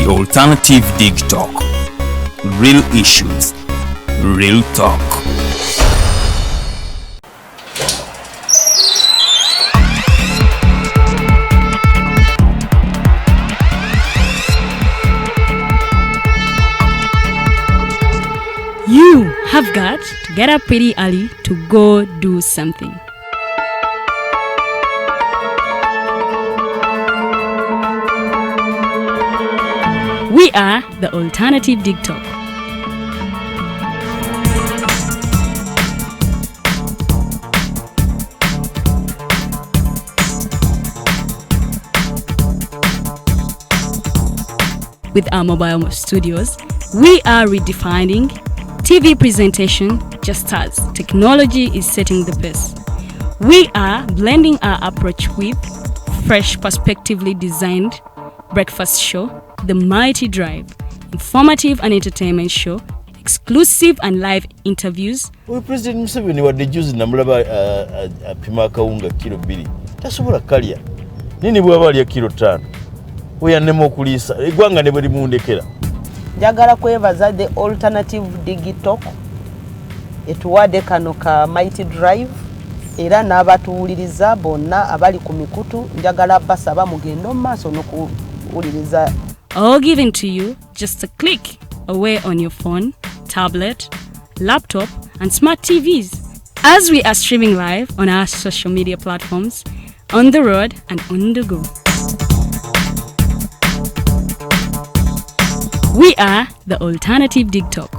The Alternative Dig Talk. Real issues, real talk. You have got to get up pretty early to go do something. We are the Alternative Dig Talk. With our mobile studios, we are redefining TV presentation just as technology is setting the pace. We are blending our approach with fresh, perspectively designed breakfast show, The Mighty Drive, informative and entertainment show, exclusive and live interviews. We President Museveni wadde juzi namulaba apima akawunga kilo 2 tasobola kalya nini bwaba alya kilo 5 weyannema okuliisa eggwanga ne bwe limundekera. Njagala kwebaza the Alternative Dig Talk etuwadde kano ka Mighty Drive era n'abatuwuliriza bonna abali ku mikutu njagala basaba mugendo maaso n'okuwuliriza. All given to you just a click away on your phone, tablet, laptop and smart TVs as we are streaming live on our social media platforms, on the road and on the go. We are the Alternative Dig Talk.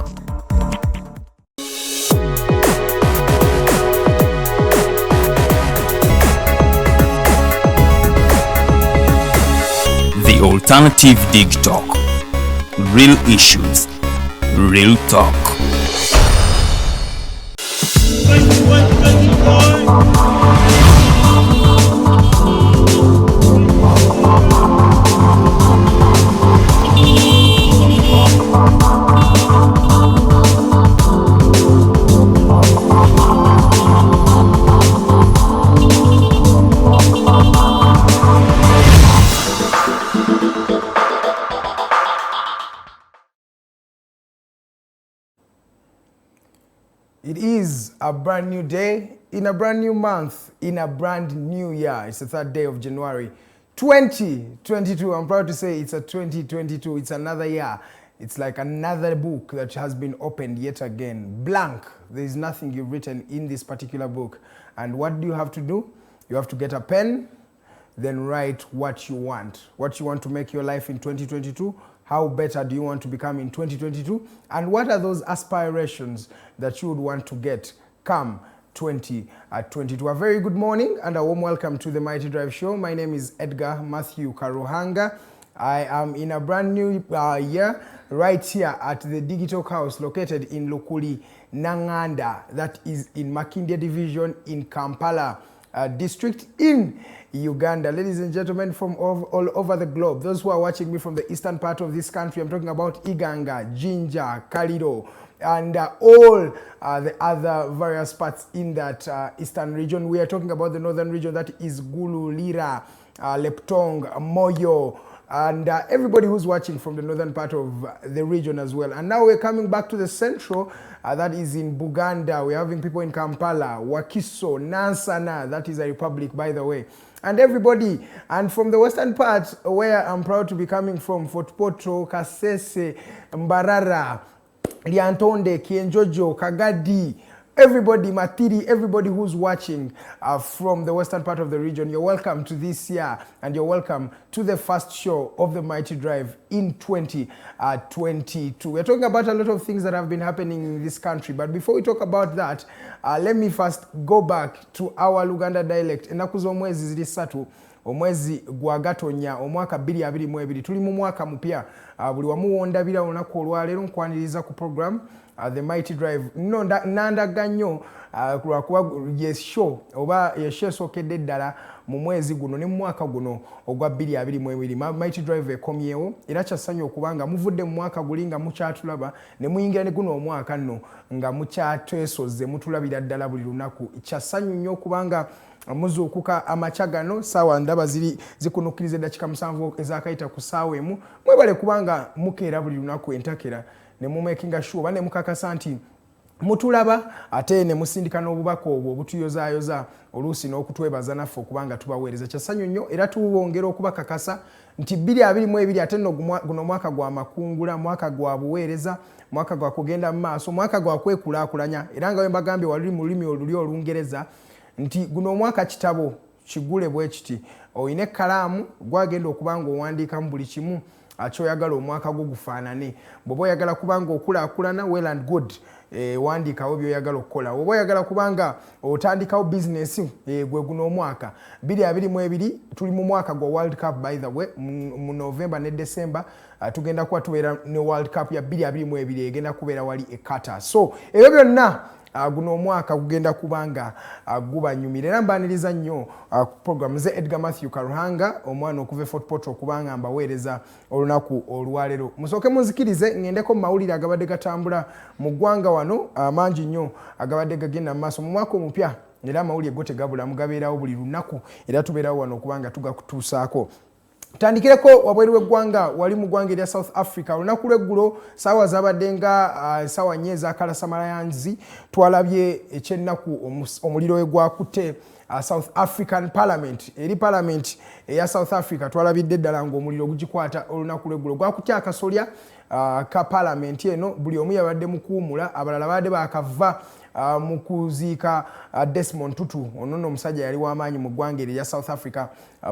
The Alternative Dig Talk. Real issues, real talk. It is a brand new day, in a brand new month, in a brand new year. It's the 3rd day of January 2022. I'm proud to say it's a 2022. It's another year. It's like another book that has been opened yet again. Blank. There is nothing you've written in this particular book. And what do you have to do? You have to get a pen, then write what you want. What you want to make your life in 2022. How better do you want to become in 2022? And what are those aspirations that you would want to get come 2022? A very good morning and a warm welcome to the Mighty Drive Show. My name is Edgar Matthew Karuhanga. I am in a brand new year right here at the Digital House located in Lukuli, Nanganda. That is in Makindye Division in Kampala district in Uganda. Ladies and gentlemen from all over the globe, those who are watching me from the eastern part of this country, I'm talking about Iganga, Jinja, Kalido, and all the other various parts in that eastern region. We are talking about the northern region, that is Gulu, Lira, Leptong, Moyo, and everybody who's watching from the northern part of the region as well. And now we're coming back to the central, that is in Buganda. We're having people in Kampala, Wakiso, Nansana, that is a republic by the way. And everybody, and from the western part where I'm proud to be coming from, Fort Portal, Kasese, Mbarara, Liantonde, Kienjojo, Kagadi, everybody, Matiri, everybody who's watching from the western part of the region, you're welcome to this year and you're welcome to the first show of the Mighty Drive in 2022. We're talking about a lot of things that have been happening in this country, but before we talk about that, let me first go back to our Luganda dialect. Enaku z'omwezi ziri 3 omwezi gwa Gatonya omwaka 2022 tuli mu mwaka mupya buli wamu wondabira olunaku olwaleero nkwaniriza ku program The Mighty Drive nandaga nnyo lwakuba yesho oba yesho esookedde ddala mu mwezi guno ne mu mwaka guno ogwa 2022 Mighty Drive ekomyewo era kyassanyu okubanga muvudde mu mwaka guli nga mukyatulaba ne muyingira ne guno omwaka nno nga mukyatwesoze mutulabira ddala buli lunaku. Kyassanyu nnyo okubanga muzuukuka amachagano sawa ndaba zikunukiriza eddakiika 7 ezakayita ku ssaawa emu mwebale kubanga mukeera buli lunaku entakera ne mumakinga sure bane mukakasa nti mutulaba ate ne musindika n'obubaka obwo obutuyozaayoza oluusi n'okutwebaza naffe okubanga tubaweereza kyasanyu nnyo era tubongera okubakakasa nti 2022 ate nno guno mwaka gwa makungula mwaka gwa buweereza mwaka gwa kugenda mu maaso mwaka gwa kwekulaakulanya era nga we mbagambye wali mu lulimi oluli Olungereza nti guno mwaka kitabo kigule bwe kiti oyina ekkalaamu gwagenda okubanga owandiikamu buli kimu akyoyagala omwaka gwo gufaanane bw'oba oyagala kubanga okulaakulana well and good wandiikawo byoyagala okukola oba oyagala kubanga otandikawo bizinesi gwe guno omwaka 2022 tuli mu mwaka gwa World Cup by the way mu November ne December tugenda kuba tubeera ne World Cup ya 2022 egenda kubeera wali e Qatar so ebyo byonna guno omwaka kugenda kubanga gubanyumira era mbaniriza nnyo program ze Edgar Matthew Karuhanga omwana okuva Fort Portal kubanga mbaweereza olunaku olwalero musooke munzikirize ngendeko mu mawulire agabadde gatambula mu ggwanga wano amangi nnyo agabadde gagenda mu maaso mu mwaka omupya era amawulire go tegabula mugabeerawo buli lunaku era tubeerawo wano okubanga tugakutuusaako tandikireko wabweru w'eggwanga wali mu ggwanga erya South Africa olunaku lw'eggulo saawa zabadde nga saawa 4 ez'akalasamayanzi twalabye ekyennaku omuliro we gwakutte South African Parliament eri Parliament eya South Africa twalabidde ddala ng'omuliro gugikwata olunaku lw'eggulo gwakutte akasolya ka Parliament eno buli omu yabadde mukuwumula abalala baadde baakava mu kuziika Desmond Tutu ono nno omusajja yali w'amaanyi mu ggwanga erya South Africa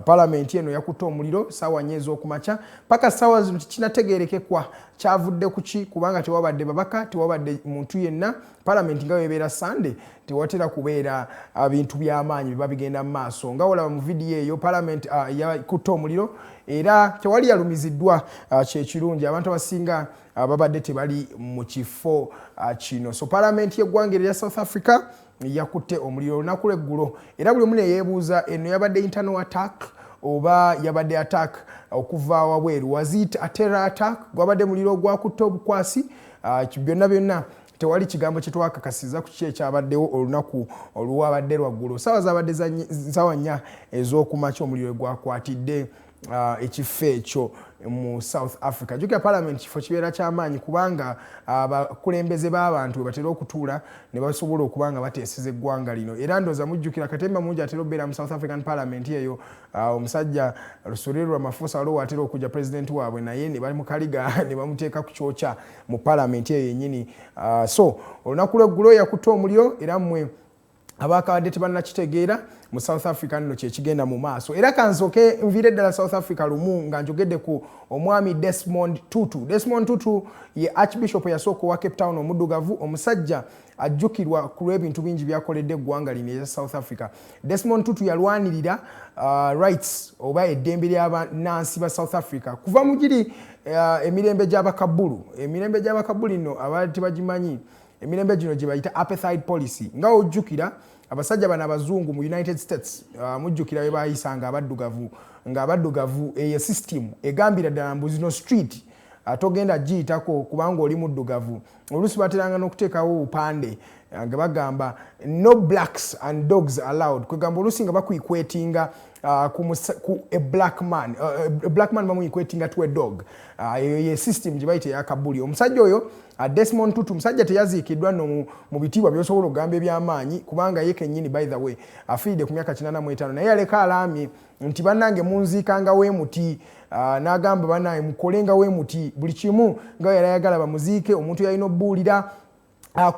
Parliament eno yakutte omuliro saawa 4 ez'okumakya paka saawa zino kinategeerekekwa kyavudde ku ki kubanga tewabadde babaka tewabadde muntu yenna Parliament nga webeera Sunday tewatera kubeera bintu by'amaanyi biba bigenda mu maaso nga olaba mu vidiyo eyo Parliament yakutte omuliro era tewali yalumiziddwa kyekirungi abantu abasinga babadde tebali mu kifo kino so Parliament y'eggwanga erya South Africa yakutte omuliro olunaku lw'eggulo era buli omu ne yeebuuza eno yabadde internal attack oba yabadde attack okuva wabweru wazit a terror attack gwabadde muliro ogwakutte obukwasi byonna tewali kigambo kye twakakasiza ku kiki ekyabaddewo olunaku oluwabadde lwaggulu saawa zabadde saawa 4 ez'okumakya omuliro gwakwatidde ekifo ekyo mu South Africa jukira Parliament kifo kibeera ky'amaanyi kubanga abakulembeze b'abantu batera okutuula ne basobola okubanga bateeseza eggwanga lino era ndooza mujjukira Katemba mungi atera okubeera mu South African Parliament eyo omusajja Lusolero Ramaphosa waliwo atera okujja president waabwe naye ne bali mu kaliga ne bamuteeka ku kyokya mu Parliament eyo yennyini so olunaku lw'eggulo yakutte omuliro era mmwe abakabadde tebannakitegeera mu South Africa nno kyekigenda mu maaso era kansooke nviire ddala South Africa lumu nga njogedde ku omwami Desmond Tutu. Desmond Tutu ye Archbishop yasooka owa Cape Town omuddugavu omusajja ajjukirwa ku lw'ebintu bingi byakoledde eggwanga lino erya South Africa. Desmond Tutu yalwanirira rights oba eddembe ly'abannansi ba South Africa kuva mu giri emirembe gy'abakabulu nno abaali tebagimanyi emirembe gino gye bayita apartheid policy nga ojjukira abasajja bano abazungu mu United States mujjukira we baayisanga abaddugavu eyo system egambira ddala mbu zino street togenda giyitako kubanga oli muddugavu oluusi bateranga n'okuteekawo obupande nga bagamba no blacks and dogs allowed kwegamba oluusi nga bakuyikwetinga ku a black man bamuyikwetinga to a dog eyo ye system gye bayita eyakabuli omusajja oyo Desmond Tutu musajja teyaziikiddwa no mu bitiibwa by'osobola okugamba eby'amaanyi kubanga ye kennyini by the way afiiridde ku myaka 85 naye yaleka alaamye nti bannange munziikanga weemuti n'agamba bannange mukolenga weemuti buli kimu nga yali ayagala bamuziike omuntu yalina obbuulira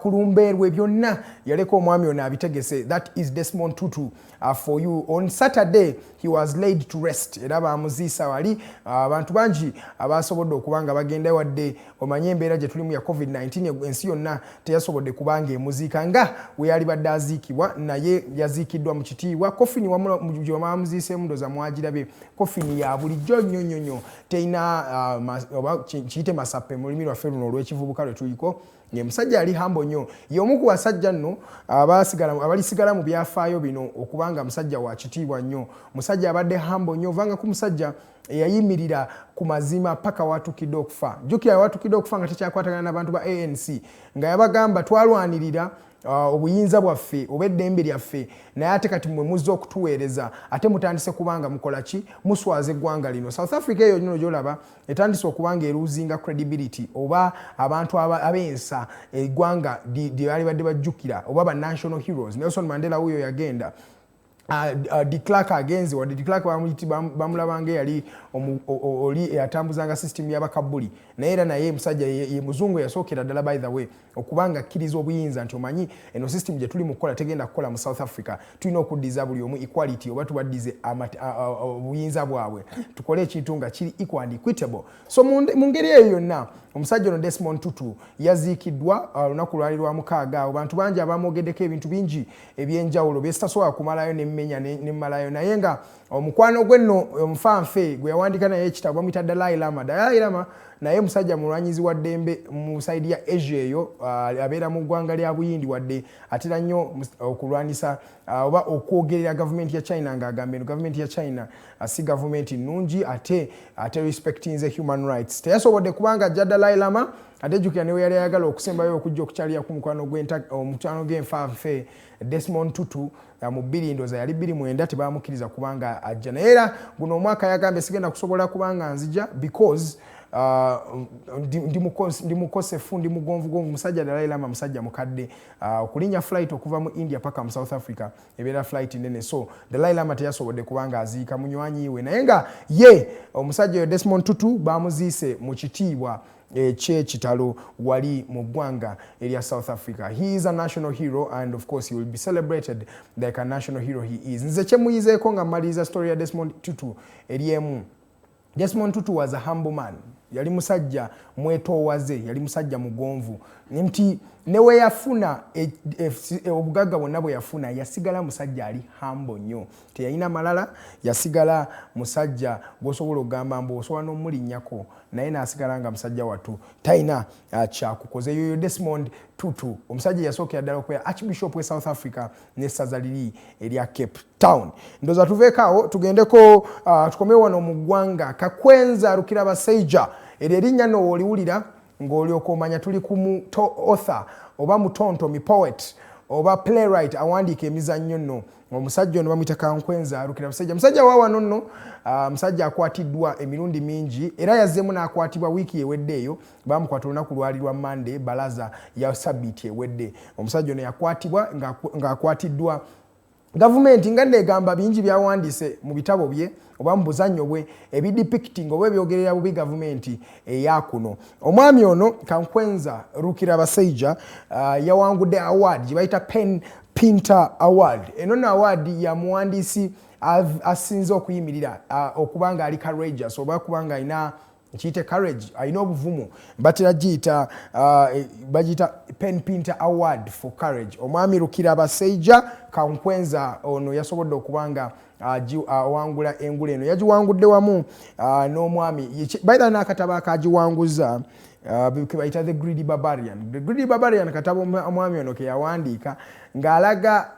kulumbeerwe byonna yaleka omwami ono abitegese. That is Desmond Tutu for you. On Saturday he was laid to rest era bamuziisa wali abantu bangi abasobodde okubanga bagenda wadde omanye embeera gye tulimu ya COVID-19 ensi yonna teyasobodde kubanga emuziika nga we yali badde aziikibwa naye yaziikiddwa mu kitiibwa kofini wamu gye bamuziiseemu ndooza mwagirabe kofini ya bulijjo nnyo teyina oba kiyite masappe mu lulimi lwaffe luno olw'ekivubuka lwe tuliko musajja ali hambo nnyo y'omu ku basajja nno abalisigala mu byafaayo bino okubanga musajja wa kitiibwa nnyo musajja abadde hambo nnyo ovanga ku musajja eyayimirira ku mazima paka watukidde okufa. Jjukira watukidde okufa nga tekyakwatagana n'abantu ba ANC nga yabagamba twalwanirira obuyinza bwaffe oba eddembe lyaffe naye ate kati mwe muzza okutuweereza ate mutandise kubanga mukola ki muswaza eggwanga lino. South Africa eyo nno gyolaba etandise okubanga eruzinga credibility oba abantu abensa eggwanga lye baali badde bajjukira oba ba national heroes. Nelson Mandela wuyo yagenda de Klerk agenze wadde de Klerk bamulabanga yali oli eyatambuzanga system y'abakabuli naye era naye musajja ye muzungu yasookera ddala by the way okubanga akkiriza obuyinza nti omanyi eno system gye tuli mu kukola tegenda kukola mu South Africa tulina okuddiza buli omu equality oba tubaddize obuyinza bwabwe tukole ekintu nga kiri equal and equitable. So mu ngeri eyo yonna omusajja ono Desmond Tutu yaziikiddwa olunaku lwali lwa mukaaga. Abantu bangi abamwogeddeko ebintu bingi eby'enjawulo byesitasobola kumalayo nemmenya nemmalayo naye nga omukwano gwe nno omufanfe gwe yawandiika naye ekitabo bamuyita Dalai Lama naye musajja mulwanyizi wa ddembe mu saidi ya Asia eyo abeera mu ggwanga lya Buyindi wadde atera nnyo okulwanisa oba okwogerera gavumenti ya China ng'agamba eno gavumenti ya China si gavumenti nnungi ate respectinze human rights. Teyasobodde kubanga ajja Dalai Lama ate jjukira ne we yali ayagala okusembayo okujja okukyalira ku mukwano gw'enfanfe Desmond Tutu mu bbiri ndooza yali 29 tebamukkiriza kubanga ajja naye era guno omwaka yagambye sigenda kusobola kubanga nzija because ndi mukosefu ndi mugonvugonvu musajja Dalai Lama musajja mukadde okulinnya flight okuva mu India paka mu South Africa ebeera flight nene so Dalai Lama teyasobodde kubanga aziika munywanyi we naye nga ye omusajja Desmond Tutu bamuziise mu kitiibwa ky'ekitalo wali mu ggwanga erya South Africa. He is a national hero and of course he will be celebrated like a national hero he is. Nze kyemuyizeeko nga mmaliriza story ya Desmond Tutu eryemu. Desmond Tutu was a humble man. Yali musajja mwetoowaze, yali musajja mugonvu. Nti newe yafuna obugagga bwonna bwe yafuna yasigala musajja ali humble nnyo. Teyalina malala, yasigala musajja bw'osobola okugamba mbu osobola n'omulinnyako naye n'asigala nga musajja wattu talina kyakukoze. Yoyo Desmond Tutu omusajja yasookera ddala okubeera Archbishop we South Africa n'essaza liri erya Cape Town. Ndooza tuveekaawo tugendeko tukomewo wano mu ggwanga Kakwenza Rukirabaseija eryo erinnya nno w'oliwulira ng'olyoka omanya tuli ku author oba mutontomi poet oba playwright awandiika emizannyo nno. Omusajja ono bamuyita Kakwenza Rukirabaseija musajja wa wano nno musajja akwatiddwa emirundi mingi era yazzeemu n'akwatibwa wiiki ewedde eyo bamukwata olunaku lwali lwa Monday balaza ya sabbiiti ewedde. Omusajja ono yakwatibwa ng'akwatiddwa gavumenti nga negamba bingi byawandiise mu bitabo bye oba mu buzannyo bwe ebidepicting oba ebyogerera bubi gavumenti eyakuno. Omwami ono Kakwenza Rukirabaseija yawangudde award gye bayita Pen Pinter Award. Eno no award ya muwandiisi asinze okuyimirira okubanga ali courageous oba kubanga alina kiyite courage alina obuvumu batera giyita bagiyita Pen Pinter Award for courage. Omwami Rukirabaseija Kakwenza ono yasobodde okubanga awangula engule eno yagiwangudde wamu n'omwami bayita n'akatabo akagiwanguza bayita The Greedy Barbarian. The Greedy Barbarian katabo omwami ono ke yawandiika ng'alaga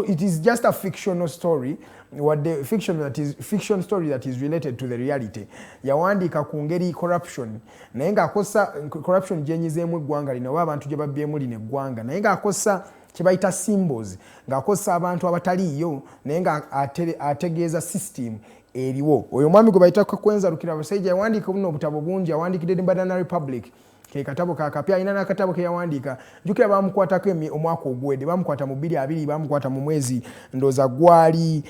it is just a fictional story what the fiction story that is related to the reality. Yawandiika ku ngeri corruption naye ng'akosa corruption gyenyizeemu eggwanga lino oba abantu gye babbyemu lino eggwanga naye ng'akosa kyebayita symbols ng'akosa abantu abataliiyo naye ng'ategeeza system eriwo. Oyo mwami gwe bayita Kakwenza Rukirabaseija yawandiika buno obutabo bungi yawandiikidde Banana Republic ke katabo kakapya alina n'akatabo ke yawandiika jjukira bamukwatako omwaka ogwedde bamukwata mu 2020 bamukwata mu mwezi ndooza gwali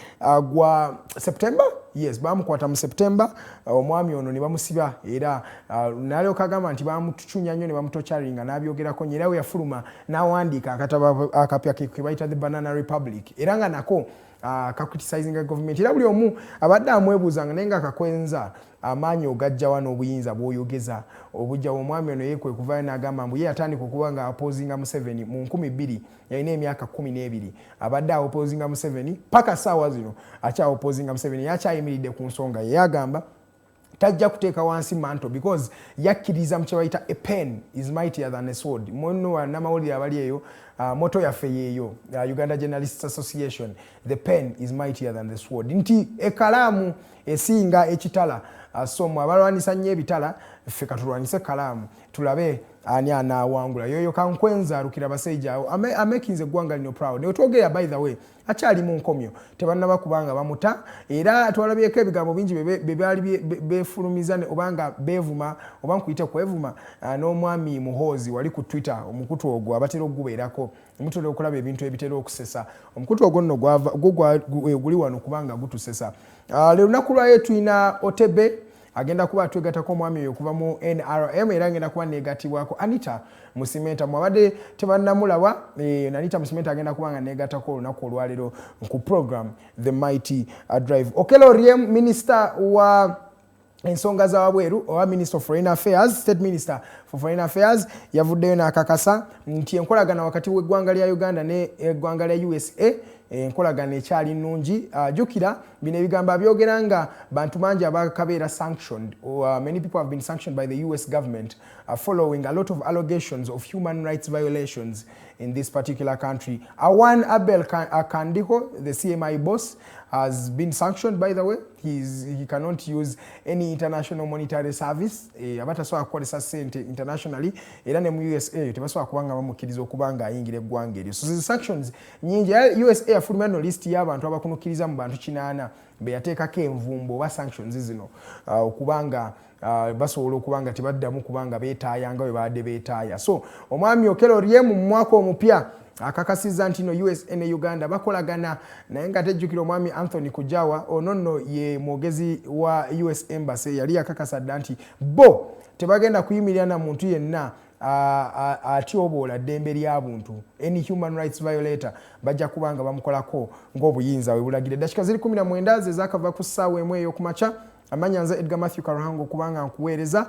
gwa September. Yes, bamukwata mu September. Omwami ono ne bamusiba era nalyoka agamba nti bamutucunya nnyo ne bamutokyalinga n'abyogerako nnyo era we yafuluma n'awandiika akatabo akapya ke bayita The Banana Republic era nga nako kacriticizing government era buli omu abadde amwebuuzanga naye nga Kakwenza amaanyi ogajja wano obuyinza bw'oyogeza obujja omwami ono ye kwe kuvaayo n'agamba mbu ye yatandika okuba nga opposinga Museveni mu 2000 yalina emyaka 12 abadde opposinga Museveni paka ssaawa zino akya opposinga Museveni yakyayimiridde ku nsonga ye yagamba tajja kuteeka wansi manto because yakkiriza mu kye bayita a pen is mightier than a sword. Muno wa namawulire abali eyo moto yaffe yeeyo Uganda Journalists Association, the pen is mightier than the sword, nti ekalaamu esinga ekitala. So abalwanisa nnyo ebitala ffe katulwanise kalaamu tulabe ani anaawangula. Yoyo kankwenza alukira basajja awo amekinze eggwanga lino proud. Ne twogera by the way akyali mu nkomyo tebannaba kubanga bamuta era twalabyeko ebigambo bingi bebyali befulumiza obanga bevuma oba nkuyite kwevuma n'omwami Muhoozi wali ku Twitter omukutu ogwo abatera okugubeerako omutera okulaba ebintu ebitera okusesa omukutu ogwo nno guli wano kubanga gutusesa. Le lunaku lwayo tulina Otebe agenda kuba twegatako omwami oyo okuva mu NRM era agenda kuba negatibwako Anita Musimenta mwabadde tebannamulaba Anita Musimenta agenda kuba nga negatako olunaku olwaleero ku program The Mighty Drive. Okello Oryem Minister wa ensonga za wabweru owa Minister of Foreign Affairs, State Minister for Foreign Affairs yavuddeyo n'akakasa nti enkolagana wakati w'eggwanga lya Uganda ne eggwanga lya USA enkolagana ekyali nnungi. Jukira bino ebigambo byogera nga bantu bangi abakabeera sanctioned. Many people have been sanctioned by the US government following a lot of allegations of human rights violations in this particular country. Awan Abel Kandiho, the CMI boss, has been sanctioned, by the way. He cannot use any international monetary service. Abatasobola kukozesa sente internationally. Era ne mu USA tebasobola kubanga bamukkiriza okubanga ayingira eggwanga eryo. So the sanctions nyingi. USA yafulumya no list y'abantu abakunukiriza mu bantu 8 be yateekako envumbo oba sanctions zino okubanga basobola okubanga tebaddamu kubanga beetaaya nga bwe baadde beetaaya. So omwami Okello Oryem mu mwaka omupya akakasiza nti no USA ne Uganda bakolagana naye nga tejjukira omwami Anthony Kujawa ono nno ye mwogezi wa US Embassy yali akakasa nti bo tebagenda kuyimirira na muntu yenna atyoboola ddembe ly'abuntu any human rights violator bajja kubanga bamukolako ng'obuyinza bwe bulagire. Dakika ziri 19 ze zaakava ku ssaawa emu ey'okumakya. Amanya nze Edgar Matthew Karuhango kubanga nkuweereza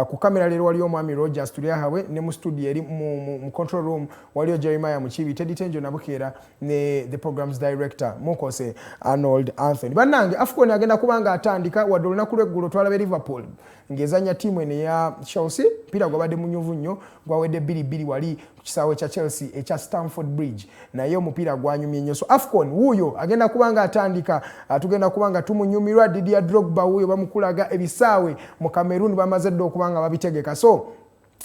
ku kamera leero waliyo omwami Rogers tuliahawe ne mu studio eri mu control room waliyo Jeremiah Mukibi, Teddy Tenjo Nabukeera ne the programs director Mukose Arnold Anthony. Bannange AFCON agenda kubanga atandika wadde olunaku lw'eggulo twalabe Liverpool ngezanya timu ene ya Chelsea mpira gwabadde munyuvu nnyo gwawedde 2-2 wali ku kisaawe kya Chelsea ekya Stamford Bridge naye omupiira gwanyumye nnyo. So AFCON wuuyo agenda kubanga atandika tugenda kubanga tumunyumirwa Didier Drogba wuuyo bamukulaga ebisaawe mu Cameroon bamaze dde okubanga babitegeka. So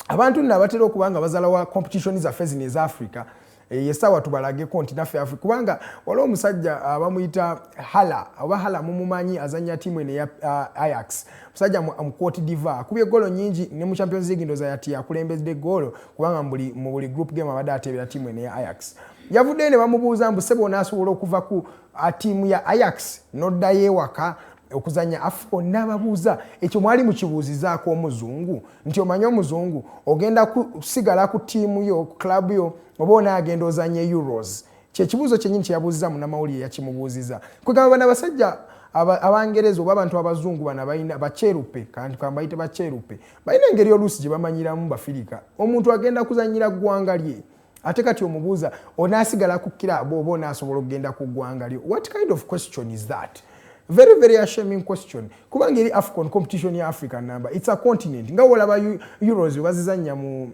abantu nno abatera okubanga bazala wa competition zaffe zino eza Africa yesawa tubalageko nti naffe Africa kubanga waliwo omusajja bamuyita Hala mumumanyi azanya timu ene ya Ajax musajja mu Cote d'Ivoire akubye golo nyingi ne mu Champions League ndoza yati akulembedde golo kubanga mu buli group game abadde atebera timu ene ya Ajax. Yavudde ne bamubuuza mbu sebo n'asobola okuva ku timu ya Ajax n'oddayo ewaka okuzanya AFCON n'ababuuza ekyo mwali mukibuuzizaako omuzungu nti omanyi omuzungu ogenda kusigala ku tiimu yo ku club yo oba onaagenda ozanya Euros. Kyekibuuzo kyennyini kyeyabuuziza munnamawulire yakimubuuziza. Kwegamba bano abasajja abangereza oba abantu abazungu bano balina bacerupe kandi kambayite bacerupe balina engeri oluusi gye bamanyiramu Bafirika. Omuntu agenda kuzanyira ggwanga lye ate kati omubuuza onaasigala ku kirabo oba onaasobola okugenda ku ggwanga lyo. What kind of question is that? Very, very ashaming question. Kubanga eri AFCON competition ya African number. It's a continent. Nga wolaba Euros bazizanya mu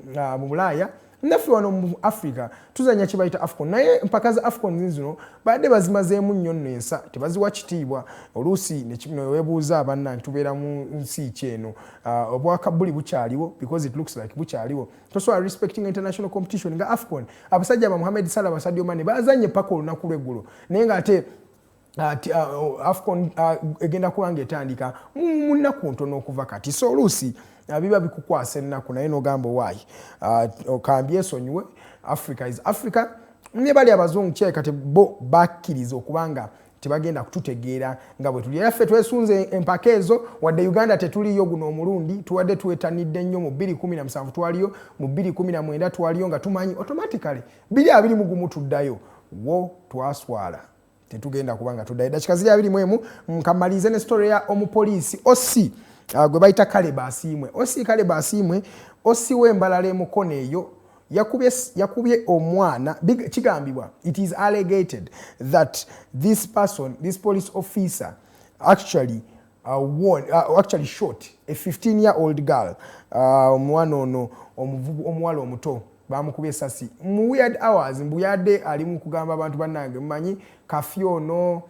Bulaya. Naffe wano mu Africa tuzanya kibayita AFCON. Naye mpaka za AFCON zino badde bazimazeemu nnyo nensa tebaziwa kitiibwa oluusi ne kino weebuuza abanna tubeera mu nsi kyeno obwakabuli bukyaliwo because it looks like bukyaliwo. Tosobola respecting international competition nga AFCON. Abasajja ba Mohamed Salah Sadio Mane bazanye paka olunaku lw'eggulo naye nga ate AFCON egenda kubanga etandika munaku ntono okuva kati. So oluusi biba bikukwasa ennaku naye n'ogamba waayi okambye esonyiwe Africa is Africa. Ne bali abazungu kyekati bo bakkiriza okubanga tebagenda kututegeera nga bwe tuli. Yaffe twesunze empaka ezo wadde Uganda tetuliyo guno omulundi tuwadde tuwetanidde nnyo mu 2017 twaliyo mu 2019 twaliyo nga tumanyi automatically 2021 tuddayo wo twaswala tetugenda kubanga tuddayo. Dakika ziri 21 nkamalize ne story ya omupoliisi Ossi gwe bayita Kaleba Asiimwe. Ossi Kaleba Asiimwe Ossi w'embalala emukono eyo yakubye omwana kigambibwa it is alleged that this police officer actually shot a 15-year-old girl omwana ono omuwala omuto bamukubye essasi mu weird hours mbuyadde ali mu kugamba abantu bannange mumanyi kafyu ono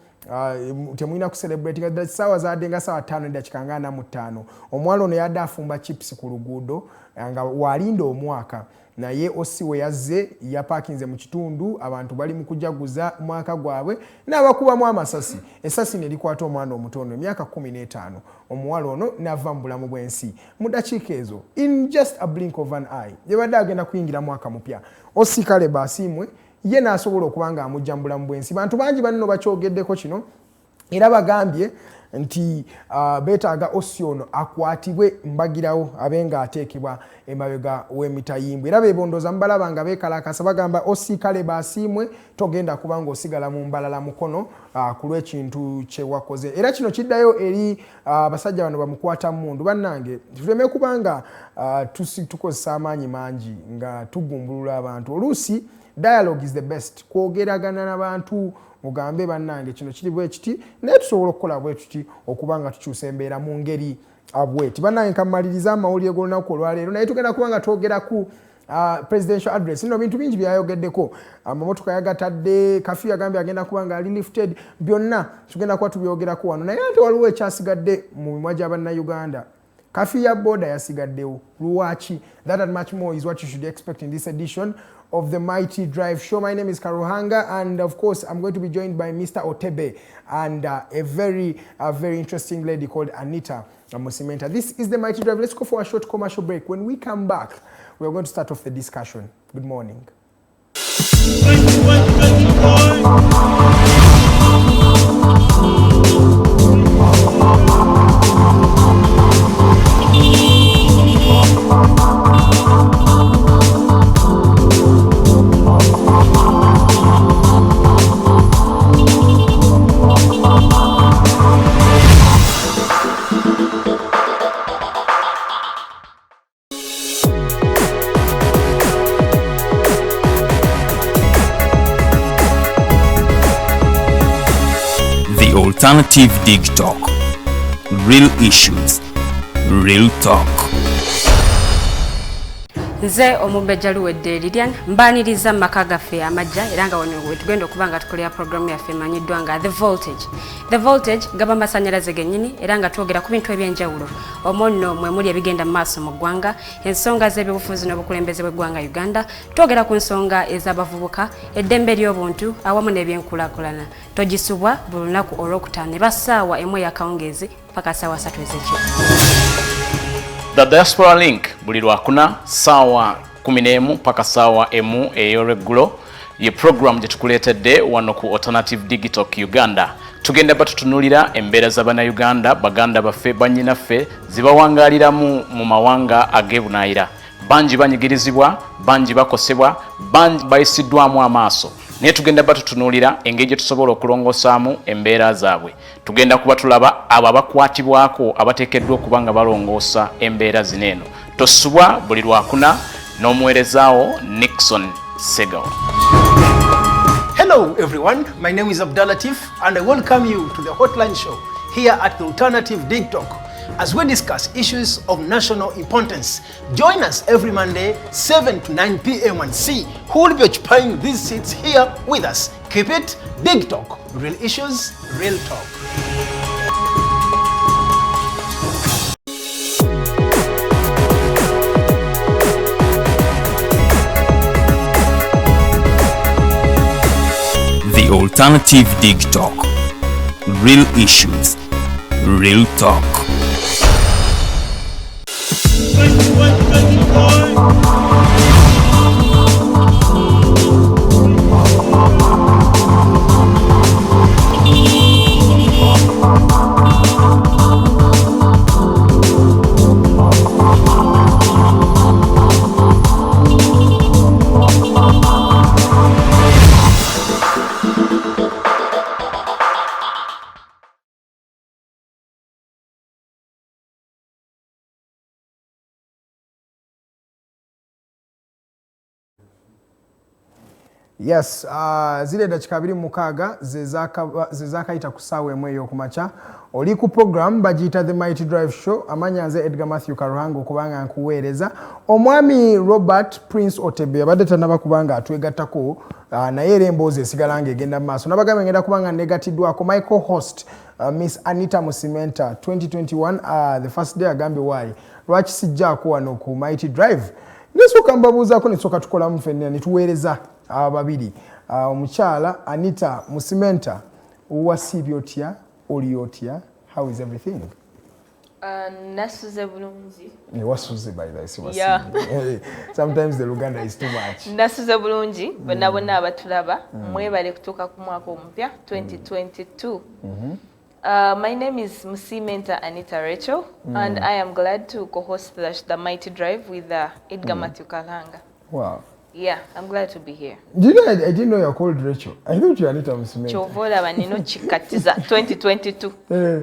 temulina kucelebratinga ddala ssaawa zadde nga ssaawa 5:45 omuwala ono yadde afumba chips ku luguudo nga walinda omwaka naye osi we yazze yapakinze mu kitundu abantu bali mu kujaguza mwaka gwabwe n'abakubamu amasasi essasi ne likwata omwana omutono emyaka 15 omuwala ono n'ava mu bulamu bw'ensi mu dakiika ezo in just a blink of an eye yabadde agenda kuyingira mwaka mupya osi kale basiimwe ye n'asobola okuba nga amujja mu bulamu bw'ensi bantu bangi banno bakyogeddeko kino era bagambye nti beetaaga osi ono akwatibwe mbagirawo abe nga ateekebwa emabega w'emitayimbwa era beebondooza mubalaba nga beekalakasa bagamba osi kale basiimwe togenda kuba ng'osigala mu mbalala mukono ku lw'ekintu kye wakoze era kino kiddayo eri abasajja bano bamukwata mundu bannange tuleme kuba nga tukozesa amaanyi mangi nga tugumbulula abantu oluusi dialogue is the best kwogeragana n'abantu mugambe bannange kino kiri bwe kiti naye tusobola okukola bwe tuti okuba nga tukyusa embeera mu ngeri bweti bannange nkamaliriza amawulire g'olunaku olwaleero naye tugenda kuba nga twogera ku presidential address nno bintu bingi byayogeddeko amamotoka yagatadde kafyu yagambye agenda kuba nga ali lifted byonna tugenda kuba tubyogerako wano naye ate waliwo ekyasigadde mu mimwa gy'abannayuganda kafyu ya boda yasigaddewo luwaki that and much more is what you should expect in this edition of the Mighty Drive Show. My name is Karuhanga, and of course, I'm going to be joined by Mr. Otebe and a very interesting lady called Anita Musimenta. This is the Mighty Drive. Let's go for a short commercial break. When we come back, we're going to start off the discussion. Good morning. Alternative Dig Talk. Real issues, real talk. Nze omubejja luwedde Lilian mbaniriza maka gaffe amajja era nga wano wetugenda okuba nga tukolera programu yaffe emanyiddwa nga The Voltage gaba masanyalaze gennyini era nga twogera ku bintu eby'enjawulo omwo nno mwe muli ebigenda mu maaso mu ggwanga ensonga z'ebyobufuzi n'obukulembeze bw'eggwanga Uganda twogera ku nsonga ez'abavubuka eddembe ly'obuntu awamu n'ebyenkulaakulana togisubwa buli lunaku olwokutaano eba ssaawa emu ey'akawungeezi paka ssaawa 3 ez'ekiro. The Diaspora Link buli lwakuna ssaawa 11 paka ssaawa emu ey'olweggulo ye program gye tukuleetedde wano ku Alternative Digital Uganda. Tugenda batutunulira embeera z'Abannayuganda baganda baffe bannyinaffe zibawangaaliramu mu mawanga ag'ebunaayira. Bangi banyigirizibwa, bangi bakosebwa, bangi bayisiddwamu amaaso. Naye tugenda batutunulira engeri gye tusobola okulongosaamu embeera zaabwe. Tugenda kuba tulaba abo abakwatibwako abateekeddwa okuba nga balongoosa embeera zino eno. Tosubwa buli lwakuna n'omuweerezaawo Nixon Segawa. Hello everyone, my name is Abdulatif and I welcome you to the Hotline Show here at the Alternative Dig Talk as we discuss issues of national importance. Join us every Monday 7 to 9 p.m. and see who will be occupying these seats here with us. Keep it Dig Talk, real issues, real talk. The Alternative Dig Talk. Real issues, real talk. Yes, zile dakika 26 ze zakayita ku ssaawa emu ey'okumakya oli ku program bagiyita The Mighty Drive Show. Amanya nze Edgar Matthew Karuhanga okubanga nkuweereza. Omwami Robert Prince Otebe abadde tannaba kubanga atwegattako naye era emboozi esigala ng'egenda mu maaso. Nabagamba ngenda kubanga negatiddwako my co-host Miss Anita Musimenta 2021 the first day agambye waayi lwaki sijjaako wano ku Mighty Drive. Nesooka mbabuuzaako nesooka tukolamu ffenna ne tuweereza ababiri. Omukyala Anita Musimenta wasiibye otya oli otya how is everything? Nasuze bulungi. Wasuze by the way. Yeah. Sometimes the Luganda is too much. Nasuze bulungi bonna bonna abatulaba mwebale kutuuka ku mwaka omupya 2022. My name is Musimenta Anita Rachel and I am glad to co-host the Mighty Drive with Edgar Matthew Karuhanga. Wow. Yeah, I'm glad to be here. Do you know I didn't know you're called Rachel. I thought you were Anita Musimenta. Chovola banino chikatiza 2022.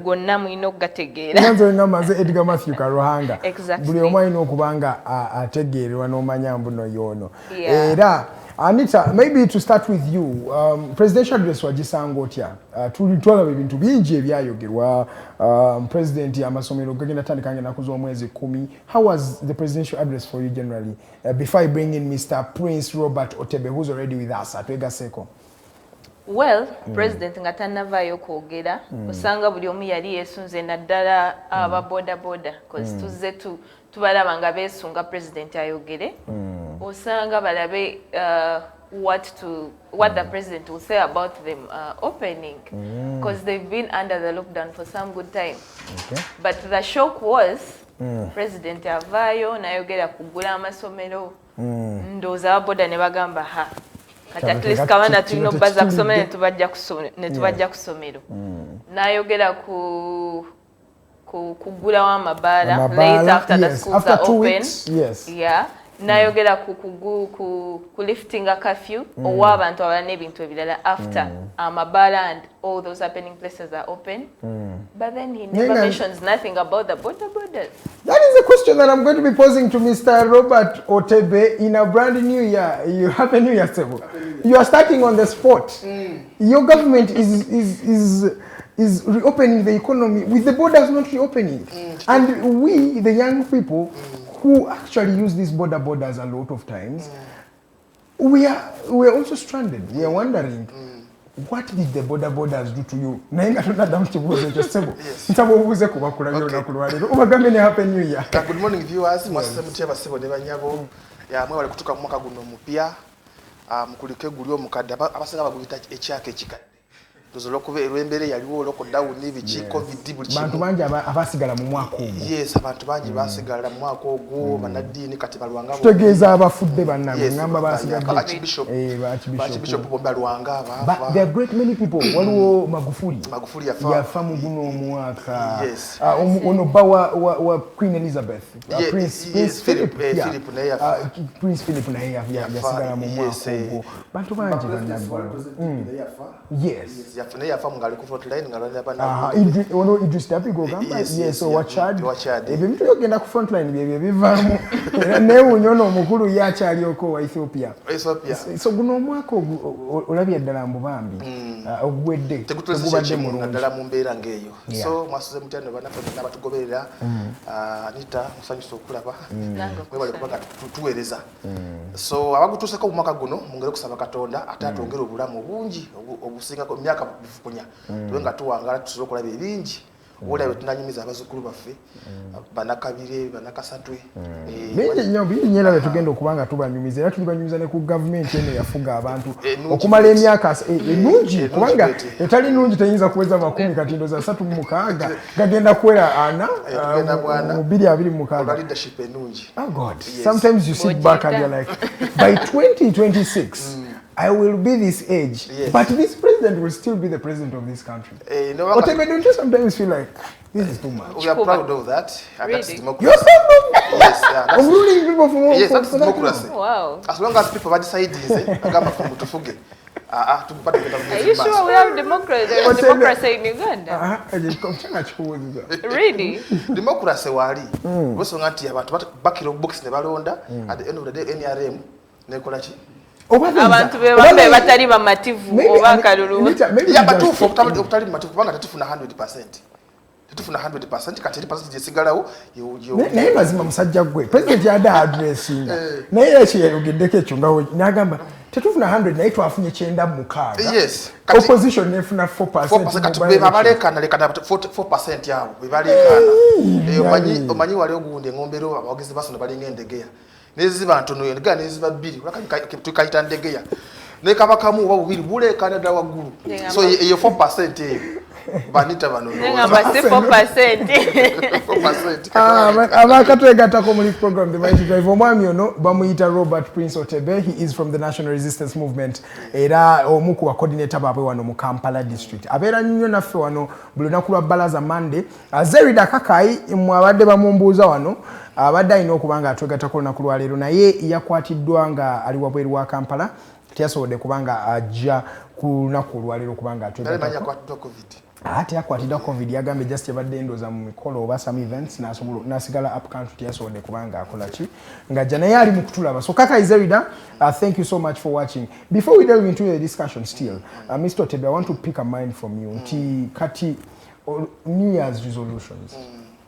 Gonna mwino gategeera. Nanzo ngamaze Edgar Matthew Karuhanga. Exactly. Buli omu alina okubanga ategeerwa n'omanya mbuno y'ono. Yeah. Era Anita, maybe to start with you, presidential address wagisanga otya? Tulaba ebintu bingi ebyayogerwa. President amasomero gagenda tandika ennaku z'omwezi 10. How was the presidential address for you generally? Before I bring in Mr. Prince Robert Otebe, who's already with us at Wegaseko. Well, President nga tannavaayo kwogera osanga buli omu yali yeesunze naddala aba boda because tuzze tubalaba nga beesunga President ayogere osanga balabe what the President will say about them opening because they've been under the lockdown for some good time. Okay. But the shock was President avaayo nayogera kugula amasomero ndowooza ababoda ne bagamba kati at least kabana tulina obbaza kusomero ne tubajja ku ssomero nayogera kugulawo amabaala later after the schools are open. Yes. Yeah. Nayogera ku lifting a curfew owa abantu abalina ebintu ebirala after amabaala and all those happening places are open. But then he never mentions nothing about the borders. That is a question that I'm going to be posing to Mr. Robert Otebe in a brand new year. You have a new year, Sebo. You are starting on the spot. Your government is reopening the economy with the borders not reopening. And we, the young people, who actually use these borders a lot of times, we are also stranded. We are wondering, what did the borders do to you? Good morning viewers. Olw'emeera yaliwo lockdown n'ebiki covid buli kimu. Bantu bangi abasigala mu mwaka ogwo. Yes, abantu bangi basigala mu mwaka ogwo banaddiini kati balwanga. Tutegeeza abafudde bannange ngamba basigadde. Archbishop bomba lwanga aba. But there are great many people. Waliwo Magufuli yafa mu guno omwaka. Ono bba wa Queen Elizabeth. Prince Philip naye yasigala mu mwaka ogwo. Bantu bangi bannange. Yes. Yafune yafa mungali ku frontline ngalanya bana. Ono Idris Dapigo gamba yes Wachad. Ebintu yogenda ku frontline bye bivaamu. Ne unyono omukulu yakyali oko wa Ethiopia. So guno omwaka olabye ddala mbubambi. Ogwedde. Tegutulese mu ddala mu mbeera ngeeyo. So mwasuze mutendo bana fena batugoberera. Anita musanyusa okulaba. Mwebale kubanga tuweereza. So abagutuuseko mu mwaka guno mungere kusaba Katonda ate atwongere obulamu bungi obusinga myaka bifukunya tuwenga tuwangala tusobola okulaba ebingi olabye tunanyumiza abazzukulu baffe banakabire banakasatwe bingi nnyo era tugenda okubanga tubanyumiza era tulibanyumiza ne ku gavumenti eno yafuga abantu okumala emyaka ennungi kubanga etali nnungi teyinza kuweza 10 kati ndoza 36 gagenda kuwera ana mu 2026 leadership ennungi. Oh God, sometimes you sit back and you're like by 2026 I will be this age, but this president will still be the president of this country. Otebe, don't you sometimes feel like this is too much? We are proud of that. Really? That's democracy. You're so proud? Yes, yeah. Of ruling people from yes, that's democracy. Wow. As long as people are deciding, are you sure we have democracy in Uganda? Really? Democracy wali. Wesonga nti abantu bakira box ne balonda at the end of the day NRM nekola ki? abantu bebambe batali bamativu oba kalulu yabatuufu obutali bamativu kubanga tetufuna 100%. Tetufuna 100% kati 30% jesigalawo naye mazima musajja gwe president yadda addressinga naye ekiyerugiddeko ekyo nga n'agamba tetufuna 100 naye twafunye 96. Yes. Opposition nefuna 4%. Kati bebalekana 4% yabo bebalekana. Omanyi wali ogundi eng'ombero abawagizi basono balinga endegeya. Neziba ntono yenga neziba bbiri tukayita ndegeya. Ne kabakamu oba bubiri bulekana dda waggulu. So eyo 4% eyo. Banita bano. Ngamba 4%. Abakatwegattako muri program the Mighty Drive omwami ono bamuyita Robert Prince Otebe. He is from the National Resistance Movement era omu ku coordinator baabwe wano mu Kampala district. Abeera nnyo naffe wano buli lunaku lwa Balaza Monday. Zerida Kakai mwabadde bamumbuuza wano abadde alina okuba nga atwegattako olunaku lwa leero naye yakwatiddwa nga ali wabweru wa Kampala teyasobodde kubanga ajja ku lunaku olwaleero kubanga atwegattako ate yakwatidwa covid yagambye just yabadde endoza mu mikolo oba some events nasigala up country teyasobodde kubanga akola ki ng'ajja naye ali mu kutulaba. So Kaka Izerida, thank you so much for watching. Before we delve into the discussion still, Mr. Otebe, I want to pick a mind from you nti kati New Year's resolutions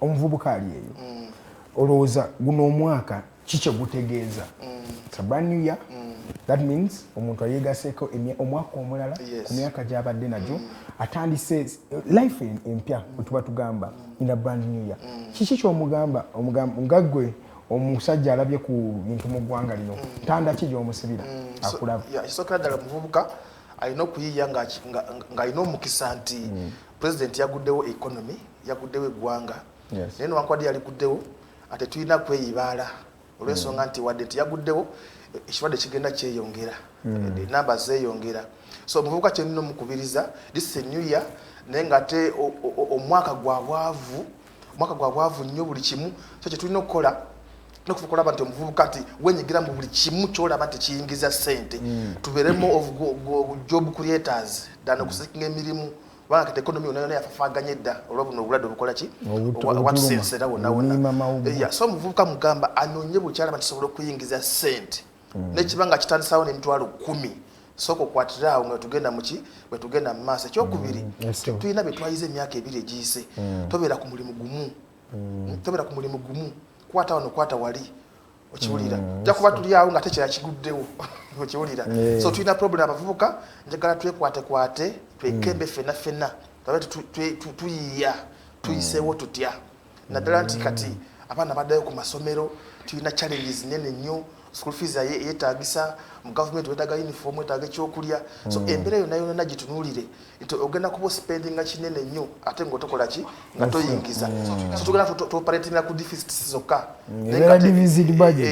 omuvubuka ali eyo olowooza guno omwaka kiki gutegeeza? It's a brand new year. That means omuntu ayegaseko omwaka omulala ku myaka gy'abadde najo atandise life empya tuba tugamba in a brand new year. Kiki ky'omugamba ngaggwe omusajja alabye ku bintu mu ggwanga lino tanda ki gy'omusibira akulaba? Kisookera ddala omuvubuka alina okuyiiya ng'alina omukisa nti president yaguddewo economy yaguddewo eggwanga naye newankubadde yaliguddewo ate tulina kweyibaala olw'ensonga nti wadde tiyaguddewo ekirwadde kigenda kyeyongera enamba zeeyongera. So omuvubuka kyenina omukubiriza this is a new year naye ng'ate omwaka gwa bwavu nnyo buli kimu. So kye tulina okukola nokuva okulaba nti omuvubuka nti wenyigira mu buli kimu kyolaba nti kiyingiza ssente tubeeremu of job creators ddala okusekinga emirimu kubanga kati ekonomi yonna yafafaaganye dda olwa buno obulwadde obukola ki watusensera wonna. So omuvubuka mugamba anoonye bukyalaba nti sobola okuyingiza ssente nekibanga kitandisawo n'emitwalo 10 soko kwatirawo nga tugenda muki bwe tugenda mu maaso. Ekyokubiri tulina bye twayize emyaka 2 egiyise tobeera ku mulimu gumu kwata wano kwata wali okiwulira jja kuba tuli awo nga tekira kiguddewo okiwulira. So tulina problem abavubuka njagala twekwate twekembe fena tuyiya tuyiseewo tutya naddala nti kati abaana baddayo ku masomero tulina challenges nene nnyo. School fees yeetagisa mu government wetaaga uniform wetaaga ekyokulya. So embeera yonna yonna gitunuulire nti ogenda kuba spending nga kinene nnyo ate ng'otokola ki nga toyingiza. So tugenda tuoperatinga ku deficits zokka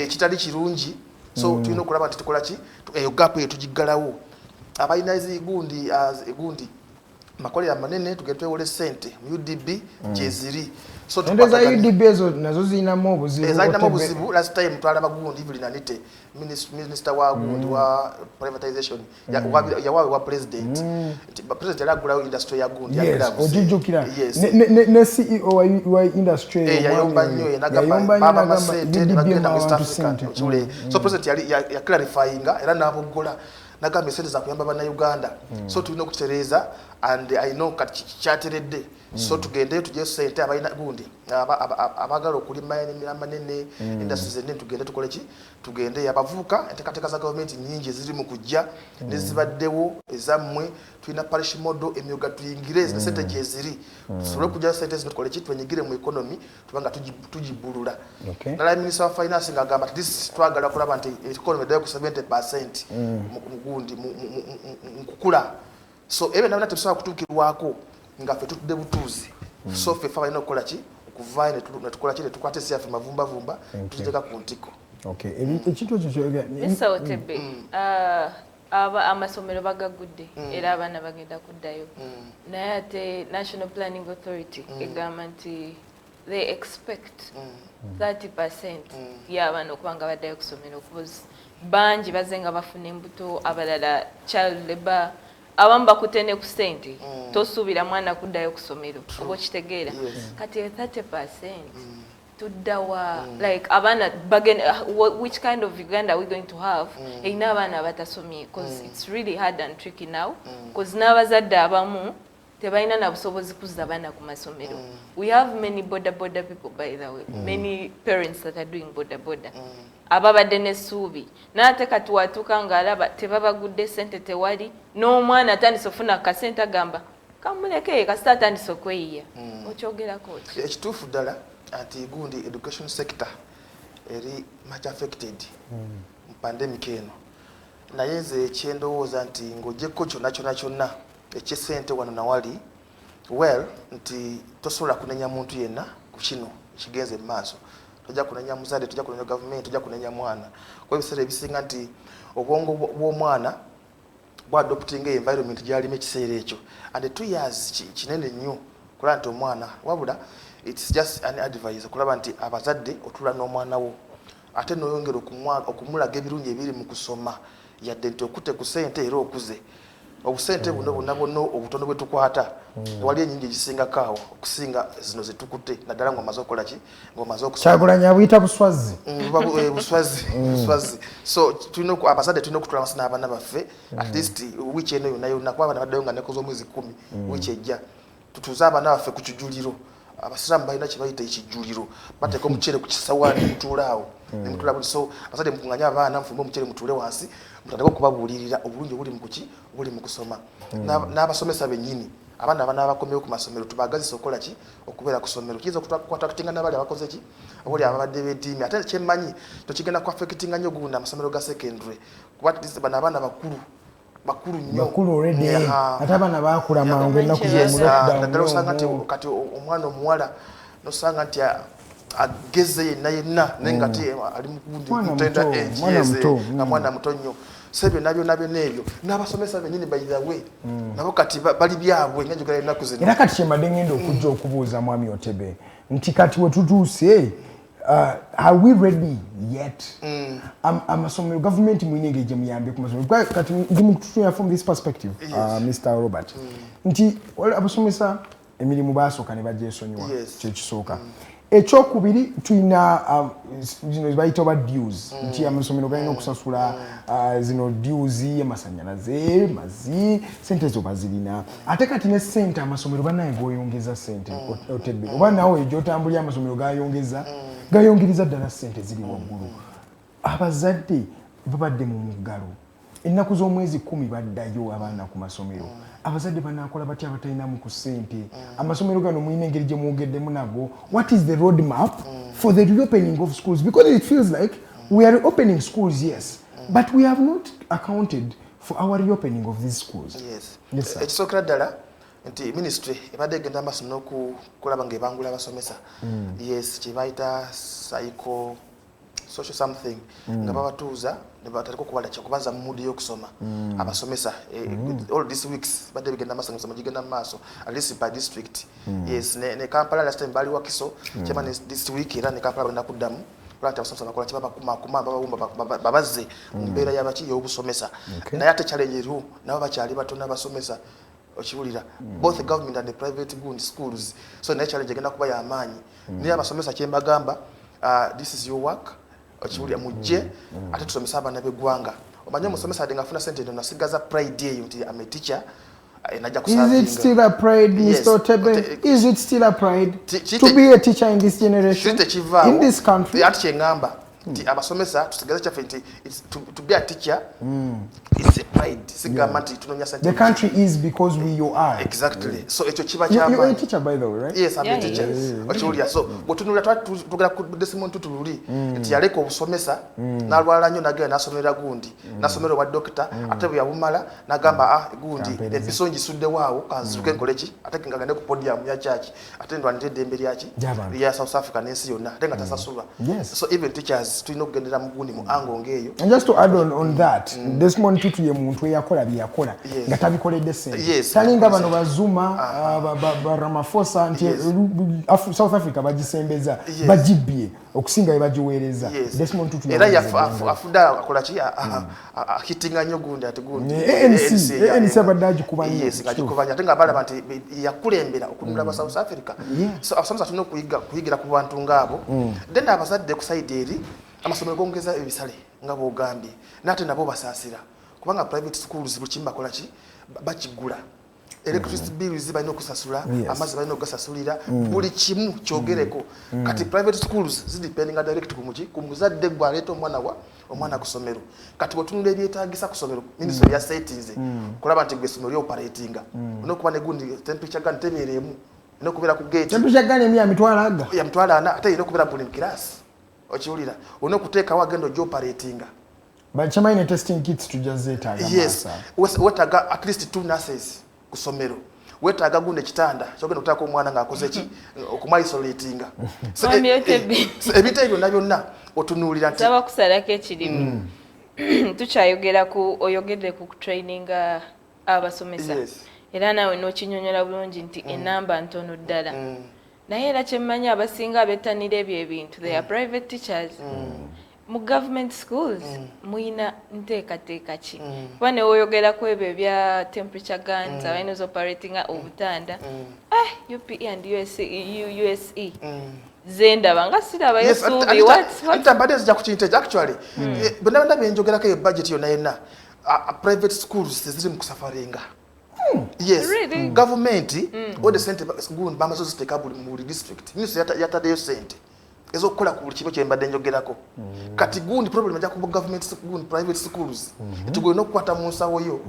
kitali kirungi. So tulina okulaba nti tukola ki eyo gap eyo tugiggalawo. Abalina egundi makolera manene tugenda twewole ssente mu UDB gyeziri. So ndeza UDB ezo nazo zinamu obuzibu last time twalaba gundi Evelyn Anite minister wa gundi wa privatization yawawe wa president president yalagulawo industry ya gundi ojujukira ne CEO wa industry yayomba nnyo yenagamba baba masente bagenda mu East Africa. So president ya clarifyinga era n'abogola nagambye sente za kuyamba bana Uganda. So tulina okutereeza and I know kati kyateredde. So tugende tujje sente abalina gundi abagala okulima emira manene industries ennene tugende tukole ki tugende abavubuka enteekateeka za government nyingi ziri mu kujja nezibaddewo ezammwe tulina parish model emyoga tuyingire sente gyeziri tusobole okujja sente zino tukole ki twenyigire mu economy tubanga tugibulula. Nala minister of finance ng'agamba nti this twagala kulaba nti economy eddayo ku 70% mu gundi mu kukula. So ebe nabona tetusobola kutuukirwako nga ffe tutudde butuuzi. So ffe balina okukola ki okuvaayo ne tukola ki ne tukwata esi yaffe mavumbavumba tugiteeka ku ntiko. Ekintu ekyo kyogera Mr. Otebe amasomero bagagudde era abaana bagenda kuddayo naye ate National Planning Authority egamba nti they expect 30% y'abaana okuba nga baddayo ku ssomero because bangi bazze nga bafuna embuto abalala child labor abamu bakutene ku ssente tosuubira mwana kuddayo ku ssomero oba okitegeera kati 30% tuddawa like abaana which kind of Uganda are we going to have erina abaana batasomye because it's really hard and tricky now because n'abazadde abamu tebalina na busobozi kuzza abaana ku masomero. We have many border people by the way, many parents that are doing border ababadde n'essuubi n'ate kati watuuka ng'alaba tebabagudde ssente tewali n'omwana atandise ofuna akasente agamba kamuleke kasita atandise okweyiya okyogerako ki ekituufu ddala anti gundi education sector eri much affected mu pandemic eno naye nze ekyendowooza nti ng'ogyeko kyonna ekyesente wano nawali well nti tosobola kunenya muntu yenna ku kino kigenze mu maaso tojja kunenya muzadde tojja kunenya government tojja kunenya mwana kwa ebiseera ebisinga nti obwongo bw'omwana bwadopting environment gyalimu ekiseera ekyo and 2 years kinene nnyo kulaba nti omwana wabula it's just an advice kulaba nti abazadde otula n'omwana wo ate noyongera okumulaga ebirungi ebiri mu kusoma yadde nti okute ku ssente era okuze obusente buno bonna obutono bwe tukwata wali enyingi egisinga kaawo okusinga zino zetukute naddala ng'omaze okukola ki ng'omaze Kyagulanyi abuyita buswazi buswazi so abazadde tulina okutula amasi n'abaana baffe at least wiiki eno yonna kuba abaana baddeyo nga nekoza omwezi 10 wiiki ejja tutuuze abaana baffe ku kijuliro abasiraamu balina kye bayita ekijuliro bateeka omuceere ku kisawaani mutuula awo nemutula buli so abazadde mukunganya abaana mufumbe omuceere mutuule wansi mutandika okubabuulirira obulungi obuli mu kuki obuli mu kusoma n'abasomesa bennyini abaana abakomyewo ku masomero tubagazisa okukola ki okubeera ku ssomero kiyinza okukwatakitinga n'abali abakoze ki abali ababadde b'eddiimi ate kyemmanyi tokigenda ku affectinga nnyo gundi amasomero ga secondary kuba bano abaana bakulu nnyo already ate abaana baakula mangu ennaku naddala osanga nti kati omwana omuwala nosanga nti ageze yenna naye nga ti ali mukutenda nga mwana muto nnyo so byonna byonna n'abasomesa bennyini bayidawe nabo kati bali byabwe nga njogera ennaku zino era kati kyembadde ngenda okujja okubuuza mwami Otebe nti kati we tutuuse are we ready yet? Amasomero government mwine engeri muyambe ku masomero kati ndi mu kututunya from this perspective Mr. Robert nti abasomesa emirimu baasooka ne bajja esonyiwa kyekisooka ekyokubiri tulina zino bayita oba dues nti amasomero galina okusasula zino dues amasanyalaze mazi sente ezo bazirina ate kati ne sente amasomero banaye goyongeza sente Otebe oba nawe gyotambulira amasomero gayongeriza ddala sente ziri waggulu abazadde babadde mu muggalo ennaku z'omwezi 10 baddayo abaana ku masomero abazadde banakola batya abatalinamu ku ssente amasomero gano muyina engeri gye mwogeddemu nago what is the road map for the reopening of schools because it feels like we are opening schools yes but we have not accounted for our reopening of these schools ekisookera ddala nti ministry ebadde egenda amaaso n'okulaba ng'ebangula abasomesa yes kye bayita psycho social something nga babatuuza ne batandika okubala kyakubaza mu mudi y'okusoma abasomesa all these weeks badde bigenda amaaso ng'omusoma gigenda mu maaso at least by district yes ne Kampala last time bali wakiso kyama this week era ne Kampala bagenda kuddamu kulata abasomesa bakola kye babakuma babazze mu mbeera y'abaki y'obusomesa naye ate challenge eriwo nabo bakyali bato n'abasomesa okiwulira both the government and the private schools so naye challenge egenda kuba y'amaanyi naye abasomesa kyembagamba this is your work okiwulira mujje ate tusomesa abaana b'eggwanga omanye omusomesa ade ngafuna sente eno nasigaza pride eyo nti am a teacher najja kusavinga is it still a pride Mr. Otebe is it still a pride to be a teacher in this generation in this country ati kyengamba nti abasomesa tusigaza kyaffe nti to be a teacher is a pride sigamba nti tunonya sente the country is because you are exactly so ekyo kiba kyama you are a teacher by the way right yes I'm a teacher okiwulira so bwetunulira tugera ku Desmond tutululi nti yaleka obusomesa n'alwala nnyo nagenda n'asomera gundi n'asomera obwa doctor ate bwe yabumala n'agamba gundi empiso ngisuddewo awo kanzituke nkole ki ate ngagende ku podium ya church ate ndwanire eddembe lyaki lya South Africa n'ensi yonna ate nga tasasulwa so even teachers teachers tulina okugendera mu gundi mu ango ngeeyo. And just to add on that, Desmond Tutu ye muntu eyakola byeyakola nga tabikoledde ssente. Talinga bano bazuma ba Ramaphosa nti South Africa bagisembeza bagibye okusinga bagiweereza. Desmond Tutu era yafuda akola ki hitinga nnyo gundi ati gundi ANC abadde agikuba nnyo. Yes, agikubanya ate nga balaba nti yakulembera okununula ba South Africa. So abasomesa tulina kuyigira ku bantu ngaabo. Then abazadde ku side eri amasomero gongeza ebisale nga bogambye nate nabo basaasira kubanga private schools buchimba kola ki bakigula electricity bills balina okusasula amazzi balina okugasasulira buli kimu kyogereko kati private schools zidependinga direct ku muzadde gwaleeta omwana ku ssomero kati bwetunula ebyetaagisa ku ssomero ministry ya settings kulaba nti gw'essomero lyoperatinga onokuba ne gundi temperature gun tebeereemu nokubeera ku gate temperature gun emi ya mitwalo aga ya mitwalo ana ate ino okubeera bulin class okiwulira onokuteekawo agenda gyoperatinga bakimanyi testing kits tujazeetaaga yes wetaaga at least 2 nurses ku ssomero wetaaga gundi ekitanda kyogenda okutaako omwana ng'akoze ki okumaisolatinga ebintu ebyo byonna otunuulira nti saba kusalako ekirimu tukyayogera ku oyogedde ku traininga abasomesa era naawe n'okinyonyola bulungi nti enamba ntono ddala naye era kyemmanyi abasinga abettanira ebyo ebintu they are private teachers mu government schools muyina nteekateeka ki kuba ne woyogera ku ebyo ebya temperature guns abalina operatinga obutanda UPE and USE zendaba nga siraba yesuubi ntambadde zijja ku kintu ekyo actually bonna byenjogerako eyo budget yonna yenna private schools teziri mu kusafaringa. Yes, really? Government all the sente gundi bamazo ziteka buli district ministry yataddeyo sente ezokukola ku buli kibo kyembadde njogerako kati gundi problem ajja ku government gundi private schools etugolina okukwata mu nsawo yo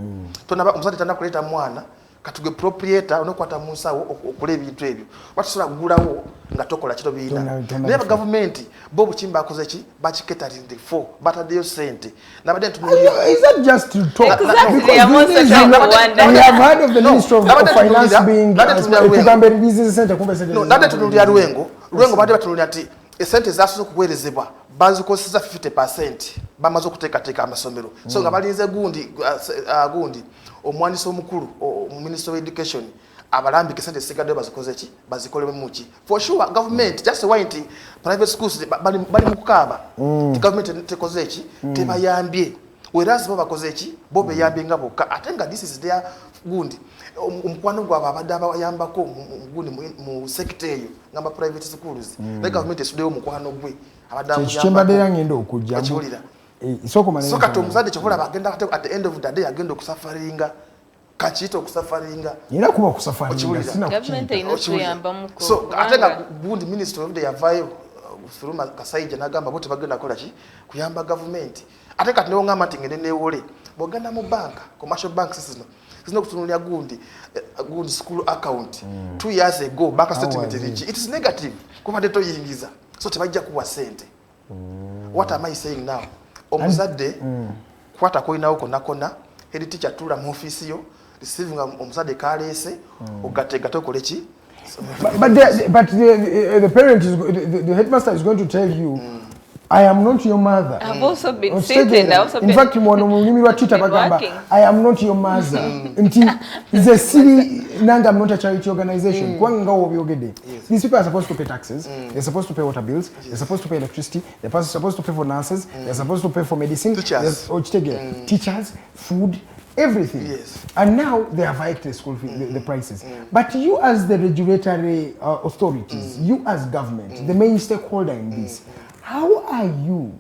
omuzadde tanakuleeta mwana katugwe proprietor onokwata mu nsawo okula ebintu ebyo batusobola kugulawo nga tokola kiro biina naye government bo buchimba akoze ki bakiketarinze for bataddeyo sente nabadde ntunulira is that just to talk we have heard of the minister of finance being kugamba business center kumbe sente no nabadde tunulira lwengo badde batunulira nti esente zasoze okuweerezebwa bazikozesa 50% bamaze okuteekateeka amasomero so nga balinze gundi omwandiisi omukulu minister of education abalambike sente sigadde bazikoze ki bazikolemu muki for sure government just why nti private schools bali mu kukaaba government tekoze ki tebayambye whereas bo bakoze ki bo beyambye nga bokka ate nga this is their gundi omukwano gwabo abadde abayambako gundi mu sector eyo ngamba private schools the government esuddeyo omukwano gwe abadde abayambako ngendo okujja so kati omuzadde kyokola bagenda at the end of the day agenda okusafaringa kachito okusafaringa era kuba okusafaringa sina so ate nga gundi minister of the yavayo Furuma Kasaija nagamba bote bagenda kola ki kuyamba government ate kati newo ngamba tingene newole boganda mu bank commercial bank system zino kutunulya gundi school account 2 years ago bank statement rich it is negative kuba deto yingiza so tebajja kuwa sente what am I saying now omuzadde kwata koinawo kona head teacher tula mu office yo receiving omuzadde kalese ogatega tokole ki but the parent is the headmaster is going to tell you I am not your mother. I've also been sitting. In fact, I am not your mother. It's a silly nanga. I'm not a charity organization. These people are supposed to pay taxes. They're supposed to pay water bills. They're supposed to pay electricity. They're supposed to pay for nurses. They're supposed to pay for medicine. Teachers, food, everything. Yes. And now they have hiked the school fee, the prices. But you as the regulatory authorities, you as government, the main stakeholder in this, how are you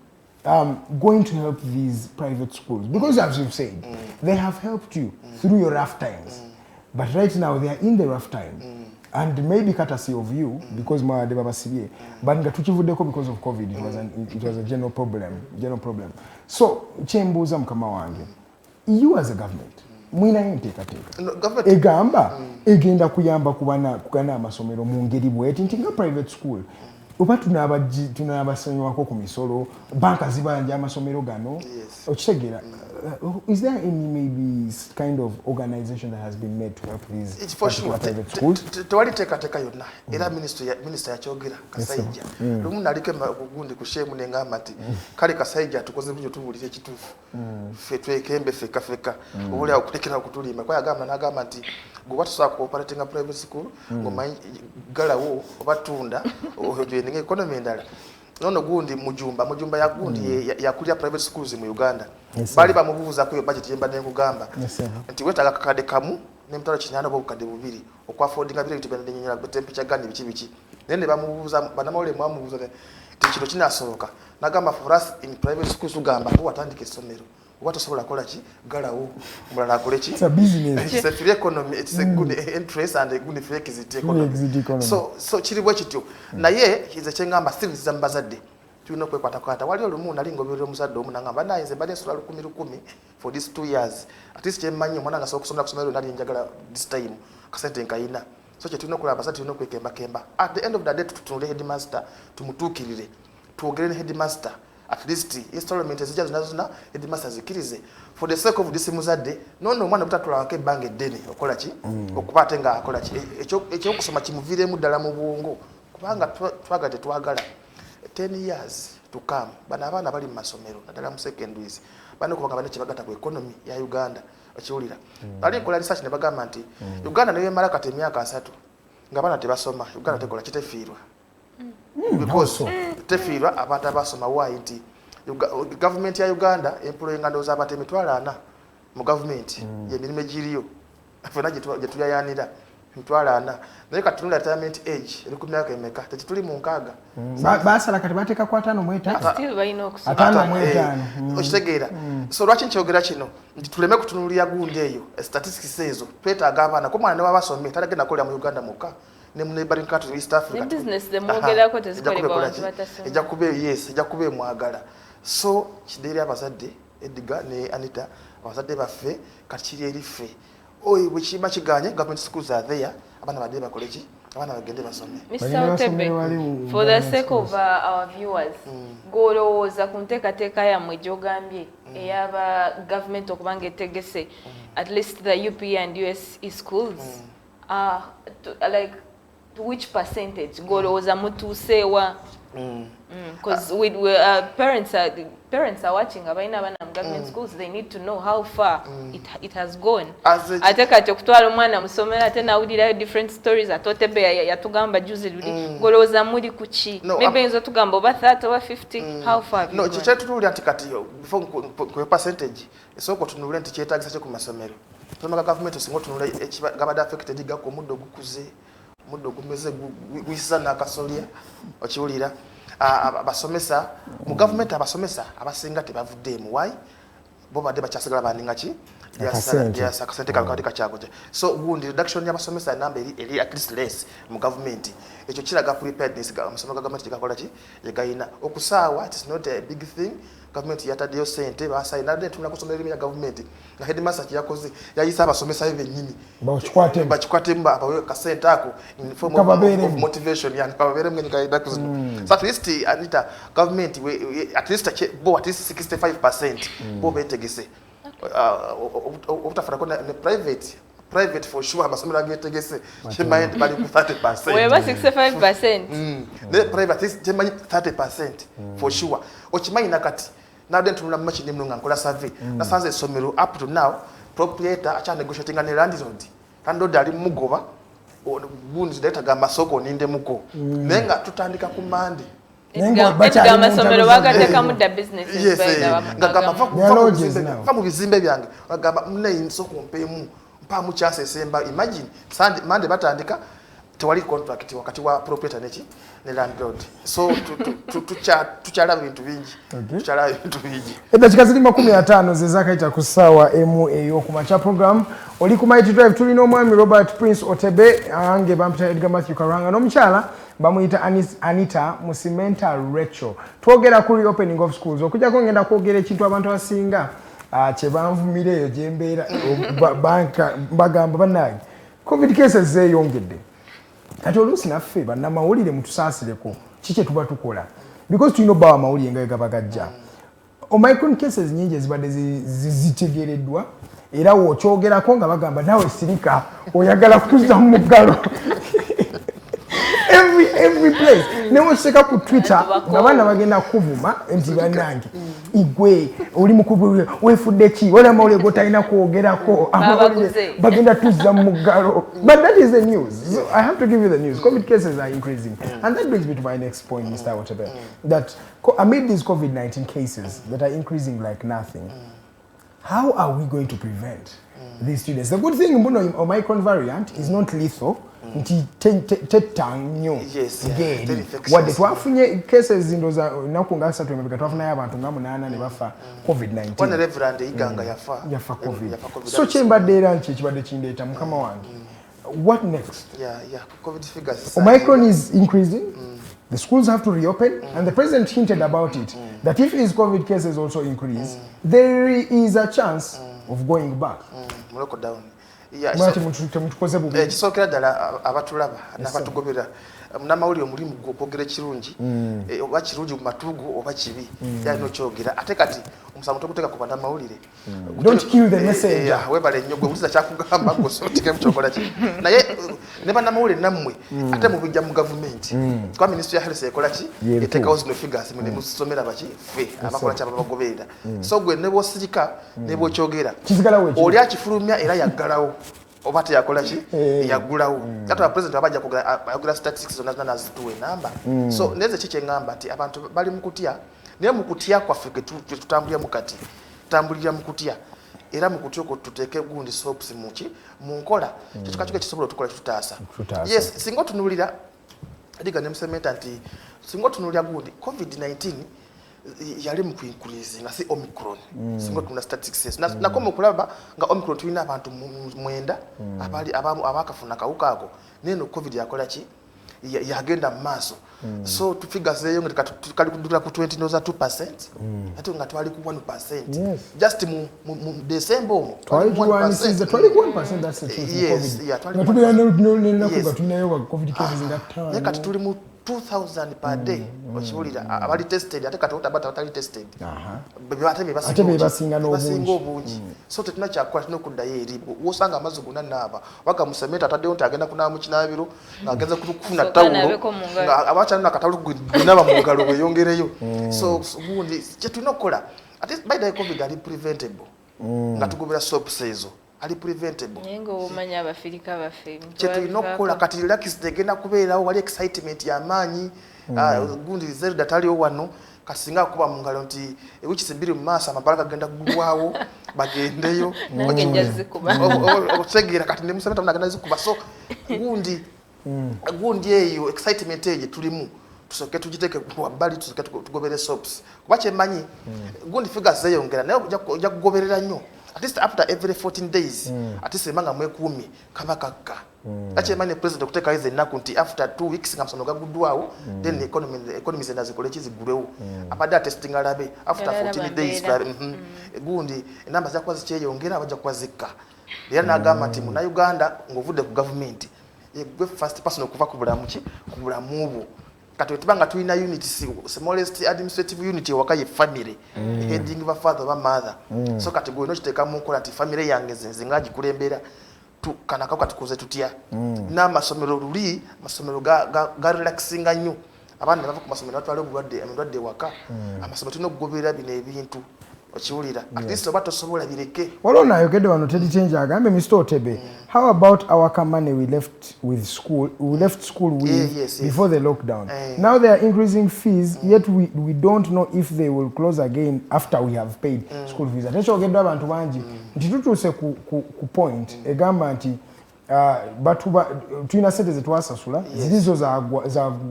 going to help these private schools? Because as you've said, they have helped you through your rough times. But right now they are in the rough time. And maybe courtesy of you, because but because of COVID, it was a general problem. So, Chembuza mkama wange, you as a government, mwina yenteekateeka egamba egenda kuyamba kugana amasomero mu ngeri bweti nti nga private school oba tunabasonyiwako ku misolo banka zibanja amasomero gano okitegeera is there any maybe kind of organization that has been made to help these private schools? Tewali teekateeka yonna era minisita yakyogera Kasayija lumu naliko gundi ku shemu nengamba nti kale Kasayija tukoze bulyo tubuulira ekituufu ffe twekembe feka obuli okulekera okutulima kwa yagamba n'agamba nti gwe tusobola cooperating private school ngomanyi galawo oba tunda oyogeninga economy endala nono gundi mujumba ya gundi yakulya private schools mu Uganda bali bamubuuza ku budget yemba n'engugamba nti wetaaga kakade kamu n'emitalo 8 oba obukadde 2 okwafoldinga bire bitibende nnyinyi temperature gani biki nene bamubuuza banamole mwamubuuza nti kino kinasoloka nagamba for us in private schools ugamba ko watandika essomero oba tosobola kola ki galawo mulala akole ki it's a business it's a free economy it's a good interest and a good free exit economy so kiri bwe kityo naye kize kyengamba still zambazadde tulina okwekwatakwata wali olumu nali ngoberera omuzadde omu nangamba naye nze mbadde nsula 10,000 for these 2 years at least kyemmanyi omwana nga asobola okusomera ku ssomero nali njagala this time kasente nkayina so kye tulina okulaba basajja tulina okwekembakemba at the end of the day tutunule headmaster tumutuukirire twogere ne headmaster at least installment ezijja zonna headmaster zikirize for the sake of this muzadde nono omwana butatulawako ebbanga eddene okola ki okuba ate nga akola ki ekyokusoma kimuviiremu ddala mu bwongo kubanga twagala tetwagala 10 years to come bano abaana bali mu masomero naddala mu secondaries bano kubanga bane kyebagata ku economy ya Uganda okiwulira bali nkola research ne bagamba nti Uganda nayo emala kati emyaka 3 nga bana tebasoma Uganda tekola kitefiirwa because tefiirwa abantu abasoma why nti government ya Uganda employing ndoza abate emitwalo 4 mu government y'emirimu egiriyo afena gye tuyayanira emitwalo 4 naye katunula retirement age eri ku myaka emeka tekituli mu nkaaga basala kati bateeka ku 5 mu 5 still bayina okusoma 5 mu 5 okitegeera so lwaki nkyogera kino nti tuleme kutunulira gundi eyo statistics ezo twetaaga abaana ko mwana ne wabasomye talagenda kolera mu Uganda muka ne mu neighboring countries East Africa ne business the mwogerako tezikolebwa abantu batasoma ejja kube mwagala so kideri abazadde Edgar ne Anita abazadde baffe kati kiri erife oyi bwe kima kiganye government schools are there abana badde bakoleki abana bagende basome Mr. Otebe, for the sake of our viewers golowooza ku nteekateeka yammwe gy'ogambye eyaba government okubanga etegese at least the UP and US schools like to which percentage golowooza mutuuseewa because parents are watching abaina abana mu government schools they need to know how far it has gone ate kati okutwala omwana musomera ate nawulirayo different stories Otebe yatugamba juzi luli golowooza muli kuki maybe nzo tugamba oba 30 oba 50 how far no kyetutulira nti kati before ku percentage esoko tunulira nti kyetagisa kye ku masomero tumaga government singo tunula gabada affected gako omuddo gukuze omuddo gumeze gwisa n'akasolya okiwulira abasomesa mu government abasomesa abasinga tebavuddeemu why bo badde bakyasigala baninga ki yes akasente kalikatika kyagoje so gundi reduction y'abasomesa number eri at least less mu government ekyo kiraga preparedness amasomero ga government kikakola ki yegayina okusaawa it is not a big thing government yataddeyo sente basayina nade tumula kusomera emiya government nga headmaster kiyakoze yayisa abasomesa bennyini bakikwatemu abawe kasente ako in form of motivation yani kababere mwenye kaida kuzino so at least Anita government at least 65% bo betegese obutafara kona private for sure amasomero agetegese chemind bali ku 30% weba 65% the private is chemind 30% for sure ochimanyi nakati now then tunula machine mnunga nkola survey na sanze esomero up to now proprietor acha negotiating ne landlord ali mugoba gundi data ga masoko ninde muko nenga tutandika ku mande Edgar masomero bagateka mu da business ngagamba famu bizimbe byange bagamba mune insoko mpemu mpa mu chance semba imagine mande batandika tewali contract wakati wa proprietor neki ne landlord so tuchala bintu bingi edakika ziri 15 zezakaita ku ssaawa emu ey'okumakya program oli ku Mighty Drive tulina omwami Robert Prince Otebe ange bampita Edgar Matthew Karanga n'omukyala bamuyita Anita Musimenta Rachel twogera ku reopening of schools okujjako ngenda kwogera ekintu abantu abasinga kyebanvumireeyo gyembeera banka bagamba bannange covid cases zeeyongedde kati oluusi naffe bannamawulire mutusaasireko kiki tuba tukola because tulina obbawo amawulire nga gaba gajja omicron cases nyingi ezibadde zitegereddwa era wokyogerako nga bagamba nawe sirika oyagala kutuza mu muggalo every place newoseka ku Twitter nga baana bagenda kuvuma nti bannange igwe oli mukubulire wefudde ki wala mawulire gotalina kwogerako amawulire bagenda tuzza mu muggalo but that is the news so I have to give you the news COVID cases are increasing and that brings me to my next point Mr. Otebe that amid these COVID-19 cases that are increasing like nothing how are we going to prevent these students? The good thing about Omicron variant is not lethal. Tetanyo. Yes. What twafunye cases indoza nakunga 3 emebeka twafuna abantu nga 8 ne bafa COVID-19. One reverend iganga yafa COVID. So chembadde era nchi kibadde kindeeta mukama wange. What next? Yeah. COVID figures. Omicron is increasing. The schools have to reopen, and the president hinted about it, that if his COVID cases also increase, there is a chance of going back. Lockdown. Kisookera ddala abatulaba n'abatugobera munnamawulire omulimu gw'okwogera ekirungi oba kirungi mu matugu oba kibi yalina okyogera ate kati omusango toguteeka ku bannamawulire don't kill the messenger webale nnyo gwe wuliza kyakugamba gwesotikemu kyokola ki naye ne bannamawulire nammwe ate mubijja mu gavumenti kuba minisitule ya health ekola ki eteekawo zino figures ne musomera baki ffe abakola ki ababagoberera so gwe ne bw'osirika ne bw'okyogera oli akifulumya era yaggalawo oba teyakola ki yaggulawo ate abapresident abajja ayogera statistics zonna zonna nazituwa enamba so neze ki kyeŋŋamba nti abantu bali mu kutya naye mu kutya kwaffe tutambuliramu kati tutambulira mu kutya era mu kutya okwo tuteeke gundi soaps mu nkola kyekikakiko ekisobola otukola kitutaasa yes singa otunuulira liga ne musementa nti singa otunuulira gundi COVID-19 yali mu kuincrease nga si Omicron singa tuna statistics nakoma okulaba nga Omicron tulina abantu 9 abakafuna kawuka ako neno COVID yakola ki yagenda mu maaso so tufigures eyo nga tukali ku 20 noza 2% ate nga twali ku 1% just mu December omwo twali 1% that's the truth yes twali tunayo COVID cases nga ttaano kati tuli mu 2000 per day okibulira abali tested ate kati batali tested ate bebasinga n'obungi so tetuna kyakukola tulina okuddayo eri wosanga amazzi gonna naaba waka musemeta ataddeyo nti agenda kunaaba mu kinaabiro ng'agenza kufuna tawulo abakyalina akatawulo gwenaba mu ngalo weyongereyo so gundi kyetulina okukola ate by the COVID ali preventable nga tugobera soaps ezo ali preventable nengo omanya abafirika bafe kyetulina okukola kati relax tegenda kubeerawo wali excitement y'amaanyi gundi zelda taliwo wano kasinga kuba mu ngalo nti ewiki 2 mu maaso amabala gagenda kugulwawo bagendeyo otegera kati ne musemeta munagenda zikuba so gundi eyo excitement eyo tulimu tusoke tugiteke wabbali tusoke tugobere soaps kuba kyemanyi gundi figures zeyongera naye ojja kugoberera nnyo at least after every 14 days at least emanga mwekumi kabakaka akyemanyi president okuteekayo ennaku nti after 2 weeks nga musono gaguddwawo then economy zenda zikole kizigulewo abadde atesting alabe after 14 days gundi enamba zakuba zikyeyongera bajja kuba zikka era n'agamba nti munnayuganda ng'ovudde ku gavumenti gwe first person okuva ku bulamu bwo kati wetubanga tulina unit smallest administrative unit ewaka ye family heading ba father ba mother so kati gwe nokiteeka mu nkola nti family yange nze nga gikulembera kanaka kati tukoze tutya n'amasomero luli amasomero ga relaxinga nnyo abaana bava ku masomero batwala obulwadde waka amasomero tulina okugoberera bino ebintu okiwulira at least oba tosobola bireke waliwo nayogedde wano teri change agambe Mr. Otebe how about our kamane we left school with before the lockdown now they are increasing fees yet we don't know if they will close again after we have paid school fees ate kyogeddwa abantu bangi nti tutuuse ku point egamba nti tulina sente zetwasasula zirizo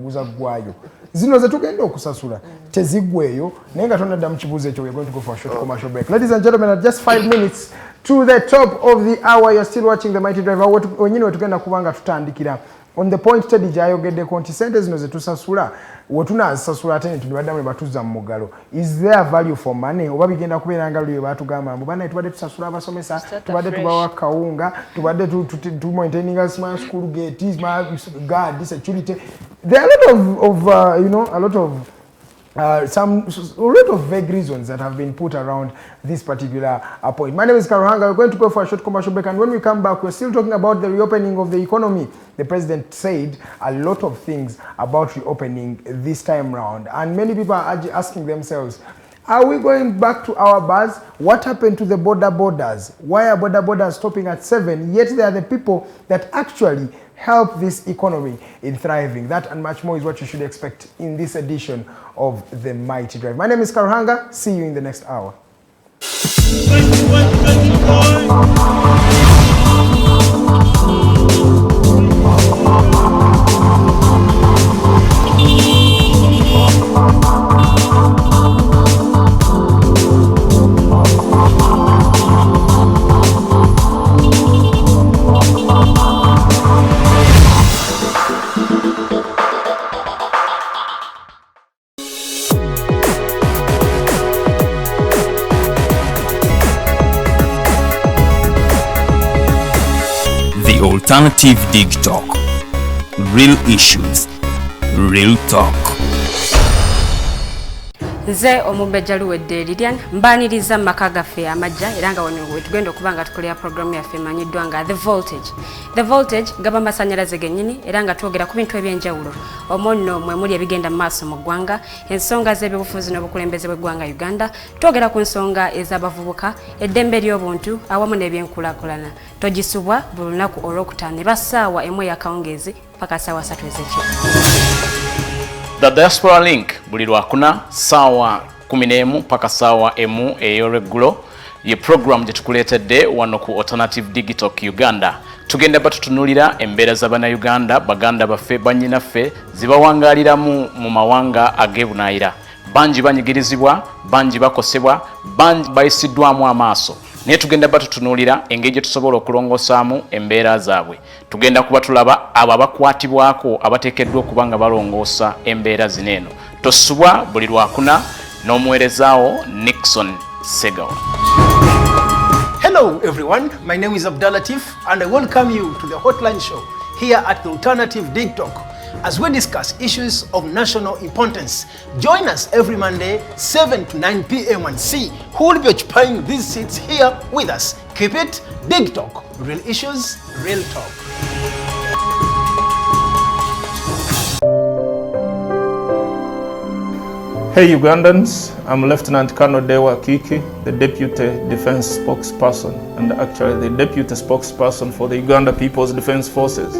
zaggwayo zino zetugenda okusasula teziggweyo naye nga tonadda mu kibuuzo ekyo we're going to go for a short commercial break. Ladies and gentlemen, at just 5 minutes to the top of the hour, you're still watching the Mighty Drive. Wenyini wetugenda kubanga tutandikira on the point Teddy gyayogedde konti sente zino zetusasula wetunazisasula ate netubaddamu ne batuzza mu muggalo. Is there value for money? Oba bigenda kubeera nga lwe batugamba mbu bana tubadde tusasula abasomesa, tubadde tubawa kawunga, tubadde maintaining small school gates, guard, security. There are a lot of a lot of vague reasons that have been put around this particular point. My name is Karuhanga. We're going to go for a short commercial break, and when we come back, we're still talking about the reopening of the economy. The president said a lot of things about reopening this time round, and many people are asking themselves, are we going back to our bars? What happened to the borders? Why are borders stopping at 7? Yet they are the people that actually help this economy in thriving. That and much more is what you should expect in this edition of The Mighty Drive. My name is Karuhanga. See you in the next hour. Alternative Dig Talk. Real issues, real talk. Nze omubejja luwedde Lilian mbaniriza maka gaffe amajja era nga wano wetugenda okuba nga tukolera programu yaffe emanyiddwa nga The Voltage gaba masanyalaze gennyini era nga twogera ku bintu eby'enjawulo omonno mwe muli ebigenda mu maaso mu ggwanga, ensonga z'ebyobufuzi n'obukulembeze bw'eggwanga Uganda, twogera ku nsonga ez'abavubuka, eddembe ly'obuntu awamu n'ebyenkulaakulana. Togisubwa buli lunaku olwokutaano eba ssaawa emu ey'akawungeezi paka ssaawa 3 ez'ekiro. The Diaspora Link buli lwakuna ssaawa 11 paka ssaawa emu ey'olweggulo ye program gye tukuleetedde wano ku Alternative Digital Uganda. Tugenda batutunulira embeera z'Abannayuganda, baganda baffe, bannyinaffe zibawangaaliramu mu mawanga ag'ebunaayira. Bangi banyigirizibwa, bangi bakosebwa, bangi bayisiddwamu amaaso. Naye tugenda batutunulira engeri gye tusobola okulongosaamu embeera zaabwe. Tugenda kuba tulaba abo abakwatibwako abateekeddwa okuba nga balongoosa embeera zino eno. Tosubwa buli lwakuna n'omuweerezaawo Nixon Segawa. Hello everyone, my name is Abdulatif and I welcome you to the Hotline Show here at the Alternative Dig Talk as we discuss issues of national importance. Join us every Monday 7 to 9 p.m. and see who will be occupying these seats here with us. Keep it Dig Talk, real issues, real talk. Hey Ugandans, I'm Lieutenant Colonel Dewa Kiki, the Deputy Defense Spokesperson and actually the Deputy Spokesperson for the Uganda People's Defense Forces.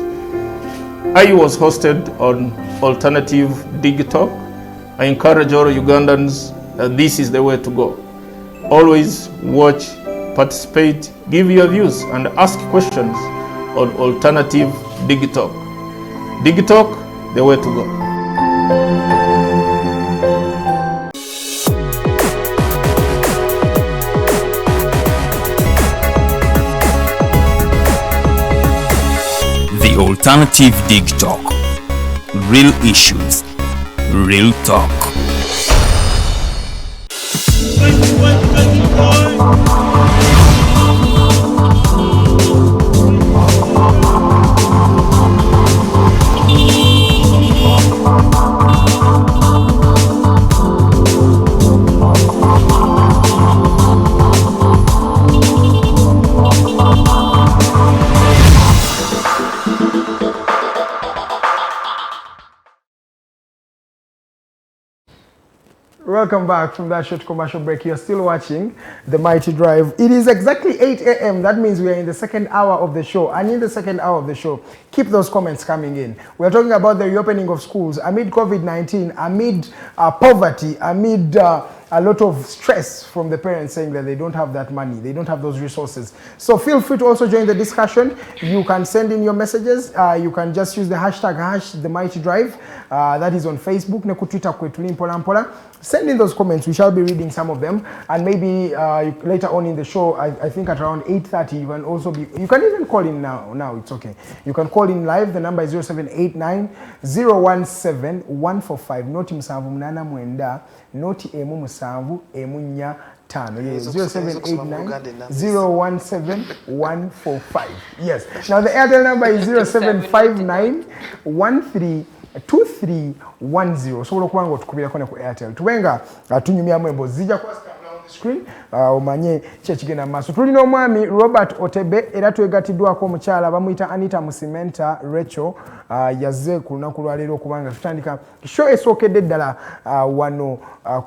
I was hosted on Alternative Digital. I encourage all Ugandans that this is the way to go. Always watch, participate, give your views and ask questions on Alternative Digital. Digital, the way to go. Alternative Dig Talk. Real issues, real talk. Welcome back from that short commercial break. You're still watching The Mighty Drive. It is exactly 8 a.m. That means we are in the second hour of the show. And in the second hour of the show, keep those comments coming in. We're talking about the reopening of schools amid COVID-19, amid poverty, amid a lot of stress from the parents saying that they don't have that money, they don't have those resources. So feel free to also join the discussion. You can send in your messages. You can just use the hashtag #TheMightyDrive. That is on Facebook. Ne ku Twitter kwetu mpola mpola. Send in those comments. We shall be reading some of them, and maybe later on in the show, I think at around 8:30, you can also be. You can even call in now. Now it's okay. You can call in live. The number is 0789 017 145. Noti msanvu mnana mwenda. Noti emu msanvu emu nya tano. Yes, 0789 017 145. Yes. Now the Airtel number is 0759 13 2310. So lokwango tukubira kone ku Airtel. Tubenga tunyumya mwembo zija kwa on the screen. Omanye kyekigenda maaso. Tulina omwami Robert Otebe era twegatidwako omukyala bamuyita Anita Musimenta Rachel yazze ku lunaku lwa leero kubanga tutandika show esookedde ddala wano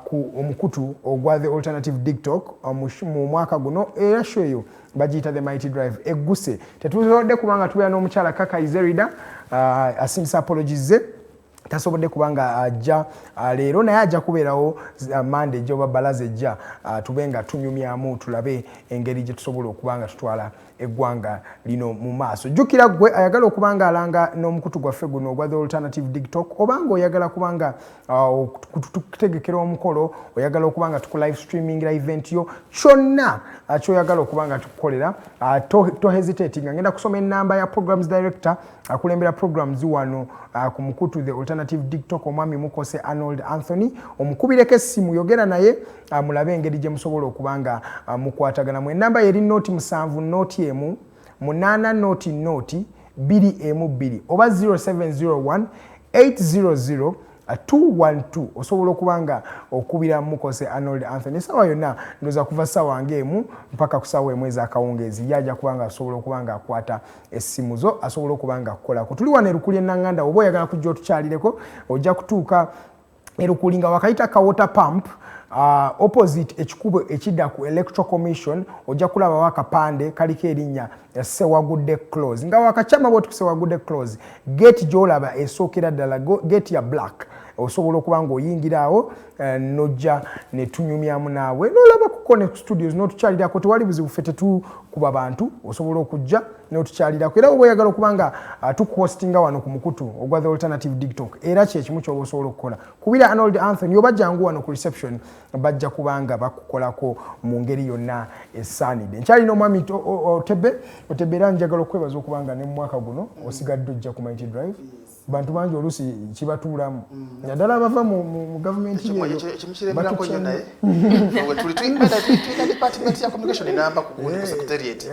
ku omukutu ogwa the alternative TikTok mu mwaka guno era show eyo bagiyita the Mighty Drive egguse. Tetuzodde kubanga tubeera n'omukyala Kaka Izerida asinisa apologies tasobodde kubanga ajja leero naye ajja kubeerawo Monday joba balaze ejja tubenga tunyumyamu tulabe engeri gye tusobola okubanga tutwala eggwanga lino mu maaso. Jjukira gwe ayagala okubanga alanga n'omukutu gwaffe guno ogwa the alternative TikTok obanga oyagala kubanga tutegekera omukolo oyagala okubanga tuku live streaming event yo kyonna kyoyagala okubanga tukukolera to hesitate nga ngenda kusoma enamba ya programs director akulembera programs wano ku mukutu the alternative TikTok omwami Mukose Arnold Anthony omukubireko essimu yogera naye mulabe engeri gye musobola okubanga mukwatagana mu enamba yeri noti 7 noti emu 8 noti 2 emu 2 oba 0701 800 212 osobola okubanga okubira Mukose Arnold Anthony sawa yonna ndoza kuva sawa ngemu mpaka kusawa emwezi akawungezi yaja kubanga asobola okubanga akwata essimu zo asobola okubanga akola ko tuli wane rukuli nanganda obo yagala kujja otukyalireko ojja kutuuka erukulinga wakaita ka water pump opposite ekikubo ekidda ku electoral commission ojja kulaba wakapande kaliko erinnya Sewagudde close nga wakachama boti Sewagudde close gate jolaba esokera ddala gate ya black osobola okubanga oyingiraawo nojja ne tunyumyamu naawe nolaba ku Connect Studios n'otukyalirako tewali buzibu ffe tetukuba bantu osobola okujja n'otukyalirako era oba oyagala okubanga tukuhostinga wano ku mukutu ogwa the alternative TikTok era kyekimu ky'oba osobola okukola kubira Arnold Anthony oba jangu wano ku reception bajja kubanga bakukolako mu ngeri yonna esaanidde nkyalina omwami Otebe era njagala okwebaza okubanga ne mu mwaka guno osigadde ojja ku Mighty Drive bantu bangi olusi kibatuulamu naddala abava mu gavumenti ekimukirembirako nyo naye tulina department ya communication namba ku secretariat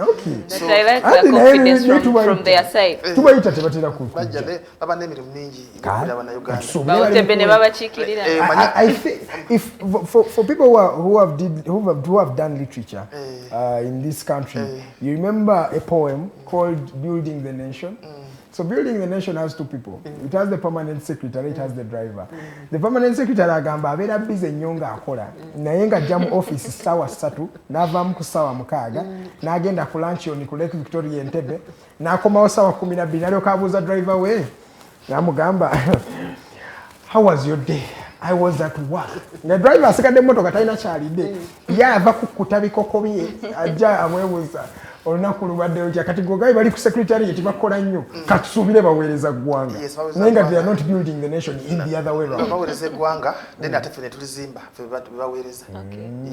tubayita tebatera ku bajja baba n'emirimu mingi Otebe ne babakiikirira. I think if for people who have done literature in this country you remember a poem called Building the Nation. So Building the Nation has two people. It has the permanent secretary, it has the driver. The permanent secretary agamba abera busy nyonga akola. Naye nga ajja mu office sawa 3 n'avaamu ku sawa 6 n'agenda ku lunch on ku Lake Victoria Entebbe n'akomawo sawa 12 n'alyoka abuuza driver we n'amugamba how was your day? I was at work. The driver asigadde mmotoka talina kyalidde yava kukkuta bikoko bye ajja amwebuuza olunaku lubaddeyo kya kati gogayi bali ku secretariat bakola nnyo katusuubire baweereza ggwanga naye nga they are not building the nation in the other way round baweereza eggwanga then ate ffe ne tulizimba ffe baweereza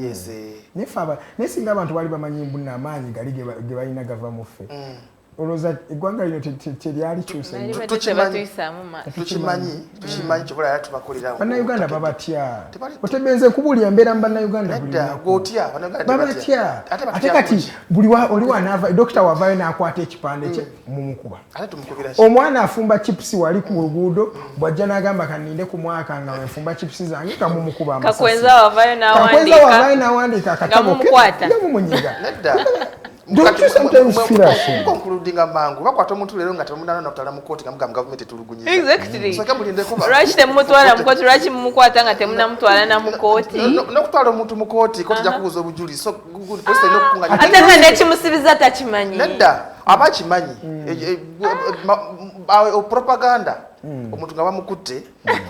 yes naye singa abantu bali bamanyi mbuna amaanyi gali ge balina gava mu ffe olowooza eggwanga lino teryali kyusa tukimanyi kyobola era tubakolerawo bannayuganda babatya otebenze kubuulira mbeera mu bannayuganda babatya ate kati buli oli wanaava dokita wavaayo n'akwata ekipande kye mumukuba omwana afumba chipusi wali ku luguudo bw'ajja n'agamba kaninde ku mwaka nga wefumba chipusi zange kamumukuba amasasi kakwenza wavaayo n'awandiika akatabo ke yamumunyiga Don't you sometimes feel that? Concluding a mango. What am I to learn at a man of Talamukoti and government to Lugun? Exactly. Rush them Mutuala, because Rachi Mukwata at Temnamtuana Mukoti. No Talamutu Mukoti, Kotakuzo Julie, so good. I tell her that you must visit that money. Neda, Abachi money. Propaganda. omuntu nga bamukutte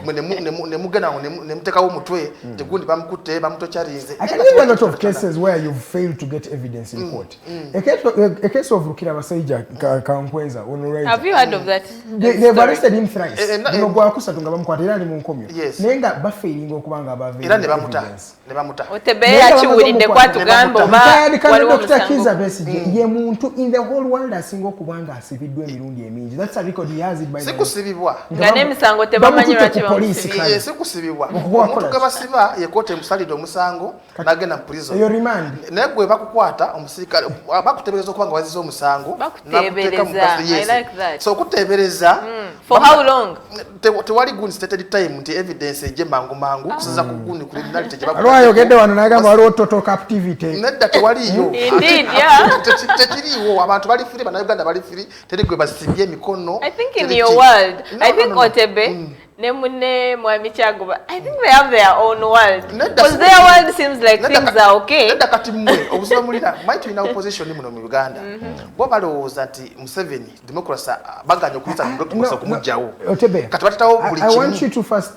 ne mugenda ne mutekawo omutwe tegundi bamukutte bamutocharize. I can give you a lot of cases where you've failed to get evidence in court. A case of Rukira Basajja Kankwenza on right. Have you heard of that? They've arrested him thrice. No gwa kusatu nga bamukwatira ali mu nkomyo. Nenga bafailing okubanga abave. Era ne bamuta. Otebe yakiwulidde kwatugamba oba waliwo omusango. Ye muntu in the whole world asinga okubanga asibiddwa emirundi emingi. That's a record he has it by the way. Sikusibibwa. Nga n'emisango tebamanyi lwaki bamusibye. Sikusibibwa. Omuntu gwe basiba ye kote musalide omusango n'agenda mu prison. Yo remand. Naye gwe bakukwata omusirikale bakutebereza okubanga waziza omusango. Bakutebereza. I like that. So kutebereza. For how long? Tewali gun stated time nti evidence eje mangu kusiza ku gun criminality je bakukwata. Alwayo gende wano nagamba waliwo total captivity. Nedda tewaliyo. Indeed, yeah. Tekiriwo abantu bali free bana Uganda bali free teri gwe basibye mikono. I think in your world, I think Otebe Nemune Mwami Chagoba, I think they have their own world. Because their world seems like things are okay. Nedda kati mwe obusomulira might in opposition muno mu Uganda. Bo balowooza nti Museveni democracy baganya okuyita mu democracy kumujjawo. Otebe. Kati batatawo buli I want you to first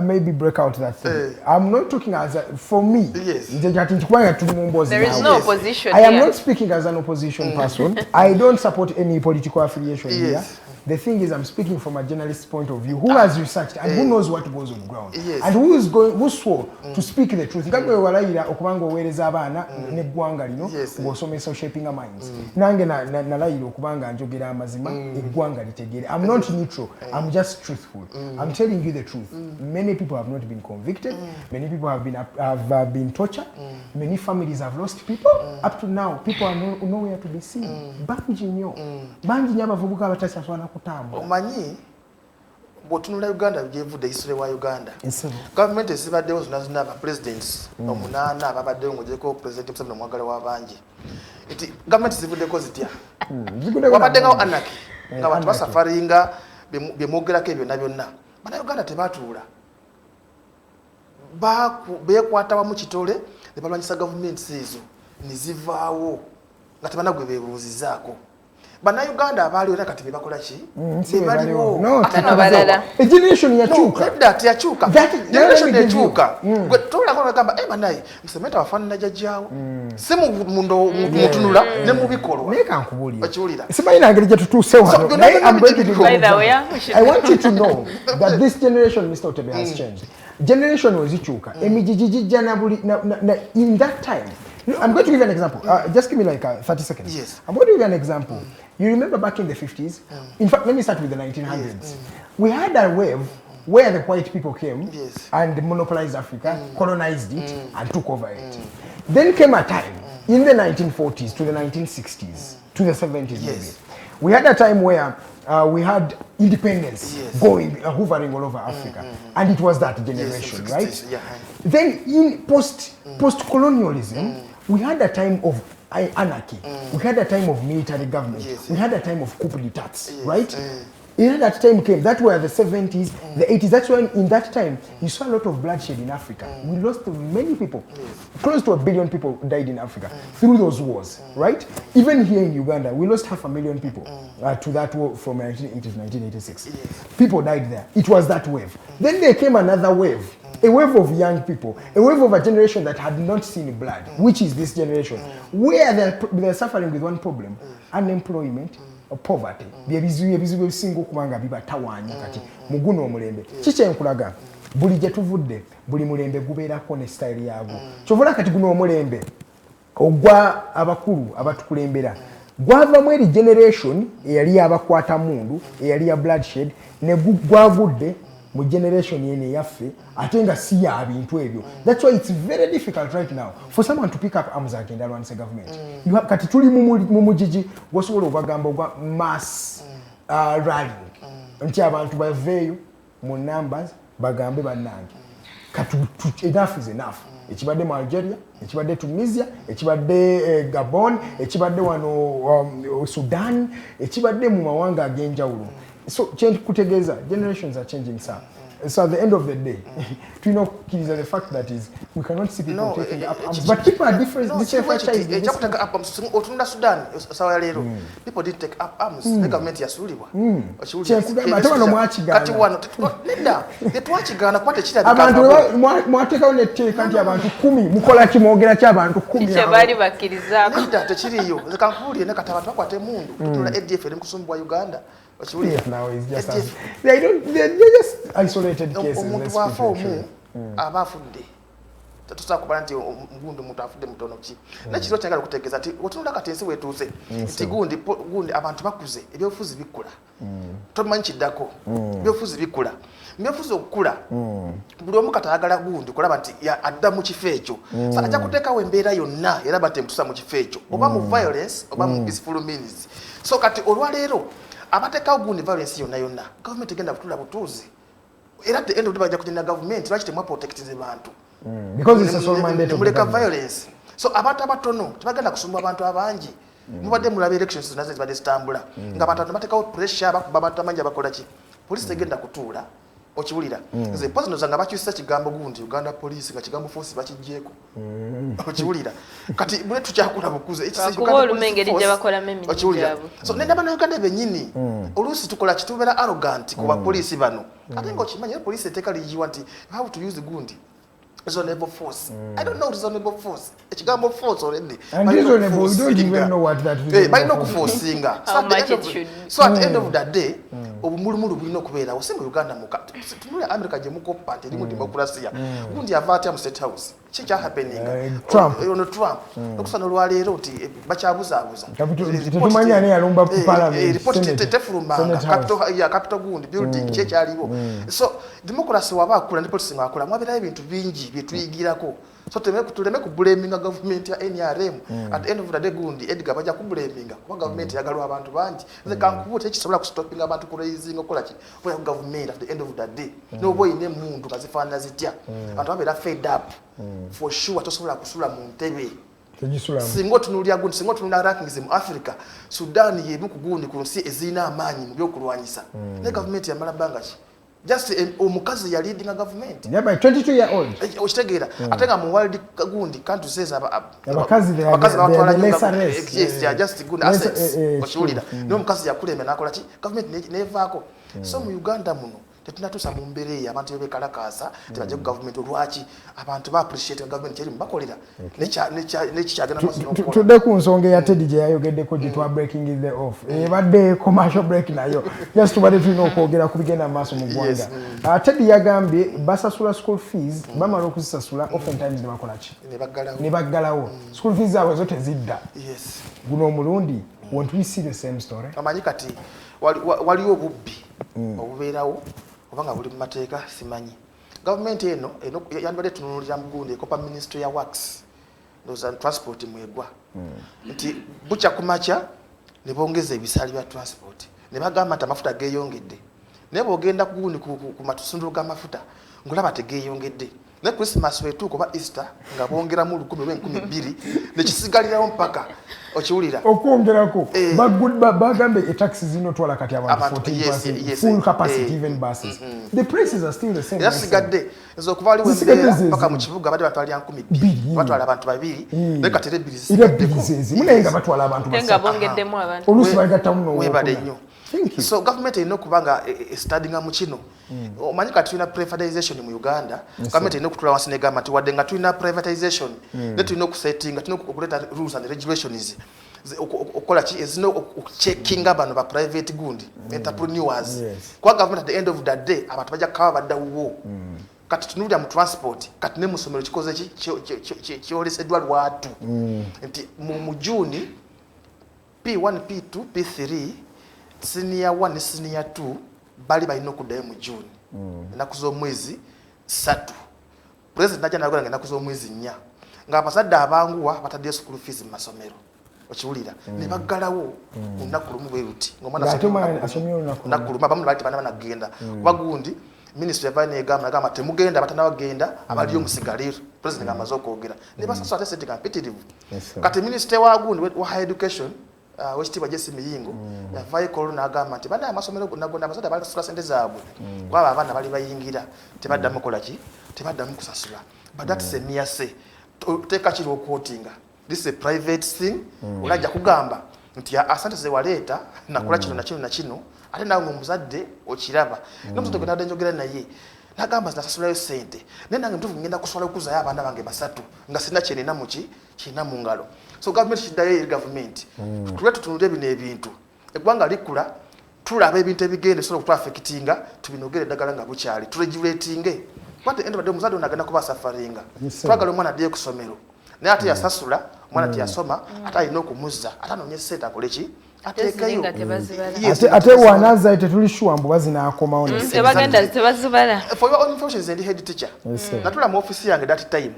maybe break out that thing. I'm not talking as for me. Yes. There is no opposition. I am not speaking as an opposition person. I don't support any political affiliation here. The thing is, I'm speaking from a journalist's point of view, who has researched and who knows what goes on ground, and who swore to speak the truth. Ngakwe walayira okubanga owereza abaana ne gwanga lino ng'osomesa shaping our minds. Nange nalayira okubanga njogera amazima eggwanga litegere. I'm not neutral. I'm just truthful. I'm telling you the truth. Many people have not been convicted. Many people have been tortured. Many families have lost people. Up to now, people are nowhere to be seen. Bangi nyo abavubuka abatasaswana kutamba. Omanyi bwotunula Uganda byevudde history wa Uganda. Government ezibaddewo zonna aba presidents omunaana ababaddewo ng'ogyeko president Museveni omwagala wa Bangi. Iti government zivuddeko zitya. Wabaddengawo anarchy nga abantu basafaringa byemwogerako ebyo byonna. Bana Uganda tebaatuula. Beekwata wamu kitole ne balwanyisa gavumenti ezo ne zivaawo nga tebanagwe beebuuzizaako. Bana Uganda abaaliwo era kati bebakola ki? Bebaliwo. Balala. Generation yakyuka. Nedda teyakyuka. Generation yakyuka. Gwe tolako bagamba banayi Museveni afaanana jjajjaawo. Si mutunula ne mu bikolwa. Naye kankubuulira. Okiwulira. Simanyi na ngeri gye tutuuse wano. I want you to know that this generation, Mr. Otebe, has changed. Generation wezikyuka. Emijiji gijja na buli in that time. I'm going to give you an example. Just give me like 30 seconds. Yes. I'm going to give you an example. You remember back in the 50s? In fact, let me start with the 1900s. We had a wave where the white people came and monopolized Africa, colonized it, and took over it. Then came a time in the 1940s to the 1960s, to the 70s maybe. We had a time where we had independence going, hovering all over Africa. And it was that generation, right? Then in post-colonialism, we had a time of anarchy. We had a time of military government. We had a time of coup d'etats, right? In that time came, that were the 70s, the 80s. That's when in that time, you saw a lot of bloodshed in Africa. We lost many people. Close to 1 billion people died in Africa through those wars, right? Even here in Uganda, we lost 500,000 people to that war from 1980 to 1986. People died there. It was that wave. Then there came another wave. A wave of young people, a wave of a generation that had not seen blood, which is this generation, where they're suffering with one problem, unemployment, poverty. Byebizibu ebisinga okubanga bibatawaanya kati muguno omulembe. Kiki enkulaga? Buli gye tuvudde, buli mulembe gubeerako ne style yaagwo. Kyovula kati guno omulembe ogwa abakulu abatukulembera gwavamu eri generation eyali abakwata mundu, eyali ya bloodshed, ne gwavudde mu generation yene yaffe ate nga si ya bintu ebyo. That's why it's very difficult right now for someone to pick up arms agenda alwanisa government. You have kati tuli mu mujiji gwosobola obagamba ogwa mass rallying nti abantu baveeyo mu numbers bagambe bannange kati enough is enough. Ekibadde mu Algeria, ekibadde Tunisia, ekibadde Gabon, ekibadde wano Sudan, ekibadde mu mawanga ag'enjawulo. So change kutegeeza, generations are changing, sir. So at the end of the day, do you know the fact that is we cannot see people taking up arms, but people are different. Otunda Sudan, people didn't take up arms. The government yasulibwa. Kati wano tetwakigana kwate kira abantu mwatekawo netteeka nti abantu 10 mukola ki mwogera ki abantu 10 kyebali bakkirizaako tekiriyo zekankuulire ne kati abantu bakwata emundu tutula ADF eri mukusumbwa Uganda. They're just isolated cases. Omuntu wafa omu abafudde tetusobola kubala nti omugundu omuntu afudde mutono ki nekiro kyagala okutegeeza nti otunula kati ensi weetuuze nti gundi abantu bakuze ebyobufuzi bikula tomanyi kiddako ebyobufuzi bikula ebyobufuzi okukula buli omu kati ayagala gundi kulaba nti adda mu kifo ekyo ajja kuteekawo embeera yonna era batemutusa mu kifo ekyo oba mu violence oba mu peaceful means. So kati olwaleero abateekawo gundi violence yonna gavumenti egenda kutula butuuzi era the end of the day bajja kutenda gavumenti lwaki temwa protectize bantu because it's a sole mandate of the violence. So abantu abatono tebagenda kusumba abantu abangi mubadde mulaba elections nazo zibadde zitambula nga abantu bateekawo pressure bakuba abantu amanyi abakola ki police tegenda kutuula okiwulira ze pozino zanga bakyusa kigambo gundi Uganda police nga kigambo force bakijjeeko okiwulira kati bwe tukyakula bukuze okiwulira so nenda bana Uganda benyini olusi tukola kitubera arrogant kuba police bano ate ngo kimanye police eteka lijiwa nti how to use gundi reasonable force. I don't know reasonable force. Ekigambo force already. And reasonable, we don't even know what that is. By no forcing. So at the end of the day, obumulumulu bulina okubeera osemba Uganda muka. Tunule America je muko party limu democracy. Gundi avate am state house. Chicha happening. Trump. Trump. Okusana olwaleero nti bakyabuzabuza. Tetumanya ne yalumba ku parliament. Report tefulumanga. Capital gundi building checha aliwo. So democracy wabakula ndipo tusinga akula mwabira ebintu bingi byetuyigirako. So tuleme ku blaming government ya NRM. At the end of the day gundi Edgar bajja ku blaming kuba government yagalwa abantu bangi. Ze kankubuta ekisobola ku stopping abantu ku raising okola ki. Kwa government at the end of the day. No boy ne mundu kazifana zitya. Abantu babera fed up. For sure tosobola kusula mu ntebe. Singo tunulya gundi singo tunula rankings mu Africa. Sudan ye mukugundi ku nsi ezina amanyi mu byokulwanyisa. Ne government ya malabanga ki. Just omukazi ya leading a government. Yeah, by 22-year-old. Ochitegera atenga mu world gundi can't say abakazi they are lesser race. Yes, they are just good assets. Ochiwulira no mukazi yakuleme nakola ki government nevaako. So mu Uganda muno tetunatusa mu mbeere abantu bebekalakaasa tebaje ku government olwaki abantu ba appreciate government yali mbakolera nekyagenda tudde ku nsonga ya Teddy gye yayogeddeko gye twa breaking is the off ebadde commercial break nayo just tubadde tulina okwogera ku bigenda maaso mu ggwanga. Teddy yagambye basasula school fees bamala okuzisasula oftentimes nebakola ki ne baggalawo school fees zaabwe zo tezidda. Guno omulundi won't we see the same story? Amanyi kati waliwo obubbi obubeerawo obanga buli mu mateeka simanyi. Government eno yandibadde tunulira mugundi ekopa ministry ya works those and transport mwegwa nti bucha kumacha ne bongeza ebisali bya transport ne bagamba nti amafuta geeyongedde ne bogenda kugundi ku matusundulu ga mafuta ngulaba tegeeyongedde ne Christmas wetuuko ba Easter nga bongera mu 10,000 ne kisigalirawo mpaka okiwulira okwongerako bagambe taxes zino twala kati abantu 14% full capacity even buses. The prices are still the same. Yasigadde ezo kuvali wembera mpaka mu kibuga badde batwali 10,000 batwala abantu babiri ne katere bilisi munenga batwala abantu basatu tenga bongeddemu abantu olusi bagata muno webade nnyo. So government eno kubanga studying mu kino omanyi kati tulina privatization mu Uganda. Government eno kutula wansi ne gamba nti wadde nga tulina privatization ne tulina okusettinga tulina okuleta rules and regulations okola ki ezino checking abano ba private gundi entrepreneurs. Kwa government at the end of the day abantu bajja kawa baddawo kati tunulira mu transport kati ne musomero kikoze ki kyoleseddwa lwatu nti mu June P1 P2 P3 senior 1 ne senior 2 bali balina okuddayo mu June ennaku z'omwezi 3. President ajja nagora ennaku z'omwezi 4 ng'abazadde abanguwa bataddeyo school fees mu masomero okiwulira ne baggalawo mu nnaku lumu bwe ruti ng'omwana nnaku lumu abamu bali tebana banagenda kuba gundi ministry yavayo negamba temugenda batanabagenda abaliyo musigale president ng'amaze okwogera ne basasula ate sente competitive kati ministry wa gundi wa higher education wekitiibwa Jesse Miyingo yavaayo ekolo n'agamba nti banaye amasomero gonna abazadde abali kusasula ssente zaabwe kwaba abaana bali bayingira tebaddamu kola ki tebaddamu kusasula but that's a mere say teeka kiri okwotinga this is a private thing olajja kugamba nti asante ze waleeta nakola kino na kino ate nawe omuzadde okiraba n'omuzadde gwe njogera naye nagamba nasasulayo ssente naye nange ntuufu ngenda kuswala okuzayo abaana bange basatu nga sirina kyenina muki kirina mu ngalo so gavumenti kiddayo eri gavumenti tule tutunule bino ebintu eggwanga likula tulaba ebintu ebigenda ebisobola okutwafekitinga tubinogere eddagala nga bukyali turegulatinge kwate endabadde omuzadde ono agenda kuba safaringa twagala omwana addeyo ku ssomero naye ate yasasula omwana teyasoma ate alina okumuzza ate anoonye ssente akole ki ateekayo ate wanazayo tetuli sure mbu bazinaakomawo tebagenda tebazibala for your own information nze ndi head teacher natula mu office yange that time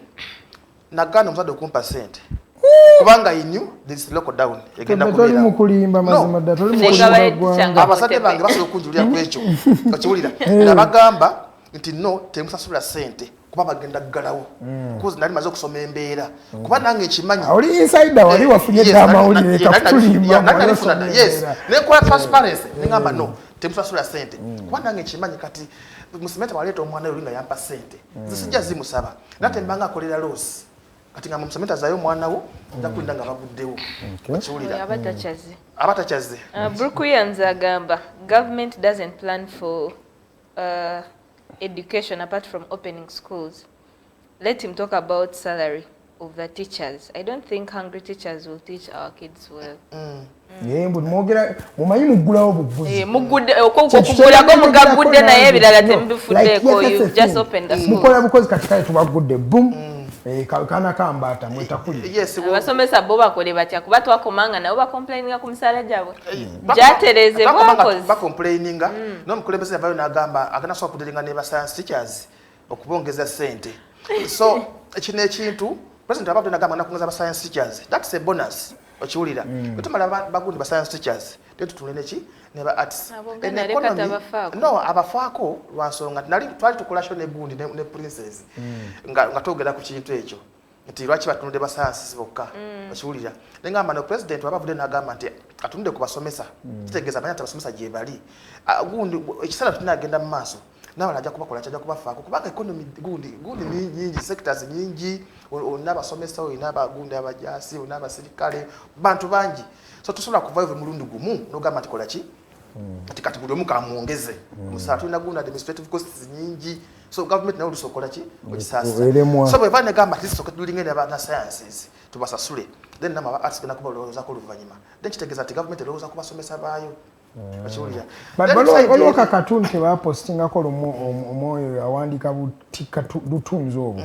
nagaana omuzadde okumpa ssente kubanga inyu this lockdown egenda kubeera toli mukulimba mazima ddala toli mukulimba abazadde bange basobola okunjulira ku ekyo okiwulira nabagamba nti no temusasula ssente kuba bagenda ggalawo kuzi nali maze okusoma embeera kuba nange nkimanyi oli insider wali wafunye dda amawulire kakulimba nenkola transparency nengamba no temusasula ssente kuba nange nkimanyi kati musimenta waleeta omwana oli nga yampa ssente zisijja zimusaba nate mbanga akolera losi kati nga musimenta zayo omwana wo nja kulinda nga baguddewo okiwulira abatakyaze Brukuyanza agamba government doesn't plan for education apart from opening schools. Let him talk about salary of the teachers. I don't think hungry teachers will teach our kids well. Yembu mwogera mumanyi muggulawo buvuzi. Mugudde okugulako mugagudde naye ebirala tembifuddeko you just opened the school. Mukola bukozi katikati tubagudde boom. Kana kambata mwetakulira. Yes, abasomesa bo bakole batya kuba twakomanga nabo bakomplaininga ku misala gyabwe. Jatereze bwakozi. Bakomplaininga n'omukulembeze yavayo n'agamba agana sobola kudelinga ne ba science teachers okubongeza ssente. So ekino ekintu president abadde n'agamba nakongeza ba science teachers. That's a bonus. Okiwulira. Kutumala bagundi ba science teachers. Tetutule neki ne ba arts. No abafaako lwansonga nali twali tukola ne gundi ne princess. Nga togera ku kintu ekyo. Nti lwaki batunde ba science bokka. Okiwulira. Nengamba no president wabavudde n'agamba nti atunde ku basomesa. Kitegeeza manya abasomesa gye bali. Gundi ekisala tunagenda mu maaso. Nawe ajja kubakola ajja kubafaako kubanga economy gundi nyingi sectors nyingi onabasomesa onabagundi abajasi onabasirikale bantu bangi so tusobola kuvayo mulundi gumu nogamba ati kola ki ati kati buli omu kamuongeze musala tulina gundi administrative costs nyingi so government nayo lusokola ki ogisasa so bwe bane gamba ati soka tulinga ne bana sciences tubasasule then nama arts gena kuba loza ko luvanyuma then kitegeeza ati government loza kubasomesa bayo bachiulira balo kakatuni ke bapostinga ko omwoyo awandika butika lutunzo obwo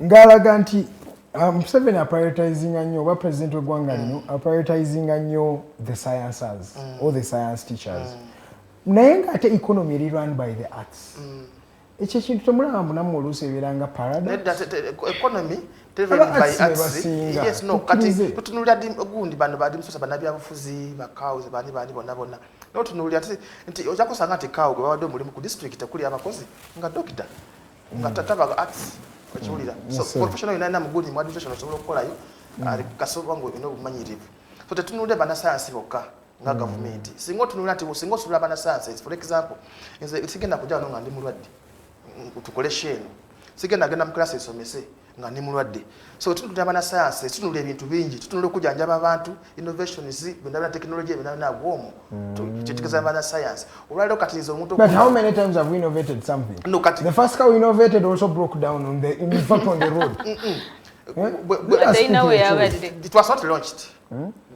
ngalaga nti Museveni prioritizing nnyo oba president w'eggwanga lino prioritizing nnyo the sciences or the science teachers naye ng'ate economy eri run by the arts ekyo ekintu temulaba munamu oluusi ebeeranga paradox economy driven by arts yes no kati tutunulira gundi bano badi musosa banabyabufuzi bakawuze bani bonna no tunulira nti ojja kusanga nti kawo gwe bawadde omulimu ku district ekuli abakozi nga doctor nga tatabaga arts okiwulira so professional ina mugundi mu administration osobola okukolayo ali kasoba ngo ino obumanyirivu so tetunulira bana science bokka nga government singo tunulira nti singo osula bana sciences for example nze sigenda kujja nga ndi mulwadde tukoleshe eno sigenda genda mu class esomese nga ndi mulwadde so tunulira bana science tunulira ebintu bingi tunulira okujanjaba abantu innovations benda technology benda na bwomu tutikeza bana science olwaliro katizo omuntu but how many times have we innovated something no kati the first car we innovated also broke down on the in fact on the road it was not launched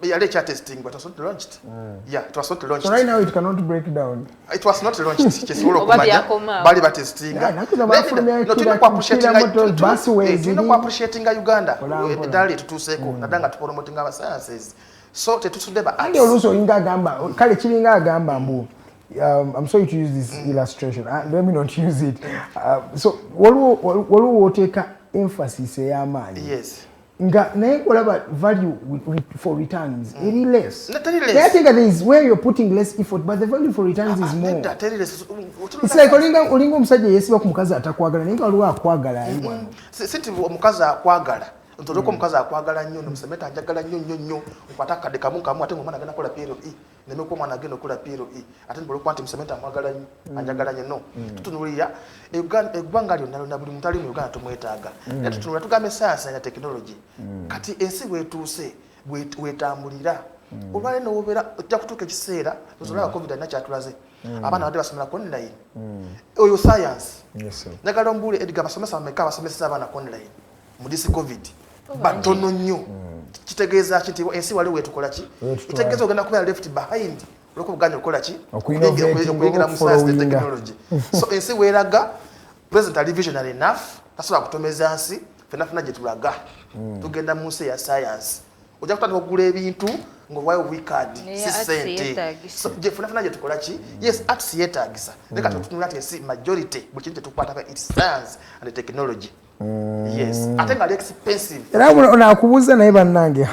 Yarecha testing, but it was not launched. Yeah, it was not launched. So right now it cannot break down. It was not launched. Just all of Bali testing. No appreciating Uganda. Dali to seko. Nadanga to promoting our sciences. So to deba. And also inga gamba. Kale chilinga gamba mbu. I'm sorry to use this illustration. Let me not use it. So what take emphasis yamanyi. Yes. Nga naye kolaba value for returns very less. I think that is where you're putting less effort, but the value for returns is more. It's like olinga omusajja yesiba ku mukazi atakwagala naye waliwo akwagala ali wano. Sinti omukazi akwagala ntoleko omukazi akwagala nnyo nomusemeta njagala nnyo nkwata akadde kamu kamu ate ng'omwana agenda kola PLE nemeko omwana agenda okola PLE ate nibulekuba nti musemeta amwagala nnyo anjagala nnyo no tutunulira eggwanga lyonna buli muntu ali mu Uganda tumwetaaga naye tutunulira tugambe sayansi na tekinologi kati ensi bwetuuse bwetambulira olwaleero nowobeera ojja kutuuka ekiseera tozolaba covid alina kyatulaze abaana badde basomera online oyo sayansi njagala ombuule Edgar basomesa bameka abasomeseza abaana online mu disi covid batono nnyo kitegeeza ki nti ensi waliwo wetukola ki kitegeeza ogenda kubeera left behind olwokubuganya okukola ki okuyingira mu science ne technology so ensi weeraga president ali visionary enough tasobola kutomeza nsi fenafena gye tulaga tugenda mu nsi ya science ojja kutandika okugula ebintu ng'olwayo wikadi si sente gye fenafena gye tukola ki yes arts yeetaagisa naye kati tutunula nti ensi majority buli kintu tetukwatako its science and technology yes ate nga expensive era nakubuuza naye bannange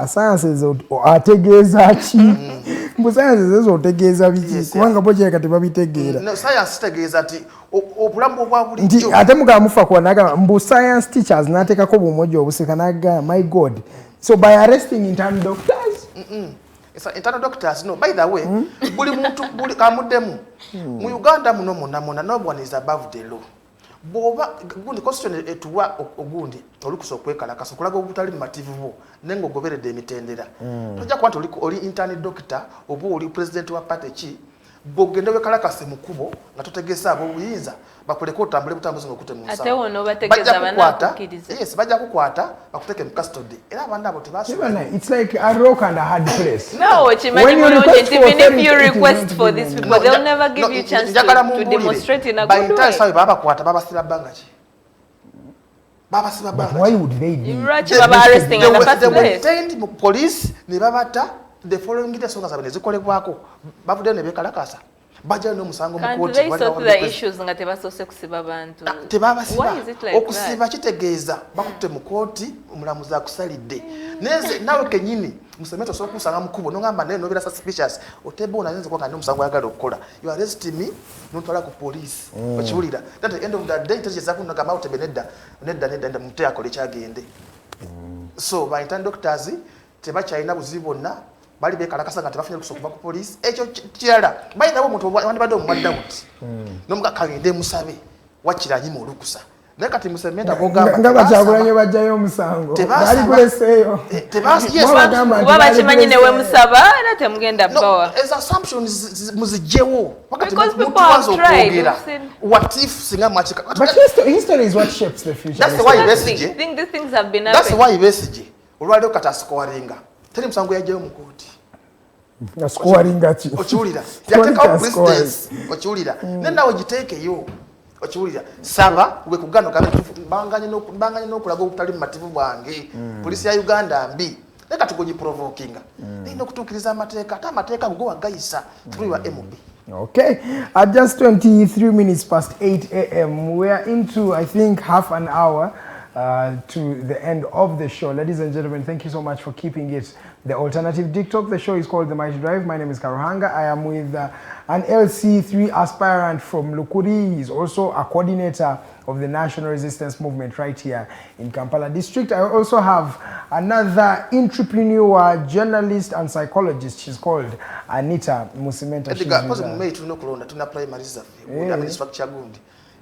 science ezo ategeeza ki mbu science ezo otegeeza biki kubanga bo kyeka tebabitegeera science tegeeza nti obulamu obwa bulijjo nti ate mugamba mufa kuba nagamba mbu science teachers n'ateekako obumojjo obuseka nagamba my god so by arresting internal doctors internal doctors no by the way buli muntu buli kamuddemu mu Uganda muno muna no one is above the law boba gundi constitution etuwa ogundi olikusa okwekalakasa okulaga obutali mumativu bo nengo goberede emitendera tojja kwanta oli internal doctor obu oli president wa party ki bogende wekalakase mukubo nga totegesa abo buyinza bakuleka otambule butambuzi ngokute mu nsa ate wono bategeza banakukiriza yes bajja kukwata bakuteke mu custody era abana abo tebasubira it's like a rock and a hard place no chimanyi mulungi even if you request for these people they'll never give you chance to demonstrate in a good way by time baba kwata baba sira bangachi baba sira bangachi why would they be baba arresting in the first place the police ne babata the following day songa zabane zikolebwako bavude ne bekalakasa bajja no musango mu court bali on the issues nga tebasose kusiba bantu tebabasiba okusiba kitegeeza bakutte mu court omulamuzi akusalidde neze nawe kenyini musemeta so kusanga mukubo no ngamba naye no bira suspicious Otebe unaanza kwa kandi musango yagala okukola you arrest me no twala ku police bachiwulira at the end of the day tageza kuno ngamba Otebe nedda mute akole kyagende so by time doctors tebakyalina buzibonna bali bekalakasa nga tebafuna kusokuva ku police ekyo kirala bayina bo muntu wandibadde omwadda buti nomuga kagende musabe wakiranyi mu lukusa naye kati musemeta kogamba nga bakyagulanye bajjayo omusango bali kuleseeyo kuba bakimanyi newe musaba era temugenda bawa as assumptions muzijjewo wakati mutuwaza okwogera what if singa mwachika but history is what shapes the future that's why message I think these things have been that's why message olwaleo katasikowaringa teri musango yajjayo mu kooti nasikowaringa ki okiwulira yateekawo precedence okiwulira nennawe giteekeyo okiwulira saba gwe kugano banganye n'okulaga obutali mu mativu bwange polisi ya Uganda mbi leka tugogiprovokinga nina okutuukiriza amateeka ate amateeka go wagayisa through your MB. Okay, at just 23 minutes past 8 a.m. we are into I think half an hour to the end of the show. Ladies and gentlemen, thank you so much for keeping it the alternative TikTok. The show is called The Mighty Drive. My name is Karuhanga. I am with an LC3 aspirant from Lukuri. He's also a coordinator of the National Resistance Movement right here in Kampala District. I also have another entrepreneur, journalist and psychologist. She's called Anita Musimenta.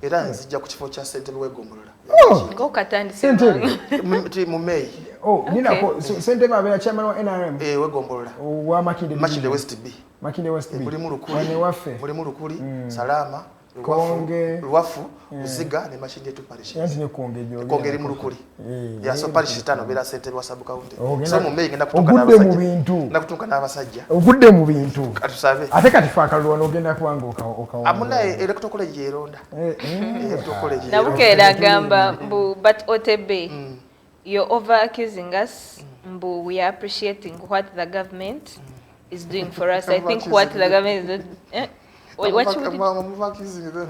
Era nzijja ku kifo kya ssentebe w'egombolola. Ng'okatandise mu May. Oh, ninako ssentebe abeera chairman wa NRM. W'egombolola. Wa Makinde West B. Makinde West B. Mulimu Lukuli. Wane waffe. Mulimu Lukuli, Salama, Konge, Lwafu, Uziga ne Machinde tu parish. Yanti ne Konge jyo. Konge eri mu Lukuli. Ya so parish tano beera ssentebe wa sub county. So mu May ngenda kutuuka n'abasajja. Ogudde mu bintu. Ngenda kutuuka n'abasajja. Ogudde mu bintu. Katusabe. Ate kati fakalwa n'ogenda kubanga okawa. Amuna electoral college yeronda. Electoral college. Nabukeera gamba mbu but Otebe you're over accusing us mbu we are appreciating what the government is doing for us. I think what the government is doing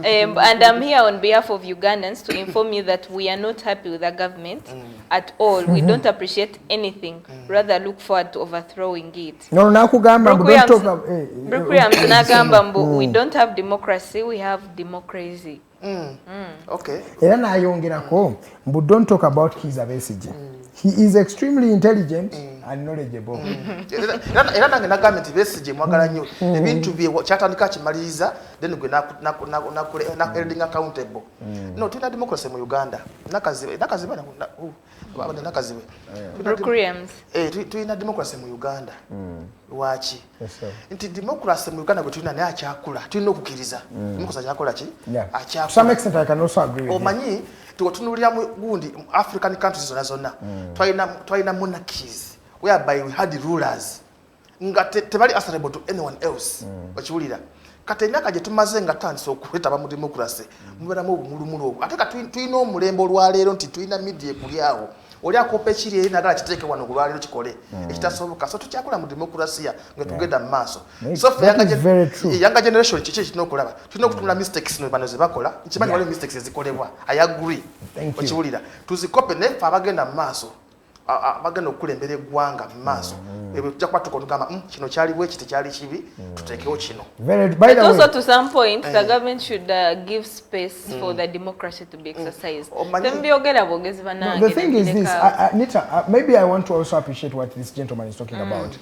and I'm here on behalf of Ugandans to inform you that we are not happy with the government at all. We don't appreciate anything. Rather look forward to overthrowing it. No, nakugamba we don't have democracy, we have democracy. Okay. Era nayongerako mbu don't talk about Kizza Besigye. he is extremely intelligent and knowledgeable. Era nange nagambye nti Besigye mwagala nnyo ebintu bye kyatandika kimaliriza then gwe holding accountable. No, tulina democracy mu Uganda. Nakazibe tulina democracy mu Uganda. Lwaki? Nti democracy mu Uganda gwe tulina naye akyakula. Tulina okukkiriza. Democracy akyakola ki? Akyakula. To some extent I can also agree with you. Omanyi tutunulira mu gundi African countries zonna twalina monarchies whereby we had the rulers nga tebali answerable to anyone else. Bakiwulira kati emyaka gye tumaze nga tutandise okwetaba mu democracy mubeeramu obumulumulu obwo ate kati tulina omulembe olwaleero nti tulina media ekuli awo oli akopa ekiri eri nagala kiteeke wano olwaleero kikole ekitasoboka so tukyakola mu democracy nga tugenda mu maaso so younger generation kiki ekirina okulaba tulina okutunula mistakes no bano ze bakola nkimanyi waliwo mistakes ezikolebwa I agree okiwulira tuzikope naye fe abagenda mu maaso abagenda okukulembera eggwanga mu maaso tujja kuba tukogamba kino kyali bwe kiti kyali kibi tuteekewo kino. But also to some point the government should give space for the democracy to be exercised. The thing is this, Nita, maybe I want to also appreciate what this gentleman is talking about.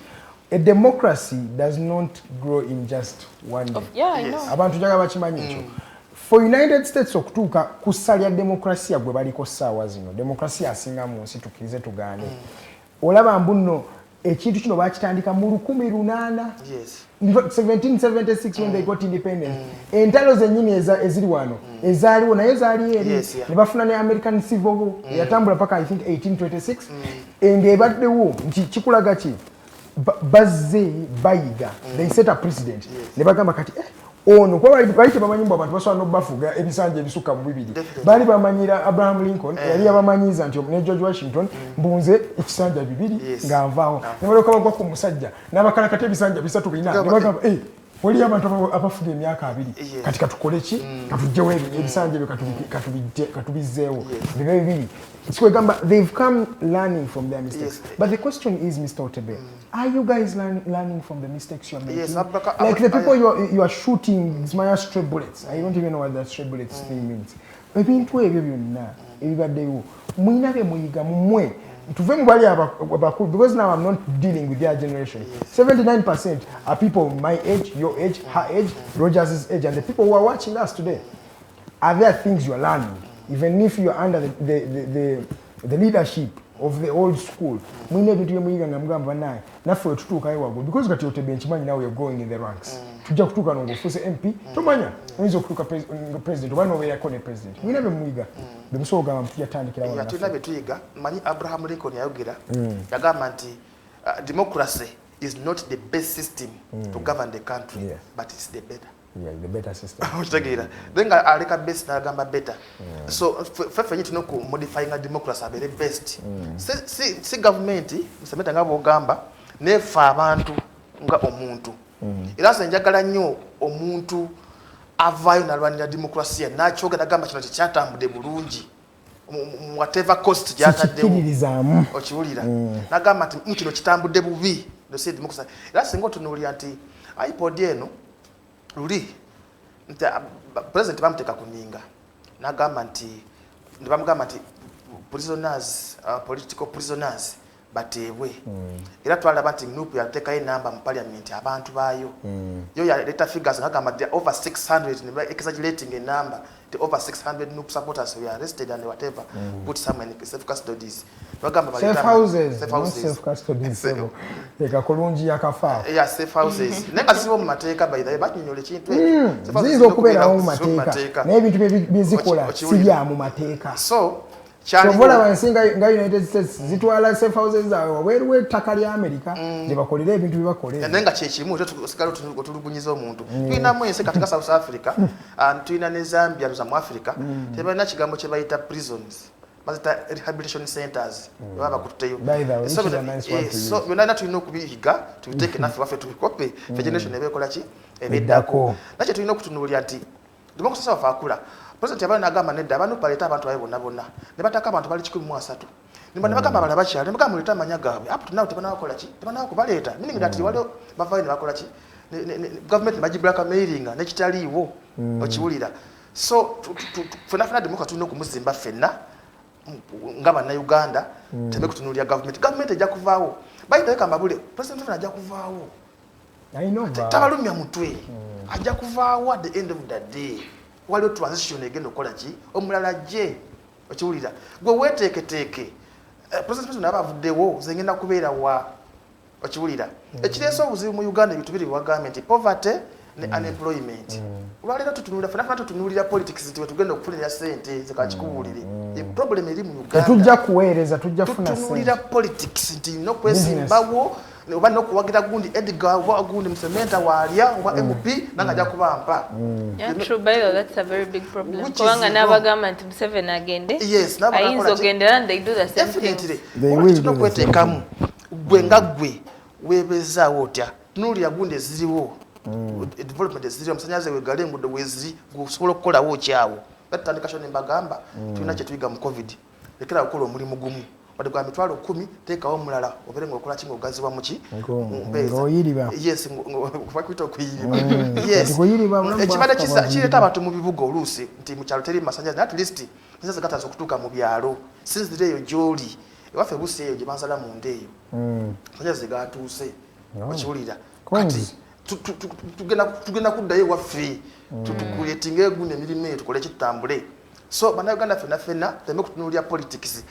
A democracy does not grow in just one day. Yeah, I know. Abantu jaga bakimanyi ekyo. For United States okutuuka ku ssalya demokrasia gwe baliko ssaawa zino demokrasia asinga mu nsi tukkirize tugaane olaba mbuno ekintu kino bakitandika mu 1800 1776 when they got independence entalo zennyini eziri wano ezaaliwo naye zaali eri ne bafuna ne American Civil War yatambula paka I think 1826 ng'ebaddewo nti kikulaga ki bazze bayiga they set a precedent ne bagamba kati ono kwa bali tebamanyi mbu abantu basobola n'obafuga ebisanja ebisukka mu bibiri bali bamanyira Abraham Lincoln yali abamanyiza nti ne George Washington mbunze ekisanja bibiri ng'avaawo ne balyoka bagwa ku musajja n'abakalakata ebisanja bisatu bina ne bagamba oli abantu abafuga emyaka 2 kati katukole ki katujjewo ebisanja ebyo katubizzeewo bibe bibiri kikwegamba they've come learning from their mistakes but the question is Mr. Otebe are you guys learning from the mistakes you're making? Like the people you are shooting Smaya stray bullets. I don't even know what that stray bullets thing means. Ebintu ebyo byonna ebibaddeyo mwina bye muyiga mumwe tuve mu bali abakulu because now I'm not dealing with their generation. 79% are people my age, your age, her age, Roger's age, and the people who are watching us today. Are there things you are learning even if you are under the leadership of the old school? Mwine bintu yemuyiga ngamugamba naye naffe tutuuka ewago because kati Otebe nkimanyi now you're going in the ranks tujja kutuuka n'ofuuse MP tomanya oyinza okutuuka president oba n'obeerako ne president mwine bye muyiga bemusobola ogamba tujatandikira tulina bye tuyiga manyi Abraham Lincoln yayogera yagamba nti democracy is not the best system to govern the country but it's the better. Yeah, the better system. Then aleka best nagamba better. So fefe nyi tunoku modifying a democracy abere best. Si government msemeta ngabo ogamba nefa abantu nga omuntu. Era se njagala nnyo omuntu avayo nalwanira democracy nachoga nagamba kino kyatambude bulungi. Whatever cost gyataddewo okiwulira nagamba nti kino kitambudde bubi ndose democracy era singa otunuulira nti iPod eno luli nti president bamuteka kuninga nagamba nti ndibamugamba nti prisoners political prisoners bateebwe era twalaba nti NUP yatekayo enamba mu parliament abantu baayo yo yaleta figures nagamba over 600 exaggerating a number the over 600 NUP supporters were arrested and whatever put some in safe custodies bagamba safe houses safe custodies teka kulungi yakafa safe houses nenga sibo mu mateeka by the way bakinyole kintu zizo okubeera mu mateeka n'ebintu bizikola sibya mu mateeka so Chovola wansinga nga United States zitwala safe houses zawe wabweru ettaka lya America gye bakolera ebintu bibakolera nenga kyekirimu tusigala tulubunyiza omuntu tulina mwese katika South Africa tulina ne Zambia mu Africa tebalina kigambo kye bayita prisons bazita rehabilitation centers baba kututeyo so yona tulina okubihiga tubiteeke naffe waffe tubikope fe generation ebekola ki ebeddako nakyo tulina okutunuulira nti democracy sawa fakula president yabana nagamba nedda abantu paleta abantu baye bonna ne bataka abantu bali 13 nimba ne bagamba bala bakyali ne bagamba muleta amanya gaabwe up to now tebana bakola ki tebana kubaleta meaning that waliwo bavayo ne bakola ki government bagibulaka mailinga ne kitaliwo okiwulira so fena democracy tulina okumuzimba fenna nga bannayuganda teme kutunuulira gavumenti ejja kuvaawo bayitaweka mbabule president ajja kuvaawo tabalumya mutwe ajja kuvaawo at the end of the day waliwo transition egenda okukola ki omulala gye okiwulira gwe weeteeketeeke president aba avuddewo zengenda kubeera wa okiwulira ekireese obuzibu mu uganda ebintu biri bwagambye nti poverty ne unemployment olwaleero tutunuulira politics nti wetugenda okufunira sente zekakikubuulire problem eri mu uganda tujja kuweereza tujja kufuna tutunuulira politics nti nokwesimbawo oba nokuwagira gundi edgar oba gundi musementa waalya oba mp nanga ajja kubampa kubanga n'abagamba nti Museveni agende ayinza ogendera and they do the same thing okweteekamu gwe nga gwe weebezaawo otya tunuulira gundi eziriwo development eziriwo amasanyalaze wegale enguudo weziri gusobola okukolawo okyawo batandika sho nembagamba tulina kyetuyiga mu covid lekera okukola omulimu gumu wadde gwa mitwalo 10 teekawo omulala obeere ngaokola ki ngaogazibwa muki mpeezakuita okuyiriba ekibadde kireeta abantu mu bibuga oluusi nti mukyalo teri masanyalaze at least masanyalaze gataza okutuuka mu byalo sinzira eyo gyoli ewaffe busi eyo gye bansala munda eyo masanyalaze gatuuse okiwulira kati tugenda kuddayo ewaffe tukuleetinga egundi emirimu eyo tukole kitambule so bannayuganda ffenna teme kutunuulira politics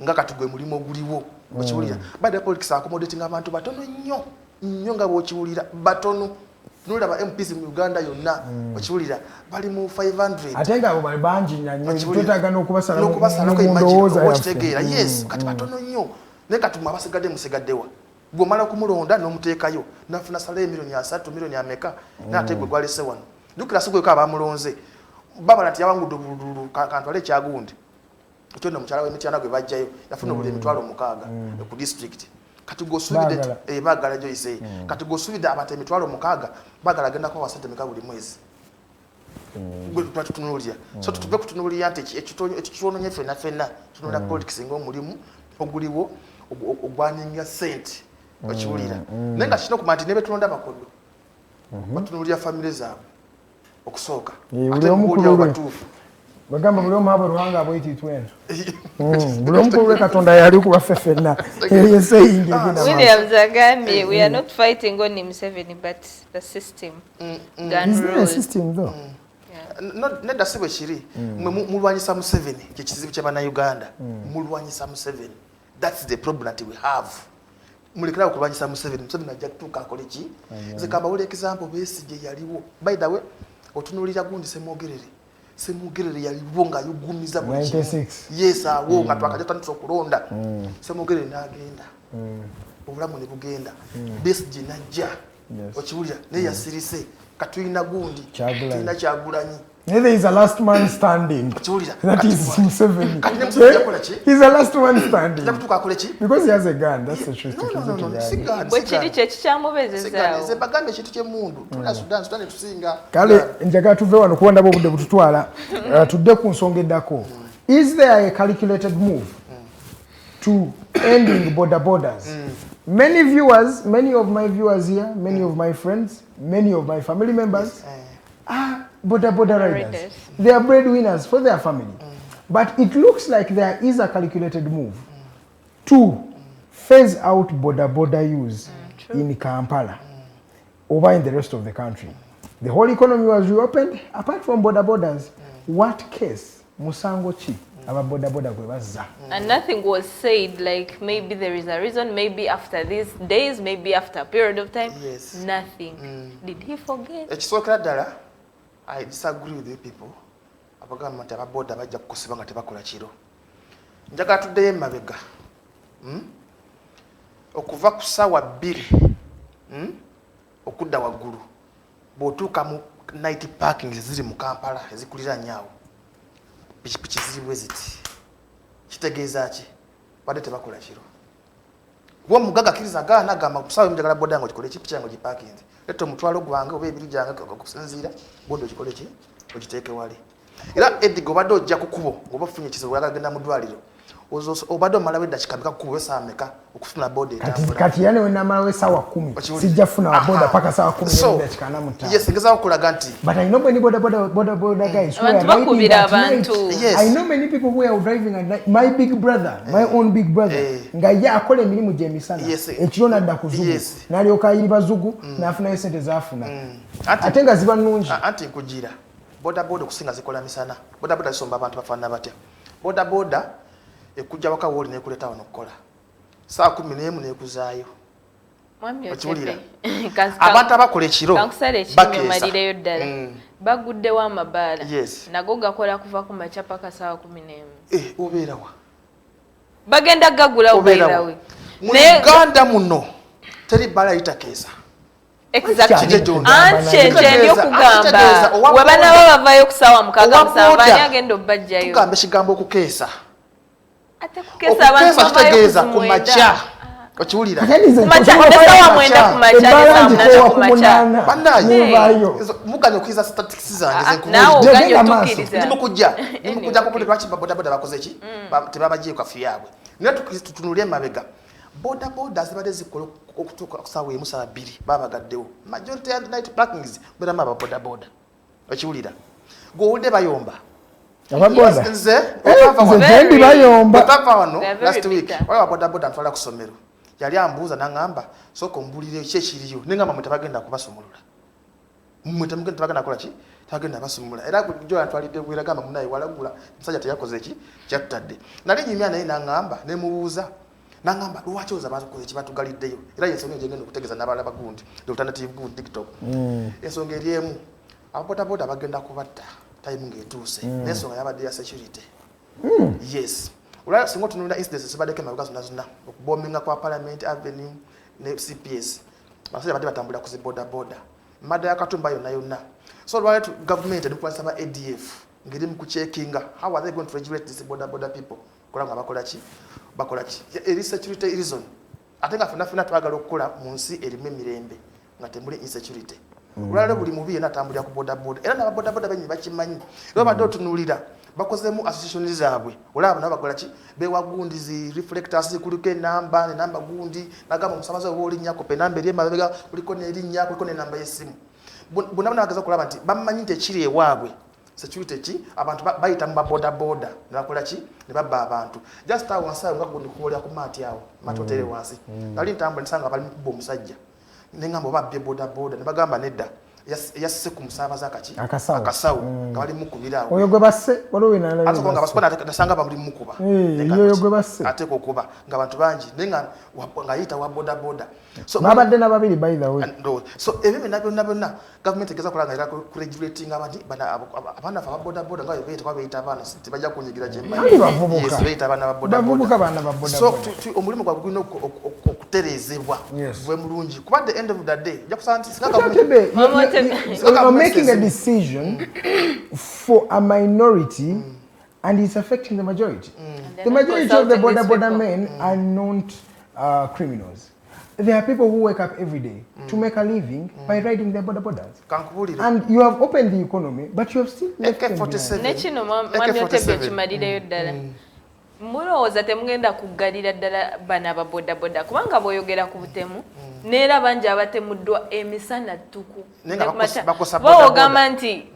nga kati gwe mulimu oguliwo okiwulira badde politics accommodating abantu batono nnyo nga bw'okiwulira batono tunuulira ba MPs mu Uganda yonna okiwulira bali mu 500 ate nga abo bali bangi nnyo twetaaga n'okubasalako imagine okitegeera yes kati batono nnyo naye kati mwe abasigadde musigaddewa gwomala kumulonda n'omuteekayo nafuna sala emiliyoni 3 miliyoni ameka n'ate gwe gwalese wano jukira sigweko abamulonze baba nti yawangudde obululu kantwale ekyagundi ekyo nno mukyala w'emityana gwe bajjayo yafuna obuli emitwalo 6 ku district kati gosubidde baagala gyoyise kati gosubidde abantu emitwalo 6 baagala agenda kuba wasente meka buli mwezi gwe tutunuulira so tutube kutunuulira nti ekitwononye ffenna tunuulira politics ng'omulimu oguliwo ogwaninga sente okiwulira naye nga kino okumanya nti nebetulonda bakodo batunuulira famire zaabwe okusooka ate mubuulyawo batuufu bagamba buli omu abo ruhanga abwetitwena buli omu kulwe katonda yali kubaffe ffenna yeseyingi Williams agambye we are not fighting only Museveni but the system nedda si bwe kiri mulwanyisa Museveni kyekizibu ky'abannayuganda mulwanyisa Museveni that's the problem that we have mulekera okulwanyisa Museveni ajja kutuuka akole ki nze kambawula example Besigye yaliwo by the way otunuulira gundi Semugerere yaliwo ng'ayugumiza buli kimu yes awo nga twakajja tutandise okulonda Semugerere n'agenda obulamu ne bugenda Besigye najja okiwulira naye yasirise katulina gundi tulina Kyagulanyi. There is a last man standing. That is Museveni. He's a last man standing. Because he has a gun. That's the truth. Kale njagala tuve wano kuwanda bobudde bututwala tudde ku nsonga eddako. Is there a calculated move to ending border borders? Many viewers, many of my viewers here, many of my friends, many of my family members are border riders. They are breadwinners for their family. But it looks like there is a calculated move to phase out border use in Kampala over in the rest of the country. The whole economy was reopened apart from borders. What case? Musango chi? And nothing was said, like maybe there is a reason, maybe after these days, maybe after a period of time. Yes. Nothing. Did he forget? I disagree with you people. Abagamba nti ababoda bajja kukusiba nga tebakola kiro. Njagala tuddeyo emabega. Okuva ku ssaawa 2 okudda waggulu bw'otuuka mu night parking ziri mu Kampala ezikulira nyaawo pikipiki ziri ziti kitegeeza ki badde tebakola kiro gwo mugaga kiriza gaana gamba kusaawa njagala boda ngo kikole kipiki yango gipakinze leto omutwalo gwange oba ebiri gyange okusinziira bondo kikole ki okiteeke wali era edigo badde ojja kukubo ng'oba ofunye ekizibu oyagala genda mu ddwaliro obadde omalawo eddakiika meka kukuba essaawa meka okufuna boda etambula kati yani we namalawo essaawa 10 sijja funa boda paka ssaawa 10 n'eddakiika 45 yes ngezaako okulaga nti but I know many boda guys who are riding at night. I know many people who are driving at night. My big brother, my own big brother, nga ye akola emirimu gyemisana ekiro nadda ku zugu n'alyoka ayiriba zugu n'afunayo sente z'afuna ate nga ziba nnungi anti nkugira boda okusinga zikola misana boda zisomba abantu bafaanana batya boda ekujja waka wooli nekuleta wano okukola saa 11 nekuzaayo okiwulira abantu abakola ekiro bakeesamalireyo ddala baguddewo amabaala nago gakola kuva ku makya paka saa 11 obeerawa bagenda gagula obeerawe mu Uganda muno teri bbaala litakeesa anti okugamba we banaba bavayo ku ssaawa 6 ani agenda obbajjayo tugamba ekigambo okukeesa ate kukeesa abantu kitegeeza ku makya okiwulira muganya okuyiza statistics zange ndimukujja lwaki babodaboda bakoze ki tebabagyeko kafi yaabwe naye tutunulye emabega bodaboda zibadde zikola okutuuka kusaawa emu saa 2 babagaddewo majority and night parkings beramu ababodaboda okiwulira gwowulidde bayomba otava wano last week waliwo ababodaboda ntwala ku ssomero yali ambuuza naŋŋamba sooka ombulire ki ekiriyo neŋŋamba mwe tebagenda kubasomolola mwe tebagenda kukola ki tebagenda basomolola era jo yantwalidde bwera gamba munaye walagula musajja teyakoze ki kyatutadde nali nyumya naye naŋŋamba nemubuuza naŋŋamba lwaki oza bakoze ki batugaliddeyo era yensonga egyengenda okutegeeza n'abalala bagundi the alternative good tiktok ensonga eri emu ababodaboda bagenda kubatta time ng'etuuse n'ensonga yabadde ya security yes olwa singa otunulira incidents zibaddeko emabega zonna okubombinga kwa Parliament Avenue ne CPS abasajja badde batambulira ku zibodaboda mmadda ya Katumba yonna so olwaleero government edikukwasa ba ADF ngeri mu kucheckinga how are they going to regulate these bodaboda people kulanga bakola ki eri security reason ate nga fena twagala okukola mu nsi erimu emirembe nga temuli insecurity olwaleero buli mubi yenna atambulira ku bodaboda era n'ababodaboda benyi bakimanyi era badde otunulira bakozemu association zaabwe olaba nabo bakola ki bewagundi zi reflectors kuliko enamba nenamba gundi nagamba omusamaza w'olinnyako pe namba eri emabega kuliko n'erinnya kuliko n'enamba y'essimu bonna bageza okulaba nti bamanyi nti ekiri ewaabwe security ki abantu bayita mu babodaboda ne bakola ki ne babba abantu just awo wansi awo nga gundi kuwolera ku maati awo maati otere wansi nali ntambula nisanga bali mu kubba omusajja neŋŋamba obabbye bodaboda ne bagamba nedda yasse ku musaabaza akasawo nga bali mukubira awo oyo gwe basse waliwo wenalaba ate nga basipona nasanga bali mukuba oyo gwe basse ate kukuba nga abantu bangi naye nga yita wa bodaboda so babadde na babiri by the way so ebyo byonna government egeza kulanga era ku regulating abaana fa bodaboda nga beyita kwa beyita abaana tebajja kunyigira gyemmanyi beyita abaana babodaboda so omulimu gwabwe gulina okutereezebwa bwe mulungi kuba the end of the day ojja kusanga nti singa government you're making a decision for a minority and it's affecting the majority. The majority of the boda men are not criminals. There are people who wake up every day to make a living by riding their bodas. And you have opened the economy, but you have still left them behind. Mulowooza temugenda kuggalira ddala bana babodaboda kubanga bw'oyogera ku butemu neera bangi abatemuddwa emisana ttuku boogamba nti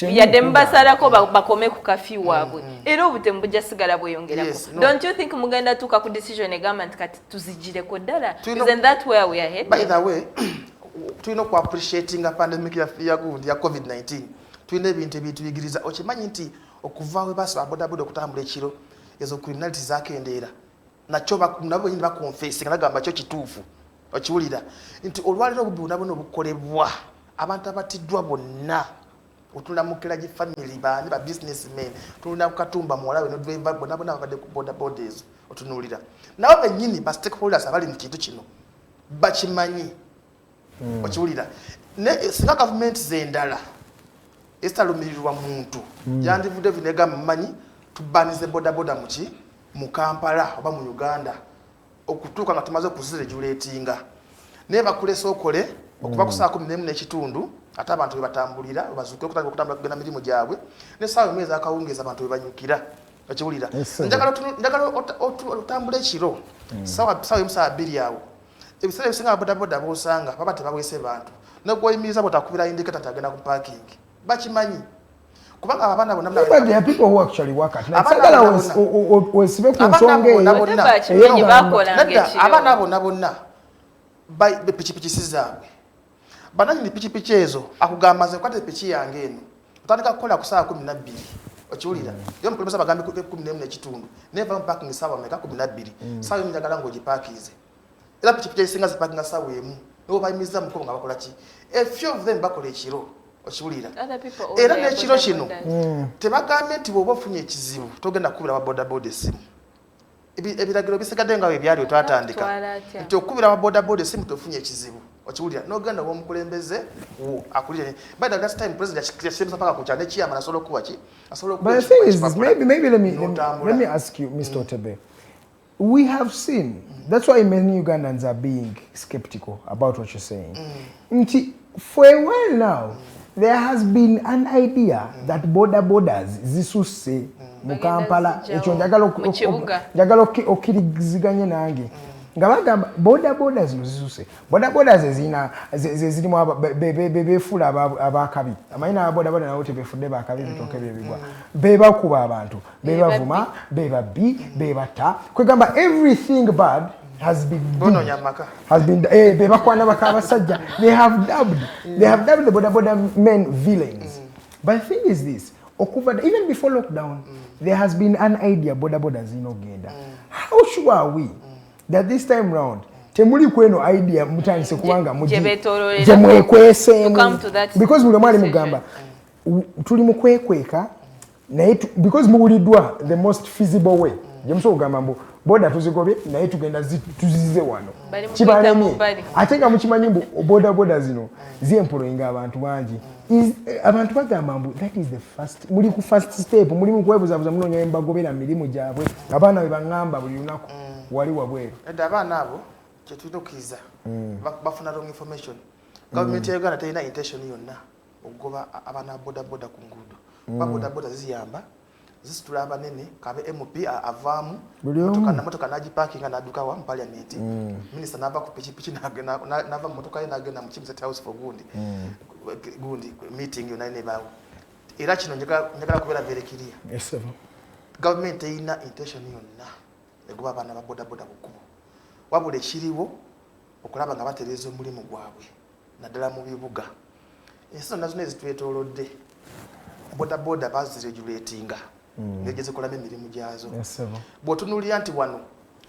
yadde mubasalako bakome ku kafi waabwe era obutemu bujja sigala bweyongerako don't you think mugenda tuuka ku decision egamba nti kati tuzigireko ddala isn't that where we are headed? By the way tulina oku appreciating a pandemic ya COVID-19 tulina ebintu ebituyigiriza okimanyi nti okuva we basaba bodaboda okutambula ekiro ezo criminality zakendeera nakyo nabo nyini bakonfesi nagamba kyo kituufu okiwulira nti olwaliro obubunabona obukolebwa abantu abatiddwa bonna otulina mukera gi family bani ba businessmen tulina kukatumba muwala we nodrive bonabona abadde ku bodaboda ezo otunuulira nabo bennyini ba stakeholders abali mu kintu kino bakimanyi okiwulira singa government zendala esitalumirirwa muntu yandivudde vinegamba mmanyi tubanize bodaboda muki mu Kampala oba mu Uganda okutuuka nga tumaze okuziregulatinga naye bakulesa okole okuva ku saa 11 n'ekitundu ate abantu we batambulira bazuuke okutandika okutambula kugenda mirimu gyabwe ne saa emwezi akawungeeza abantu we banyukira okiwulira njagala otambula ekiro sawa emusaa 2 awo ebiseera ebisinga bodaboda bosanga baba tebaweese bantu nokubayimiriza botakubira indicata tagenda ku parking bakimanyi kubanga abaana bonna but there are people who actually work at night sagala wesibe ku nsonga abaana bonna pikipiki sizaabwe bananyini pikipiki ezo akugamba nze kwate piki yange eno otandika kukola ku saawa 12 okiwulira yo mukulembeza bagambi 11 n'ekitundu neva mu parking saawa meka 12 saawa emu njagala ng'ogipaakinze era pikipiki ezisinga zipakinga saawa emu nibo bayimiriza mu kkubo nga bakola ki a few of them bakola ekiro okiwulira era n'ekiro kino tebagambye nti bw'oba ofunye ekizibu togenda kukubira wa bodaboda essimu ebiragiro bisigadde nga webyali otwatandika nti okubira wa bodaboda essimu tofunye ekizibu okiwulira n'ogenda w'omukulembeze wo akulire by the last time president yasemesa paka kukyana ekiyama nasobola okuwa ki asobola okuwa. But the thing is, maybe let me ask you, Mr. Otebe. We have seen, that's why many Ugandans are being skeptical about what you're saying. For a while now, there has been an idea that borders zisuse mu Kampala ekyo njagala okkiriziganye nange nga bagamba boda zino zisuse boda zirimu befuula abakabi amanyina abodaboda nawo tebefudde bakabi bitooke byebigwa bebakuba abantu bebavuma bebabbi bebata kwegamba everything bad has been bebakwana bakabasajja they have dubbed the boda men villains. But the thing is this, even before lockdown there has been an idea boda zinogenda. How sure are we that this time round temuli kweno idea mutandise kubanga mujemwekweseemu because buli mwali mugamba tuli mukwekweka naye because muwuliddwa the most feasible way jemusobola kugamba mbu boda tuzigobye naye tugenda tuzize wano kibalemye ate nga mukimanyi mbu boda zino ziemployinga abantu bangi abantu bagamba mbu that is the first muli ku first step muli mukwebuzabuza munoonya embagobera mirimu gyabwe abaana be baŋŋamba buli lunaku wali wabweru edda abaana abo kyetulina okkiriza bafuna wrong information gavumenti ya Uganda terina intention yonna okugoba abaana bodaboda ku nguudo bodaboda ziyamba zisitula abanene kabe MP avaamu motoka nagiparkinga nadukawa mu parliament minisita nava ku pikipiki nava mu motoka ye nagenda mu Chief State House for gundi meeting yonna nebaawo era kino njagala kubeera verekiriya gavumenti terina intention yonna egoba abaana ba bodaboda bukubo wabula ekiriwo okulaba nga batereeza omulimu gwabwe naddala mu bibuga ensi zonna zonna ezitwetoolodde bodaboda baziregulatinga ngezikolamu emirimu gyazo bw'otunuulira nti wano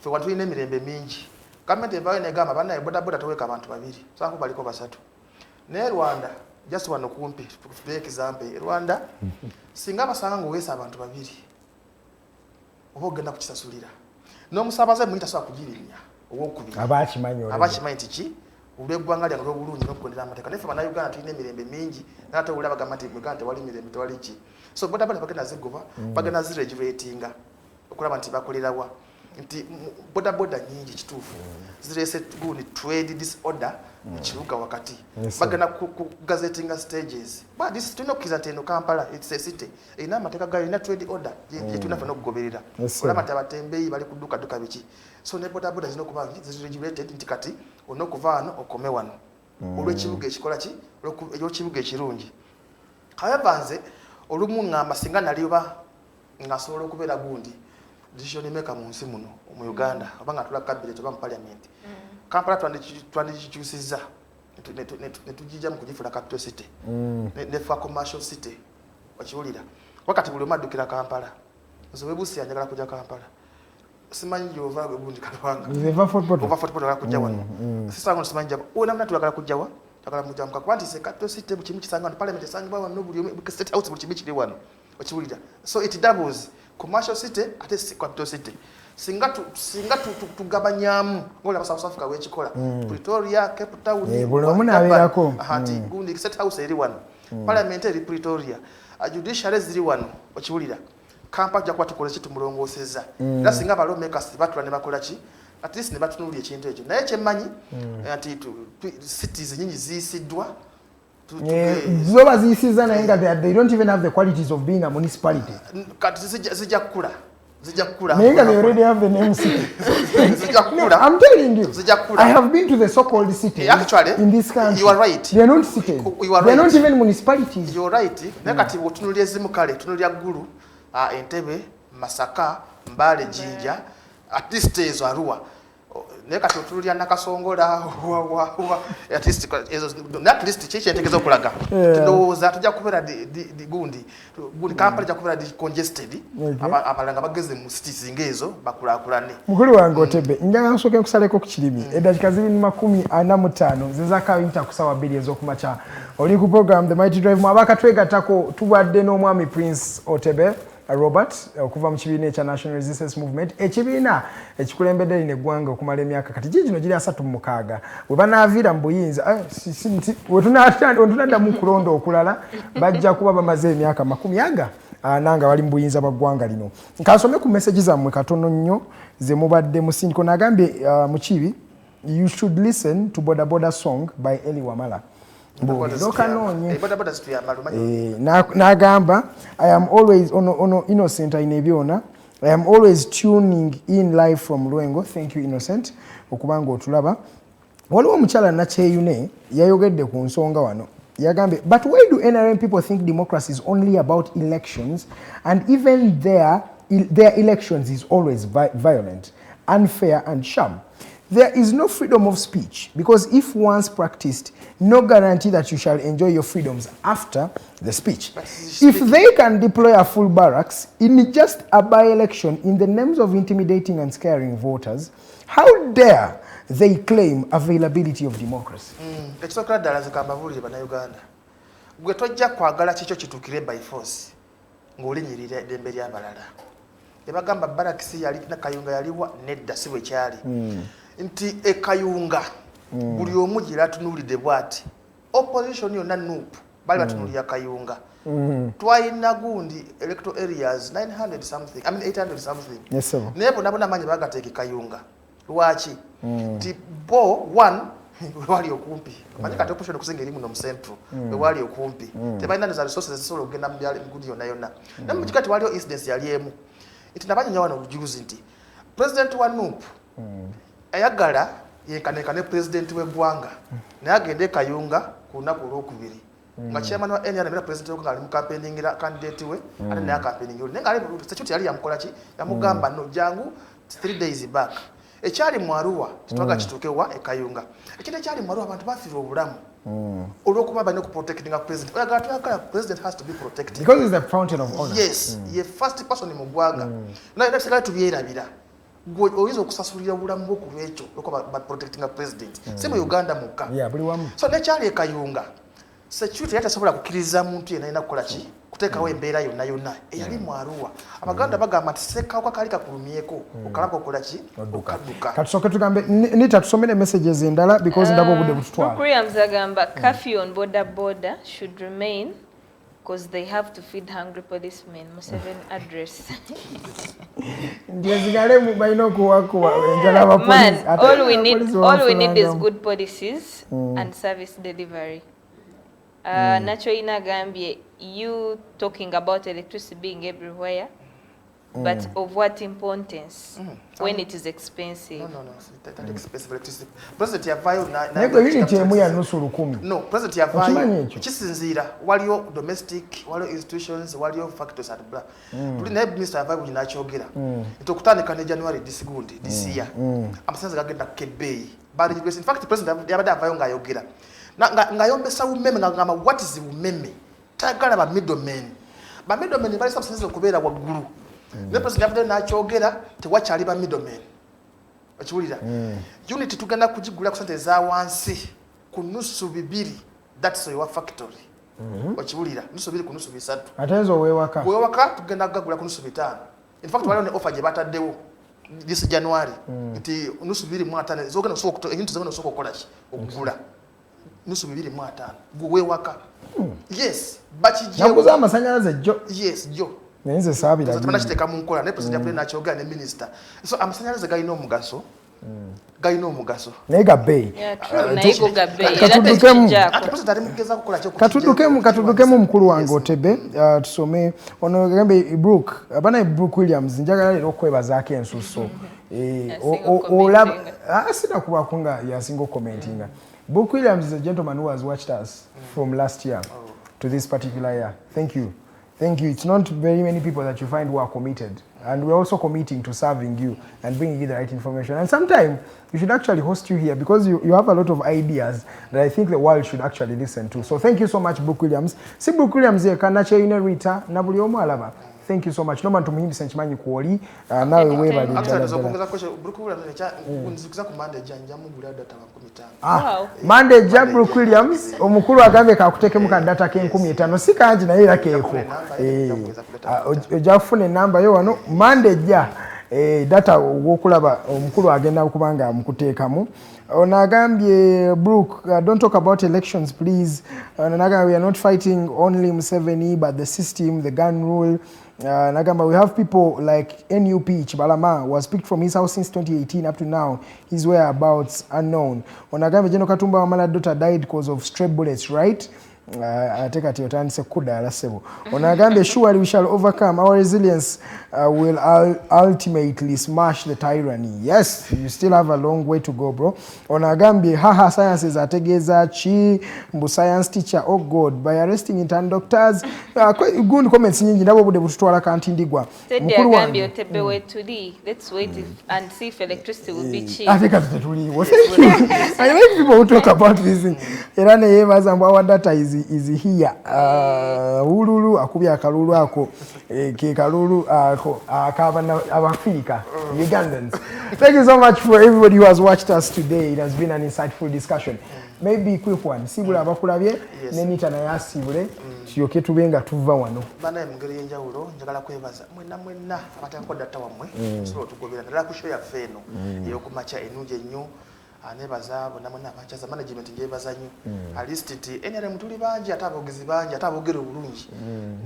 ffe wano tulina emirembe mingi gavumenti evaayo negamba bannaye bodaboda toweeka abantu 2 sanko baliko 3 naye Rwanda just wano kumpi tukufude example Rwanda singa basanga ng'oweesa abantu 2 oba ogenda kukisasulira n'omusaabaze muyita sobola kugirinnya owokubiri abakimanyi nti ki olw'eggwanga lyange olw'obulungi n'okukondera amateeka naye ffe bannayuganda tulina emirembe mingi naate owulira bagamba nti Uganda tewali mirembe tewali ki so bodaboda bagenda zigoba bagenda ziregulatinga okulaba nti bakolerawa nti bodaboda nyingi kituufu zireese gundi trade disorder mu kibuga wakati bagenda kugazetinga stages tulina okukkiriza nti eno Kampala it's a city erina amateeka gayo erina trade order gyetulina fena okugoberera olaba nti abatembeeyi bali kudukaduka biki so ne bodaboda zirina okuba ziregulated nti kati olina okuva wano okome wano olw'ekibuga ekikola ki olw'ekibuga ekirungi however nze olumu ngamba singa nalioba ngasobola okubeera gundi decision maker mu nsi muno mu Uganda oba nga tula cabinet oba mu parliament Kampala twandikikyusizza netugijja mu kugifula capital city nefa commercial city okiwulira wakati buli omu addukira Kampala nze webusi yanjagala kujja Kampala simanyi gyova gundi kalwanga ova football agala kujja wano sisango simanyi jaba ona mna tulagala kujja wa takala mujja muka kwanti se capital city mu kimu kisanga no parliament sanga wano buli omu state house mu kimu kiri wano okiwulira so it doubles commercial city ate capital city singa tugabanyamu ngola South Africa wekikola Pretoria Cape Town buli omu nabeerako hati gundi state house eri wano parliament eri Pretoria judiciary ziri wano okiwulira Kampala jja kuba tukola kitu mulongooseza era singa balawmakers batula ne bakola ki at least ne batunuulira ekintu ekyo naye kyemmanyi nti cities nyingi ziyisiddwa zoba ziyisiza naye nga they don't even have the qualities of being a municipality. Kati zijja kukula. Naye nga they already have the name city. I'm telling you, I have been to the so-called cities in this country. You are right. They are not cities. They are not even municipalities. You are right. Naye kati otunulya ezimu kale tunulya Gulu, Entebbe, Masaka, Mbale, Jinja, at least ezo Arua. Naye kati otunulya Nakasongola, at least kiki entegeeza okulaga. Tulowooza tujja kubeera gundi Kampala ejja kubeera congested, abalanga bageze mu cities ng'ezo bakulaakulane. Mukulu wange Otebe, njagala nsooke nkusaleko ku kirimi. Eddakiika 45 ze zaakawinta ku ssaawa 2 ez'okumakya. Oli ku program The Mighty Drive mu abakatwegattako tubadde n'omwami Prince Otebe Robert okuva mu kibiina ekya National Resistance Movement, ekibiina ekikulembedde lino eggwanga okumala emyaka kati gino giri 36 bwe banaaviira mu buyinza wetunaddamu kulonda okulala bajja kuba bamaze emyaka 40 nanga bali mu buyinza bwa ggwanga lino. Nkasome ku message zammwe katono nnyo ze mubadde musindiko nagambye mu kibi, you should listen to Boda Boda song by Eli Wamala. Nagamba, I am always ono Innocent Ainebyona. I am always tuning in live from Lwengo. Thank you, Innocent. Okubanga otulaba. Waliwo omukyala Nakyeyune yayogedde ku nsonga wano. Yagambe, but why do NRM people think democracy is only about elections, and even their elections is always violent, unfair and sham? There is no freedom of speech, because if once practiced, no guarantee that you shall enjoy your freedoms after the speech. If they can deploy a full barracks in just a by-election in the names of intimidating and scaring voters, how dare they claim availability of democracy? Ekisooka ddala zikambabulire bannayuganda. Gwe tojja kwagala kikyo kituukire by force ng'olinyirira eddembe ly'abalala. Ebagamba barakisi yali na Kayunga yaliwa nedda si bwe kyali. Nti ekayunga buli omu gira atunuulidde bw'ati. Opposition yonna nuupu bali batunuulira Kayunga. Twalina gundi electoral areas 900 something, I mean 800 something. Yes, sir. Naye bonna bamanyi bagateeka Kayunga. Lwaki? Nti bo one wali okumpi. Manyi kati opposition okusinga eri muno mu central. Wali okumpi. Tebalina za resources ezisobola okugenda mu byalo gundi yonna yonna. Naye mu kikati waliwo incidents yali emu. Iti nabanyanya wano obujulizi nti President wa NUP ayagala yenkanekane president w'eggwanga naye agende Kayunga ku lunaku olwokubiri nga chairman wa NRM era president w'eggwanga ali mu campaigningira candidate we ate naye campaigningira naye ng'ali security yali yamukola ki yamugamba no jangu 3 days back ekyali mu Arua kitwaga kituuke wa Kayunga ekindi ekyali mu Arua abantu bafiirwa obulamu olw'okuba balina okuprotectinga president oyagala tuyagala president has to be protected because he's the fountain of honor. Yes, ye first person mu ggwanga naye nasigala tubyerabira gwe oyinza okusasulira obulamu bw'okulwekyo okuba protectinga president si mu Uganda mukka so nekyali Kayunga security yatasobola kukkiriza muntu yenna alina kukola ki kuteekawo embeera yonna yonna eyali mu Arua abaganda bagamba nti sekawuka kaali kakulumyeko okalako okola ki okadduka katusooke tugambe nita tusomere messages endala because ndaba obudde bututwala Programs agamba curfew on border should remain because they have to feed hungry policemen. Museveni address. Man, all we need is good policies and service delivery. Nacho inagambye, you talking about electricity being everywhere, but of what importance when it is expensive? No, that expensive electricity. President yavayo no, President yavayo kisinziira waliyo domestic, waliyo institutions, waliyo factors at blah. Tuli naye minister yavayo buli nakyogera. Okutandika ne January this year. Amasanzi gagenda kebbeeyi. In fact, President yabadde avayo ng'ayogera. Ngayombesa umeme ngamba what is umeme? Tagala ba middlemen. Ba middlemen bali substances okubeera waggulu. Ne president yabadde nakyogera tewakyali ba middlemen. Okiwulira? Unit tugenda kugigula ku sente za wansi ku nusu 2. That's your factory. Okiwulira? Nusu 2 ku nusu 3. Atenzo wewaka. Wewaka tugenda kugula ku nusu 5. In fact waliwo ne offer gye bataddewo this January. Nti nusu 2.5 zogenda soko ekintu zogenda soko kola ki okugula. Nusu 2.5 gwe wewaka. Yes, but nakuza amasanyalaze jo. Yes, jo. Nenze sabira. Tumana kiteka mu nkola ne president yapule nakyogera ne minister. So amasanyalaze galina omugaso galina omugaso naye gabbeeyi katuddukemu mukulu wange Otebe tusome ono gambe Brooke abaana Brooke Williams njagala leero okwebazaako ensuso olaba sina kubaako nga yasinga okukomentinga. Brooke Williams is a gentleman who has watched us from last year to this particular year. Thank you. Thank you. It's not very many people that you find who are committed. And we're also committing to serving you and bringing you the right information. And sometime we should actually host you here because you have a lot of ideas that I think the world should actually listen to. So thank you so much, Brooke Williams. Si Brooke Williams here, Kanache Ine Rita, Nabuli Omalaba. Thank you so much. No man to muhimbi senchimanyi kuoli. Now we wave at Brooke Williams unzikiza ku Monday janja mugula data wa 15. Monday ja Brooke Williams omukulu agambe kakutekemu ka data ke 15 sikanji na era keeko. Ojafune namba yo wano Monday ja data wokulaba omukulu agenda okubanga mukuteekamu. Onagambye Brooke, don't talk about elections, please. Onagambye we are not fighting only Museveni, but the system, the gun rule. Nagamba, we have people like NUP Chibalama was picked from his house since 2018 up to now. His whereabouts unknown. Onagambye General Katumba Wamala's daughter died because of stray bullets, right? Ateka tiyotandise kudda alasebo. Onagambye surely we shall overcome. Our resilience will ultimately smash the tyranny. Yes, you still have a long way to go, bro. Onagambye haha sciences ategeeza chi mbu science teacher, oh God, by arresting intern doctors. Good comments nyingi nabo bude bututwala kantindigwa. Mukuru wange Otebe wetuli. Let's wait and see if electricity will be cheap. Ateka tutuli. I like people who talk about this thing. Era ne yebaza mbu our data is here. Ululu akubya akalulu ako ke kalulu akabana abafrika Ugandans. Thank you so much for everybody who has watched us today. It has been an insightful discussion. Maybe quick one. Sibula abakulabye nenita na yasibule tuyoke tubenga tuva wano. Bana emngeri yenjawulo njagala kwebaza mwenna abatako data wamwe so tukobera ndala kusho ya feno yokumacha enuje nnyo anebaza bonamona abachaza management njebaza nnyo at least ti enere mutuli banji atabogezi banji atabogero bulungi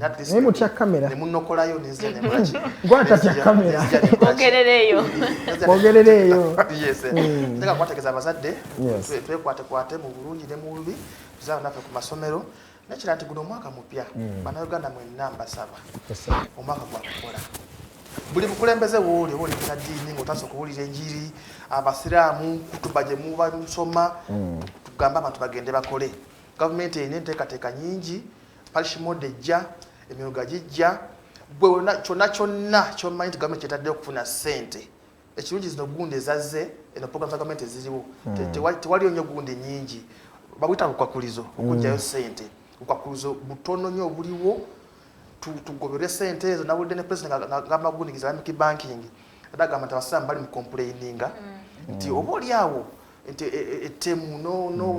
at least ne mutya kamera ne munnokolayo neze ne mulachi gwata tya kamera bogerereyo yes ndaka kwategeza abazadde twekwate mu bulungi ne mu bubi tuzaba nafe ku masomero nekira nti guno mwaka mupya bana Uganda mwenna mbasaba omwaka gwa kukola buli mukulembeze woli na dini ngotaso kuwulira enjiri abasiraamu kutubaje muba nsoma tugamba abantu bagende bakole government ene nteekateeka nyingi parish mode jja emyoga jijja bwe kyonna ky'omanyi government etadde okufuna ssente ekirungi zino gunde zazze eno program za government eziriwo tewaliyo nnyo gunde nyingi babuyita bukwakulizo okujjayo ssente bukwakulizo butono nnyo obuliwo tugobere sente ezo nawulidde ne president ngamba gunigiza Islamic banking adagamba nti abasiraamu bali mu complaininga nti oba oli awo nti ettemu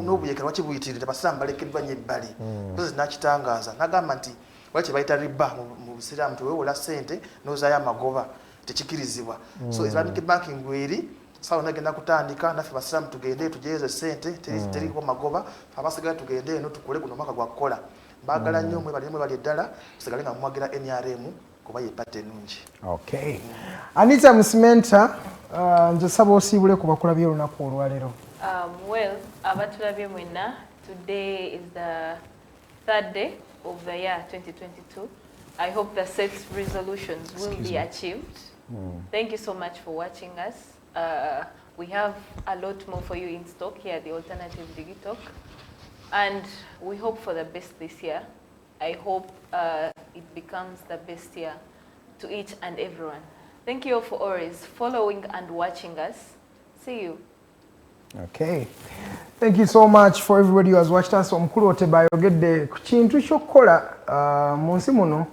n'obuyekera wakibuyitiridde abasiraamu balekeddwa nnyo ebbali president n'akitangaaza n'agamba nti waki bayita riba mu busiraamu nti weewola ssente n'ozaayo amagoba tekikirizibwa so Islamic banking weri sawa nagenda kutandika naffe basiraamu tugende tujeeze ssente teriko magoba abasigala tugende eno tukole guno mwaka gwa kukola bagala nnyo mwe bali eddala tusigale nga mwagira NRM kuba yepatte ennungi. Okay. Anita Musimenta nje sabo osibule ku bakulabye olunaku olwaleero. Well, abatulabye mwenna, today is the third day of the year 2022. I hope the set resolutions will be achieved. Thank you so much for watching us. We have a lot more for you in stock here at the Alternative Digitalk. And we hope for the best this year. I hope it becomes the best year to each and everyone. Thank you all for always following and watching us. See you. Okay. Thank you so much for everybody who has watched us. Omukulu Otebe ayogedde ku kintu ky'okukola mu nsi muno.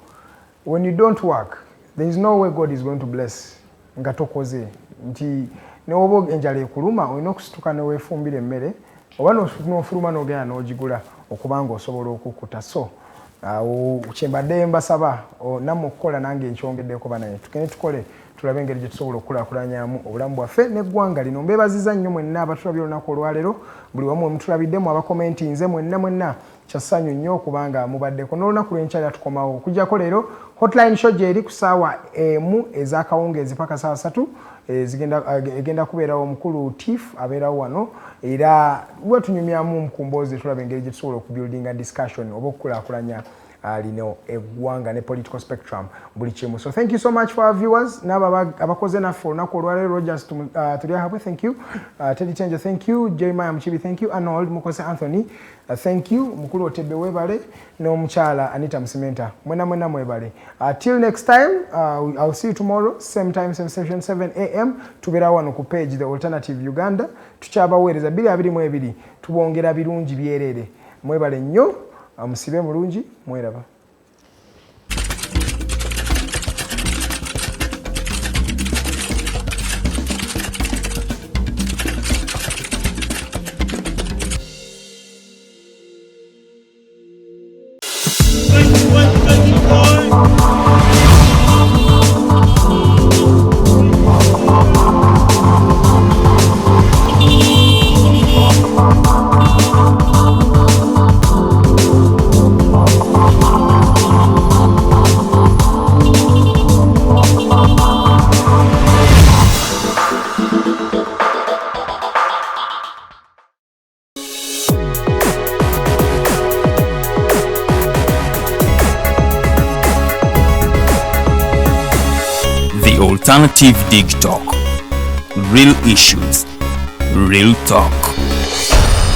When you don't work, there is no way God is going to bless nga tokoze. Nti ne obo enjala ekuluma olina okusituka ne weefumbira emmere. Oba n'ofuluma n'ogenda n'ogigula okubanga osobola okukuta. So kyembadde mbasaba nammwe okukola nange enkyongeddeko banaye tugende tukole tulabe engeri gye tusobola okkulaakulanyamu obulamu bwaffe n'eggwanga lino. Mbeebaziza nnyo mwenna abatulabye olunaku olwaleero buli wamu omutulabiddemu abakomenti nze mwenna kya ssanyu nnyo okubanga mubaddeko n'olunaku lw'enkyalira tukomawo okuggyako leero hotline show gy'eri ku ssaawa emu ez'akawungeezi paka ssaawa 3 egenda kubeerawo omukulu Tiff abeerawo wano era wetunyumyamu mukumbozi tulaba engeri gye tusobola okubuildinga discussion oba okukulaakulanya lino eggwanga ne political spectrum buli kimu. So thank you so much for our viewers n'abo abakoze naffe olunaku olwaleero. Rogers tuli ahabwe, thank you. Teddy Tenjo, thank you. Jeremiah Muchibi, thank you. Arnold Mukose Anthony, thank you. Mukulu Otebe webale n'omukyala Anita Musimenta, mwena mwebale. Till next time, I'll see you tomorrow same time same session 7 a.m. tubeera wano ku page The Alternative Uganda tukyabaweereza 222 tubongera birungi byerere. Mwebale nnyo, musibe mulungi, mweraba. Alternative Dig Talk. Real issues, real talk.